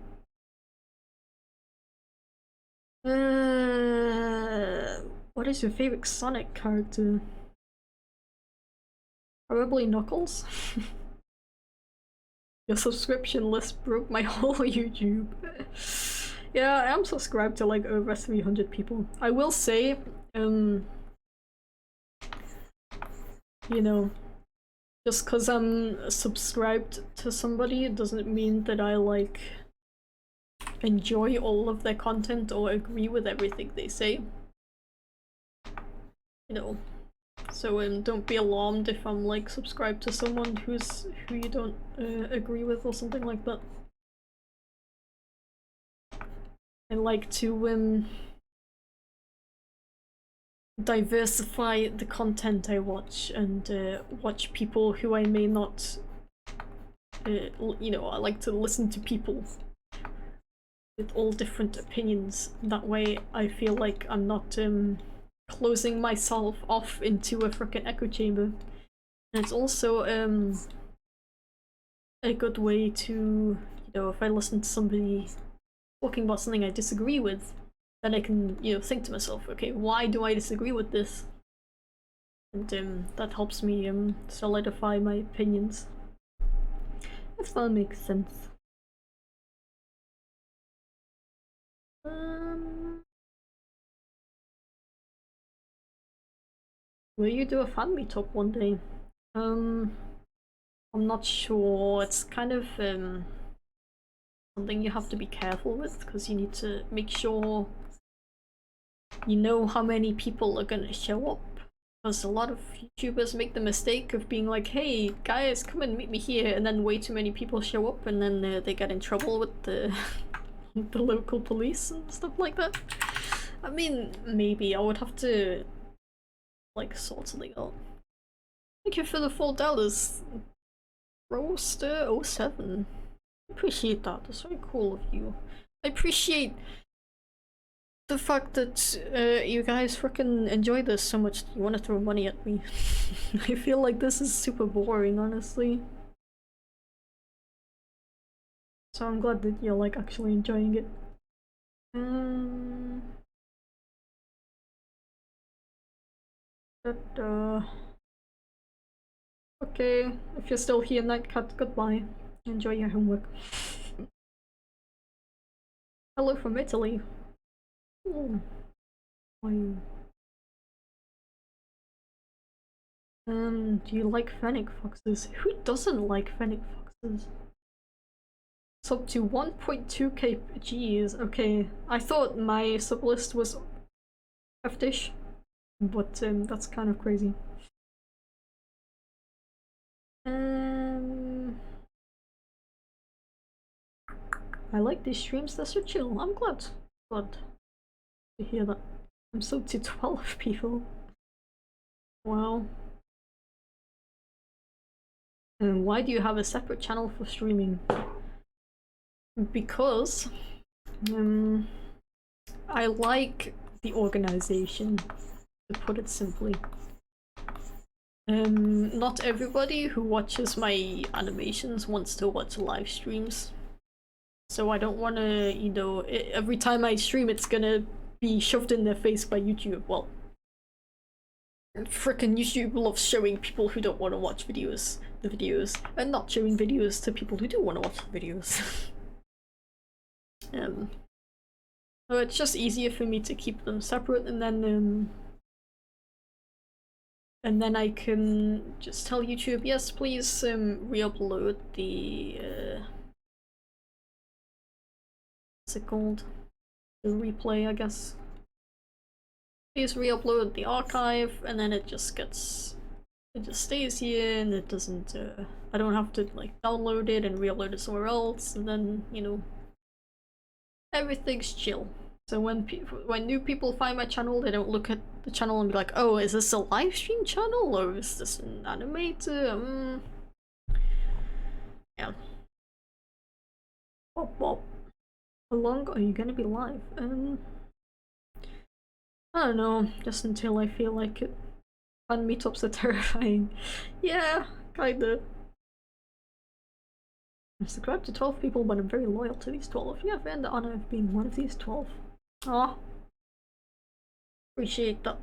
What is your favorite Sonic character? Probably Knuckles. Your subscription list broke my whole YouTube. Yeah, I am subscribed to like over 300 people. I will say, you know, just because I'm subscribed to somebody doesn't mean that I like enjoy all of their content or agree with everything they say. You know, so don't be alarmed if I'm like subscribed to someone who you don't agree with or something like that. I like to diversify the content I watch and watch people who I may not you know, I like to listen to people with all different opinions. That way I feel like I'm not closing myself off into a freaking echo chamber. And it's also a good way to, you know, if I listen to somebody talking about something I disagree with, then I can, you know, think to myself, okay, why do I disagree with this? and that helps me solidify my opinions. If that makes sense. Will you do a fan meetup one day? I'm not sure. It's kind of something you have to be careful with, because you need to make sure you know how many people are gonna show up. Because a lot of YouTubers make the mistake of being like, hey guys, come and meet me here, and then way too many people show up, and then they get in trouble with the the local police and stuff like that. I mean, maybe I would have to like sort something out. Thank you for the $4. Roaster07. Appreciate that. That's very cool of you. I appreciate the fact that you guys freaking enjoy this so much that you want to throw money at me. I feel like this is super boring, honestly. So I'm glad that you're like actually enjoying it. Okay, if you're still here, Nightcat, goodbye. Enjoy your homework. Hello from Italy. Ooh. Do you like fennec foxes? Who doesn't like fennec foxes? It's up to 1.2k. Jeez, okay. I thought my sublist was heftish, but that's kind of crazy. I like these streams, they're so chill. I'm glad to hear that. I'm subbed to 12 people. Wow. And why do you have a separate channel for streaming? Because I like the organization, to put it simply. Not everybody who watches my animations wants to watch live streams. So I don't want to, you know, every time I stream it's gonna be shoved in their face by YouTube. Well, frickin' YouTube loves showing people who don't want to watch the videos, and not showing videos to people who do want to watch the videos. So it's just easier for me to keep them separate, and then I can just tell YouTube, yes, please re-upload the what's it called? The replay, I guess. Please re-upload the archive, and then it just stays here, and it doesn't I don't have to like download it and re-upload it somewhere else, and then, you know, everything's chill. So when new people find my channel, they don't look at the channel and be like, oh, is this a live stream channel or is this an animator? Yeah. How long are you gonna be live? I don't know, just until I feel like it. Fan meetups are terrifying. Yeah, kinda. I'm subscribed to 12 people, but I'm very loyal to these 12. Yeah, I've earned the honor of being one of these 12. Aw. Appreciate that.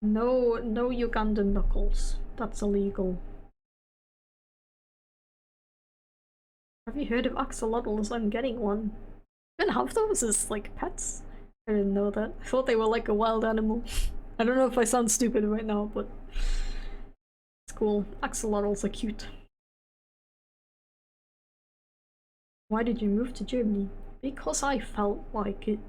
No Ugandan knuckles. That's illegal. Have you heard of axolotls? I'm getting one. You can have those as like pets? I didn't know that. I thought they were like a wild animal. I don't know if I sound stupid right now, but it's cool. Axolotls are cute. Why did you move to Germany? Because I felt like it.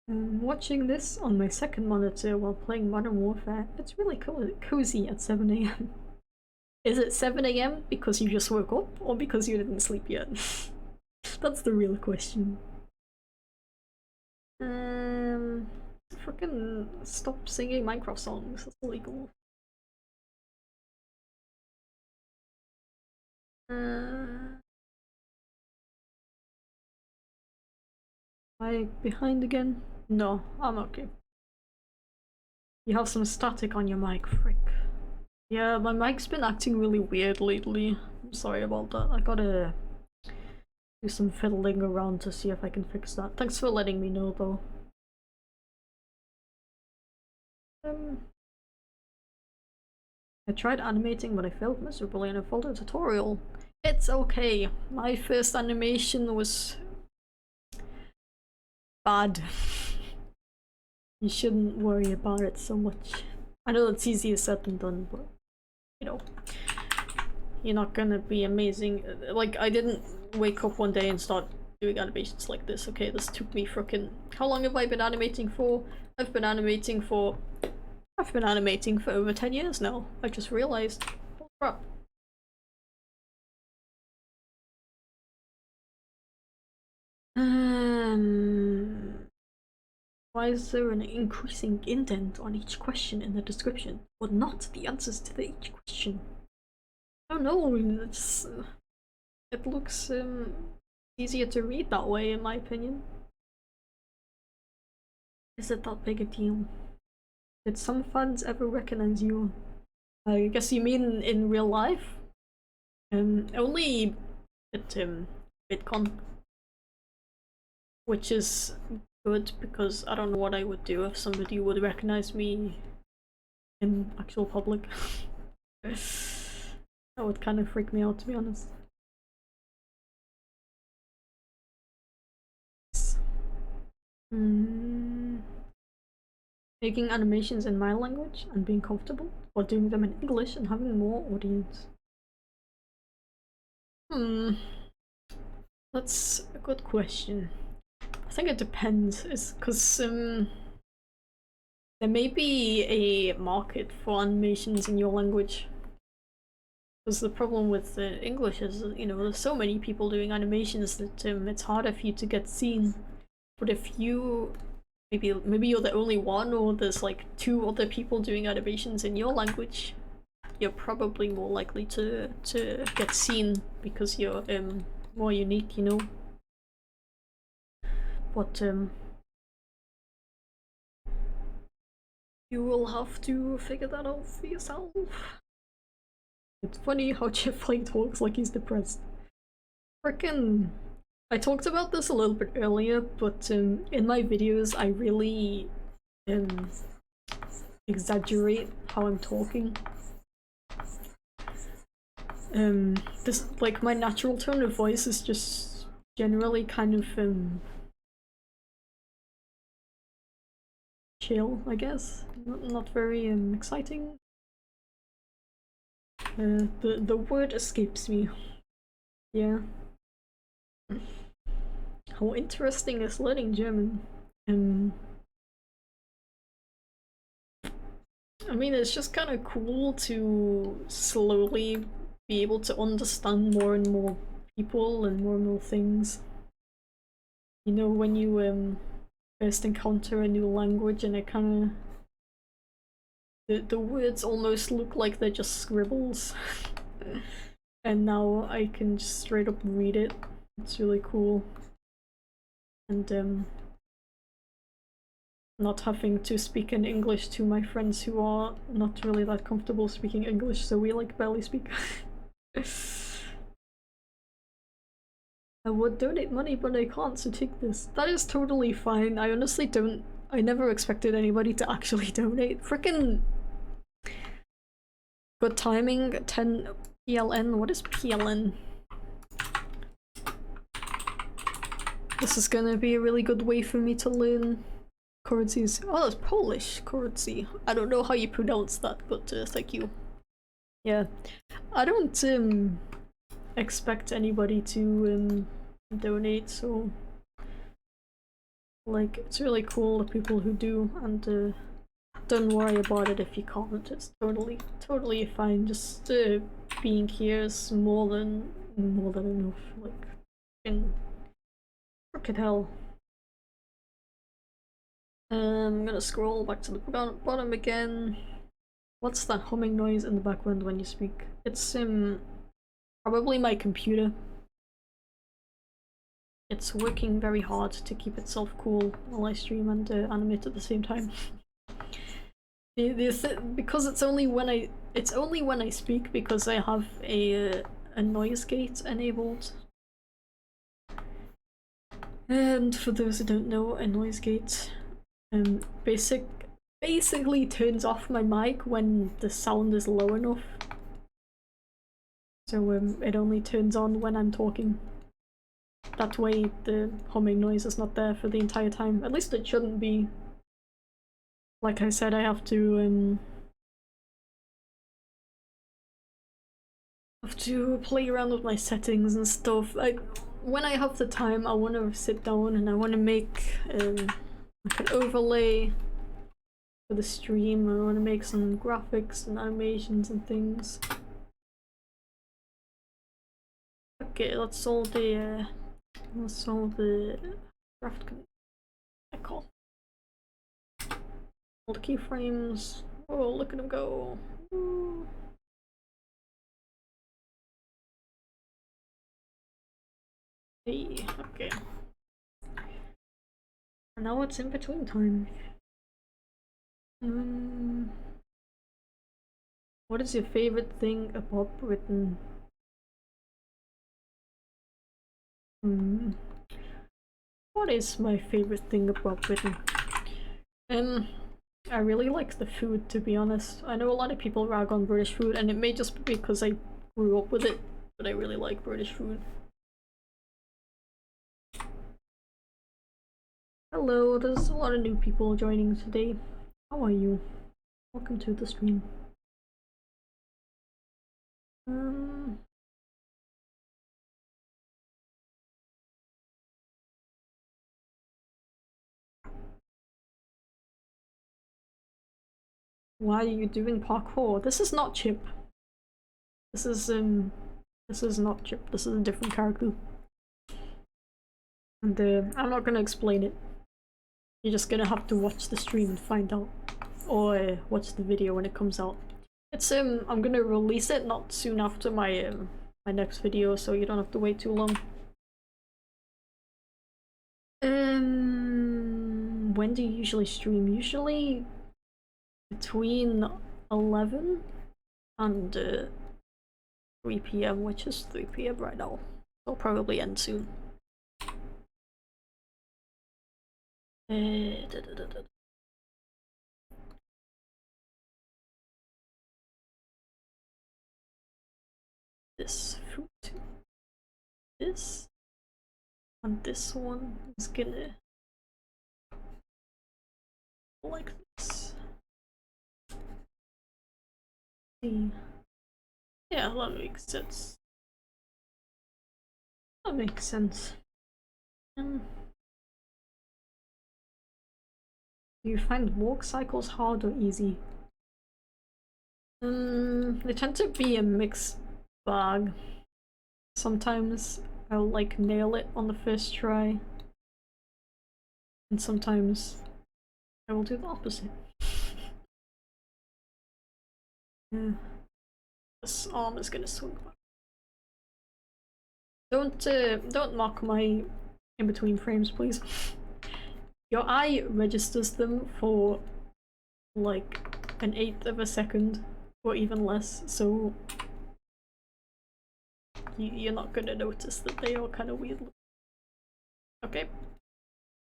I'm watching this on my second monitor while playing Modern Warfare. It's really cozy at 7 AM. Is it 7 AM because you just woke up, or because you didn't sleep yet? That's the real question. Freaking stop singing Minecraft songs. That's illegal. Am I behind again? No, I'm okay. You have some static on your mic, frick. Yeah, my mic's been acting really weird lately. I'm sorry about that. I gotta do some fiddling around to see if I can fix that. Thanks for letting me know, though. I tried animating, but I failed miserably and I followed a tutorial. It's okay. My first animation was bad. You shouldn't worry about it so much. I know it's easier said than done, but you know, you're not gonna be amazing. Like, I didn't wake up one day and start doing animations like this. Okay, this took me frickin'. How long have I been animating for? I've been animating for over 10 years now. I just realized. Holy crap. Why is there an increasing indent on each question in the description, but not the answers to each question? I don't know, it looks easier to read that way, in my opinion. Is it that big a deal? Did some fans ever recognize you? I guess you mean in real life? Only at VidCon, which is good because I don't know what I would do if somebody would recognize me in actual public. That would kind of freak me out, to be honest. Making animations in my language and being comfortable, or doing them in English and having more audience? That's a good question. I think it depends. It's because there may be a market for animations in your language. Because the problem with English is, you know, there's so many people doing animations that it's harder for you to get seen. But if you maybe you're the only one, or there's like 2 other people doing animations in your language, you're probably more likely to get seen because you're more unique, you know. But you will have to figure that out for yourself. It's funny how Chipflake talks like he's depressed. Frickin'. I talked about this a little bit earlier, but in my videos I really exaggerate how I'm talking. This, like, my natural tone of voice is just generally kind of chill, I guess. Not very exciting. The word escapes me. Yeah. How interesting is learning German? I mean, it's just kind of cool to slowly be able to understand more and more people and more things. You know, when you first encounter a new language and it kind of the words almost look like they're just scribbles. And now I can just straight up read it. It's really cool. And not having to speak in English to my friends who are not really that comfortable speaking English, so we like barely speak. I would donate money, but I can't, so take this. That is totally fine. I honestly don't. I never expected anybody to actually donate. Frickin' good timing. 10 PLN. What is PLN? This is gonna be a really good way for me to learn currencies. Oh, it's Polish currency. I don't know how you pronounce that, but thank you. Yeah, I don't expect anybody to donate, so like, it's really cool the people who do, and don't worry about it if you can't. It's totally fine. Just being here is more than enough. Like, in frickin' hell. I'm gonna scroll back to the bottom again. What's that humming noise in the background when you speak? It's probably my computer. It's working very hard to keep itself cool while I stream and animate at the same time. Because it's only when I speak, because I have a noise gate enabled. And for those who don't know, a noise gate basically turns off my mic when the sound is low enough. So it only turns on when I'm talking. That way the humming noise is not there for the entire time. At least it shouldn't be. Like I said, I have to play around with my settings and stuff. Like when I have the time, I want to sit down and I want to make like an overlay for the stream. I want to make some graphics and animations and things. Okay, let's solve the craft icon. All the keyframes. Oh, look at them go. Ooh. Hey, okay. And now it's in between time. What is your favorite thing about Britain? What is my favorite thing about Britain? I really like the food, to be honest. I know a lot of people rag on British food, and it may just be because I grew up with it, but I really like British food. Hello, there's a lot of new people joining today. How are you? Welcome to the stream. Why are you doing parkour? This is not Chip. This is not Chip. This is a different character. And I'm not gonna explain it. You're just gonna have to watch the stream and find out. Or watch the video when it comes out. It's I'm gonna release it not soon after my my next video, so you don't have to wait too long. When do you usually stream? Usually between 11 and 3 PM, which is 3 PM right now. It'll probably end soon. This fruit, this, and this one is gonna like this. Yeah, that makes sense. That makes sense. Do you find walk cycles hard or easy? They tend to be a mixed bag. Sometimes I'll like nail it on the first try, and sometimes I will do the opposite. Yeah. This arm is gonna swing back. Don't mock my in between frames, please. Your eye registers them for like 1/8 of a second or even less, so you're not gonna notice that they are kind of weird. Okay,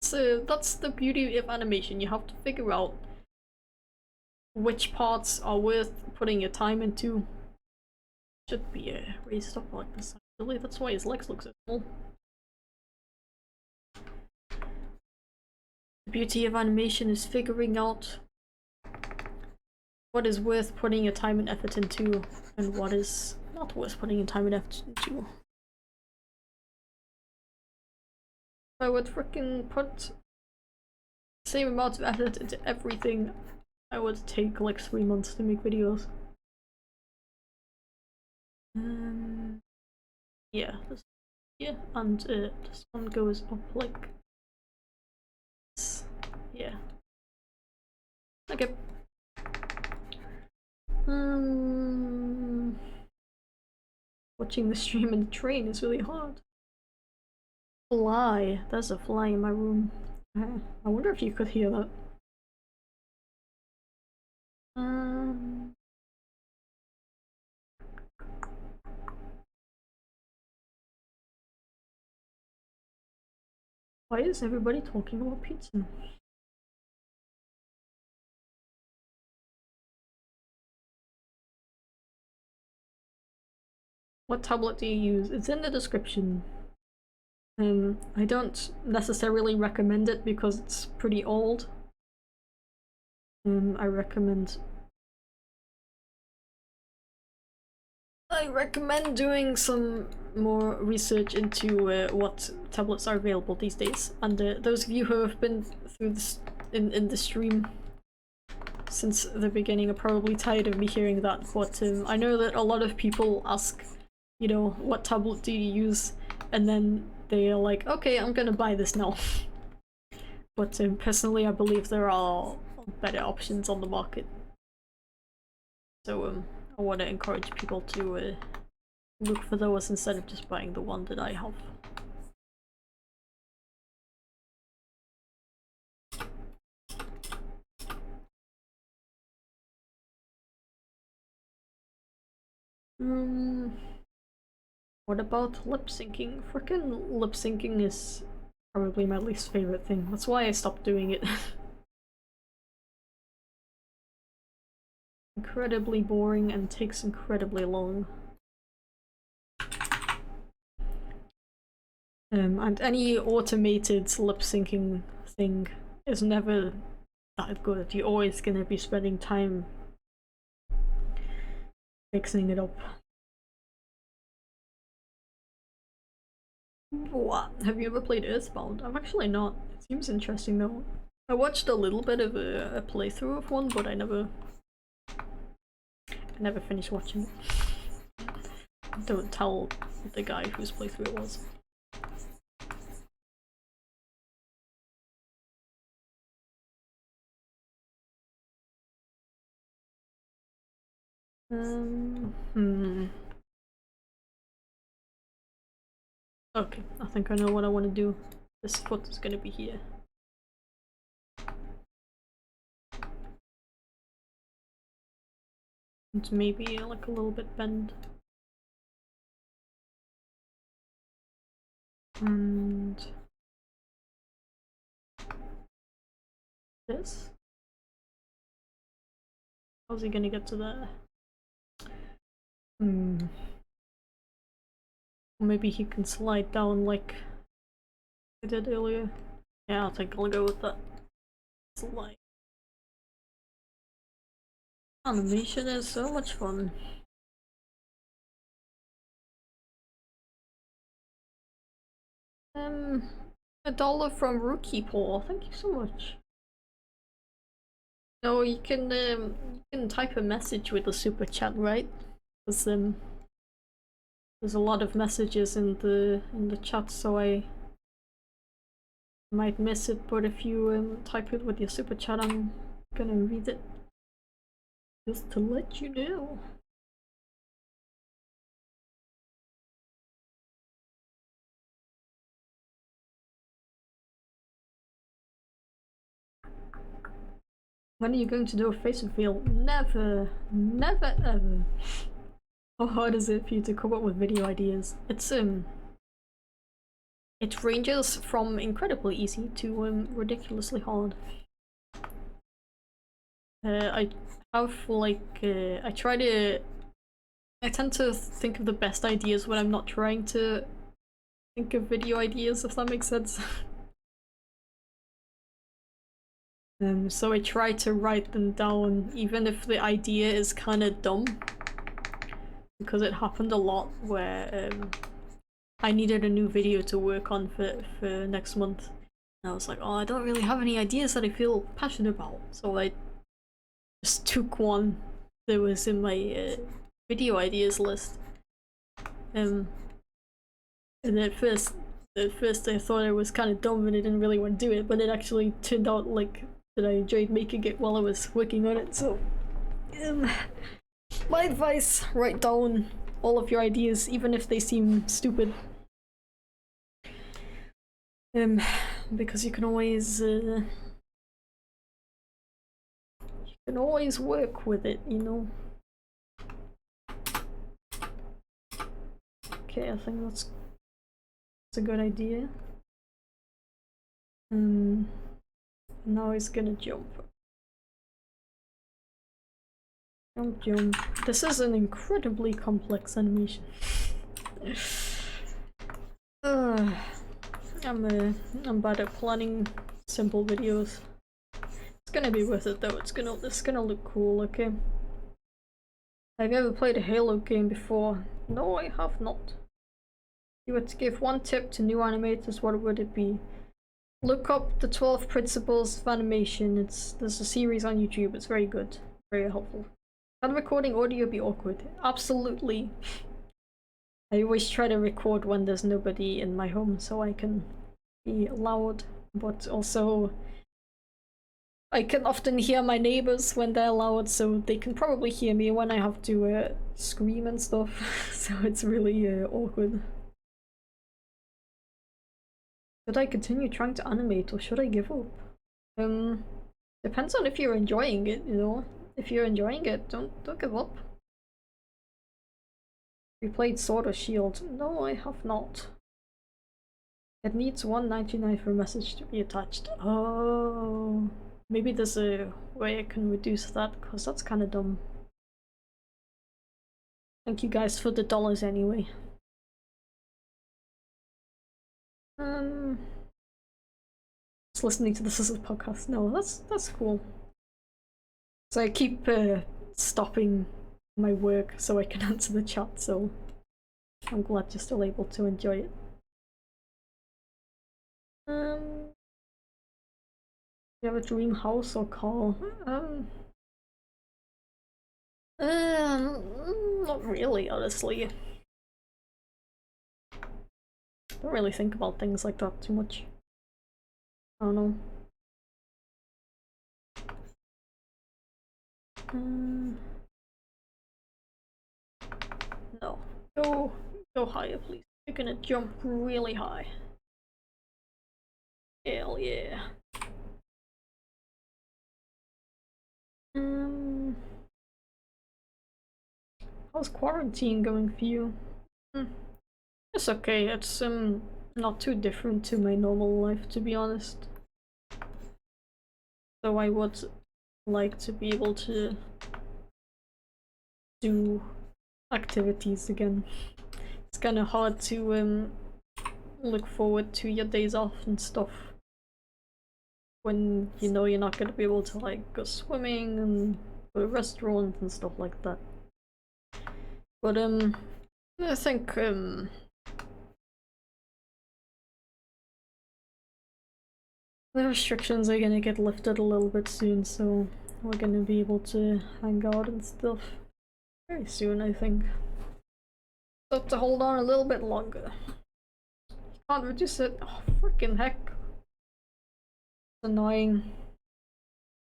so that's the beauty of animation. You have to figure out which parts are worth putting your time into. Should be raised up like this. Actually, that's why his legs look so small. The beauty of animation is figuring out what is worth putting your time and effort into, and what is not worth putting your time and effort into. If I would freaking put the same amount of effort into everything, I would take like 3 months to make videos. Yeah, and this one goes up like this. Yeah. Okay. Watching the stream in the train is really hard. Fly. There's a fly in my room. I wonder if you could hear that. Why is everybody talking about pizza? What tablet do you use? It's in the description. I don't necessarily recommend it because it's pretty old. I recommend doing some more research into what tablets are available these days. And those of you who have been through this in the stream since the beginning are probably tired of me hearing that, but I know that a lot of people ask, you know, what tablet do you use? And then they are like, okay, I'm gonna buy this now. But personally, I believe there are better options on the market. So I want to encourage people to look for those instead of just buying the one that I have. What about lip syncing? Frickin' lip syncing is probably my least favorite thing. That's why I stopped doing it. Incredibly boring and takes incredibly long. And any automated lip syncing thing is never that good. You're always gonna be spending time fixing it up. What? Have you ever played Earthbound? I've actually not. It seems interesting though. I watched a little bit of a playthrough of one, but I never finished watching it. Don't tell the guy whose playthrough it was. Okay, I think I know what I want to do. This foot is gonna be here. And maybe like a little bit bend. And this? How's he gonna get to there? Maybe he can slide down like I did earlier. Yeah, I think I'll go with that. Slide. Animation is so much fun. $1 from Rookie Paul. Thank you so much. No, you can type a message with the super chat, right? Because there's a lot of messages in the chat, so I might miss it. But if you type it with your super chat, I'm gonna read it. Just to let you know. When are you going to do a face reveal? Never, never, ever. How hard is it for you to come up with video ideas? It ranges from incredibly easy to ridiculously hard. I have like I tend to think of the best ideas when I'm not trying to think of video ideas, if that makes sense. So I try to write them down even if the idea is kind of dumb, because it happened a lot where I needed a new video to work on for next month, and I was like, oh, I don't really have any ideas that I feel passionate about, so I just took one that was in my video ideas list. And at first I thought it was kind of dumb and I didn't really want to do it, but it actually turned out like that I enjoyed making it while I was working on it. So my advice, write down all of your ideas even if they seem stupid, because you can always can always work with it, you know. Okay, I think that's a good idea. Now he's gonna jump. Jump, jump. This is an incredibly complex animation. I'm bad at planning simple videos. It's gonna be worth it though. It's gonna look cool. Okay. Have you ever played a Halo game before? No, I have not. If you were to give one tip to new animators, what would it be? Look up the 12 Principles of Animation. There's a series on YouTube. It's very good, very helpful. Can recording audio be awkward? Absolutely. I always try to record when there's nobody in my home so I can be loud, but also I can often hear my neighbors when they're loud, so they can probably hear me when I have to scream and stuff. So it's really awkward. Should I continue trying to animate or should I give up? Depends on if you're enjoying it, you know. If you're enjoying it, don't give up. You played Sword or Shield? No, I have not. It needs $1.99 for a message to be attached. Oh, maybe there's a way I can reduce that, because that's kind of dumb. Thank you guys for the dollars anyway. Just listening to this as a podcast. No, that's cool. So I keep stopping my work so I can answer the chat, so I'm glad you're still able to enjoy it. You have a dream house or car? Not really, honestly. Don't really think about things like that too much. I don't know. No. Go higher, please. You're gonna jump really high. Hell yeah. How's quarantine going for you? It's okay. It's not too different to my normal life, to be honest. So I would like to be able to do activities again. It's kind of hard to look forward to your days off and stuff when you know you're not going to be able to like go swimming and go to restaurants and stuff like that. But I think the restrictions are gonna get lifted a little bit soon, so we're gonna be able to hang out and stuff very soon, I think. Have to hold on a little bit longer. Can't reduce it. Oh, freaking heck. It's annoying.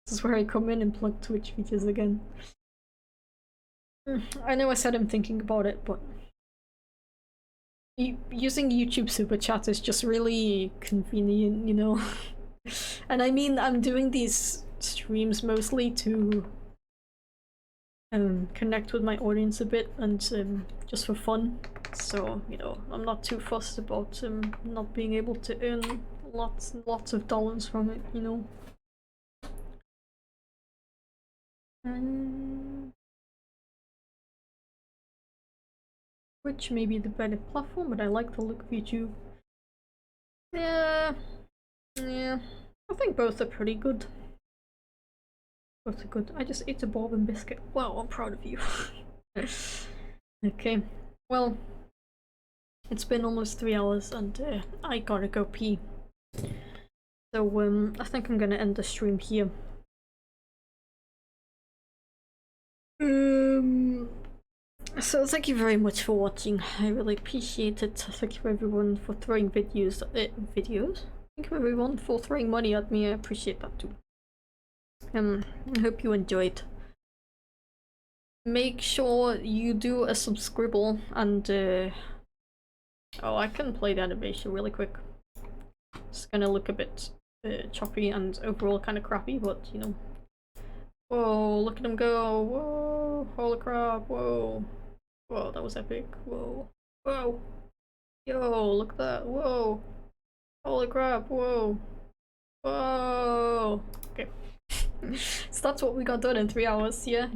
This is where I come in and plug Twitch features again. I know I said I'm thinking about it, but using YouTube Super Chat is just really convenient, you know? And I mean, I'm doing these streams mostly to connect with my audience a bit and just for fun. So, you know, I'm not too fussed about not being able to earn lots and lots of dollars from it, you know? Which may be the better platform, but I like the look of YouTube. Yeah, I think both are pretty good. Both are good. I just ate a bourbon biscuit. Wow, I'm proud of you. Okay, well, it's been almost 3 hours and I gotta go pee. So I think I'm gonna end the stream here. So thank you very much for watching. I really appreciate it. Thank you everyone for throwing videos. Thank you everyone for throwing money at me. I appreciate that too. I hope you enjoyed. Make sure you do a subscribe and oh, I can play the animation really quick. It's gonna look a bit choppy and overall kind of crappy, but you know, Whoa, look at him go. Whoa, holy crap. Whoa. Whoa, that was epic. Whoa. Whoa. Yo, look at that. Whoa. Holy crap. Whoa. Whoa. Okay. So that's what we got done in 3 hours. Yeah,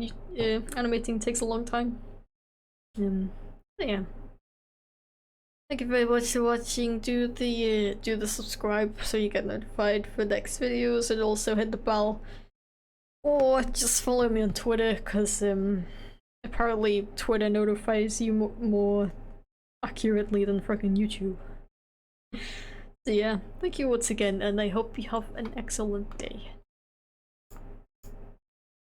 animating takes a long time. Yeah. Thank you very much for watching. Do the subscribe so you get notified for next videos, and also hit the bell. Or just follow me on Twitter, cause apparently Twitter notifies you more accurately than fucking YouTube. So yeah, thank you once again, and I hope you have an excellent day.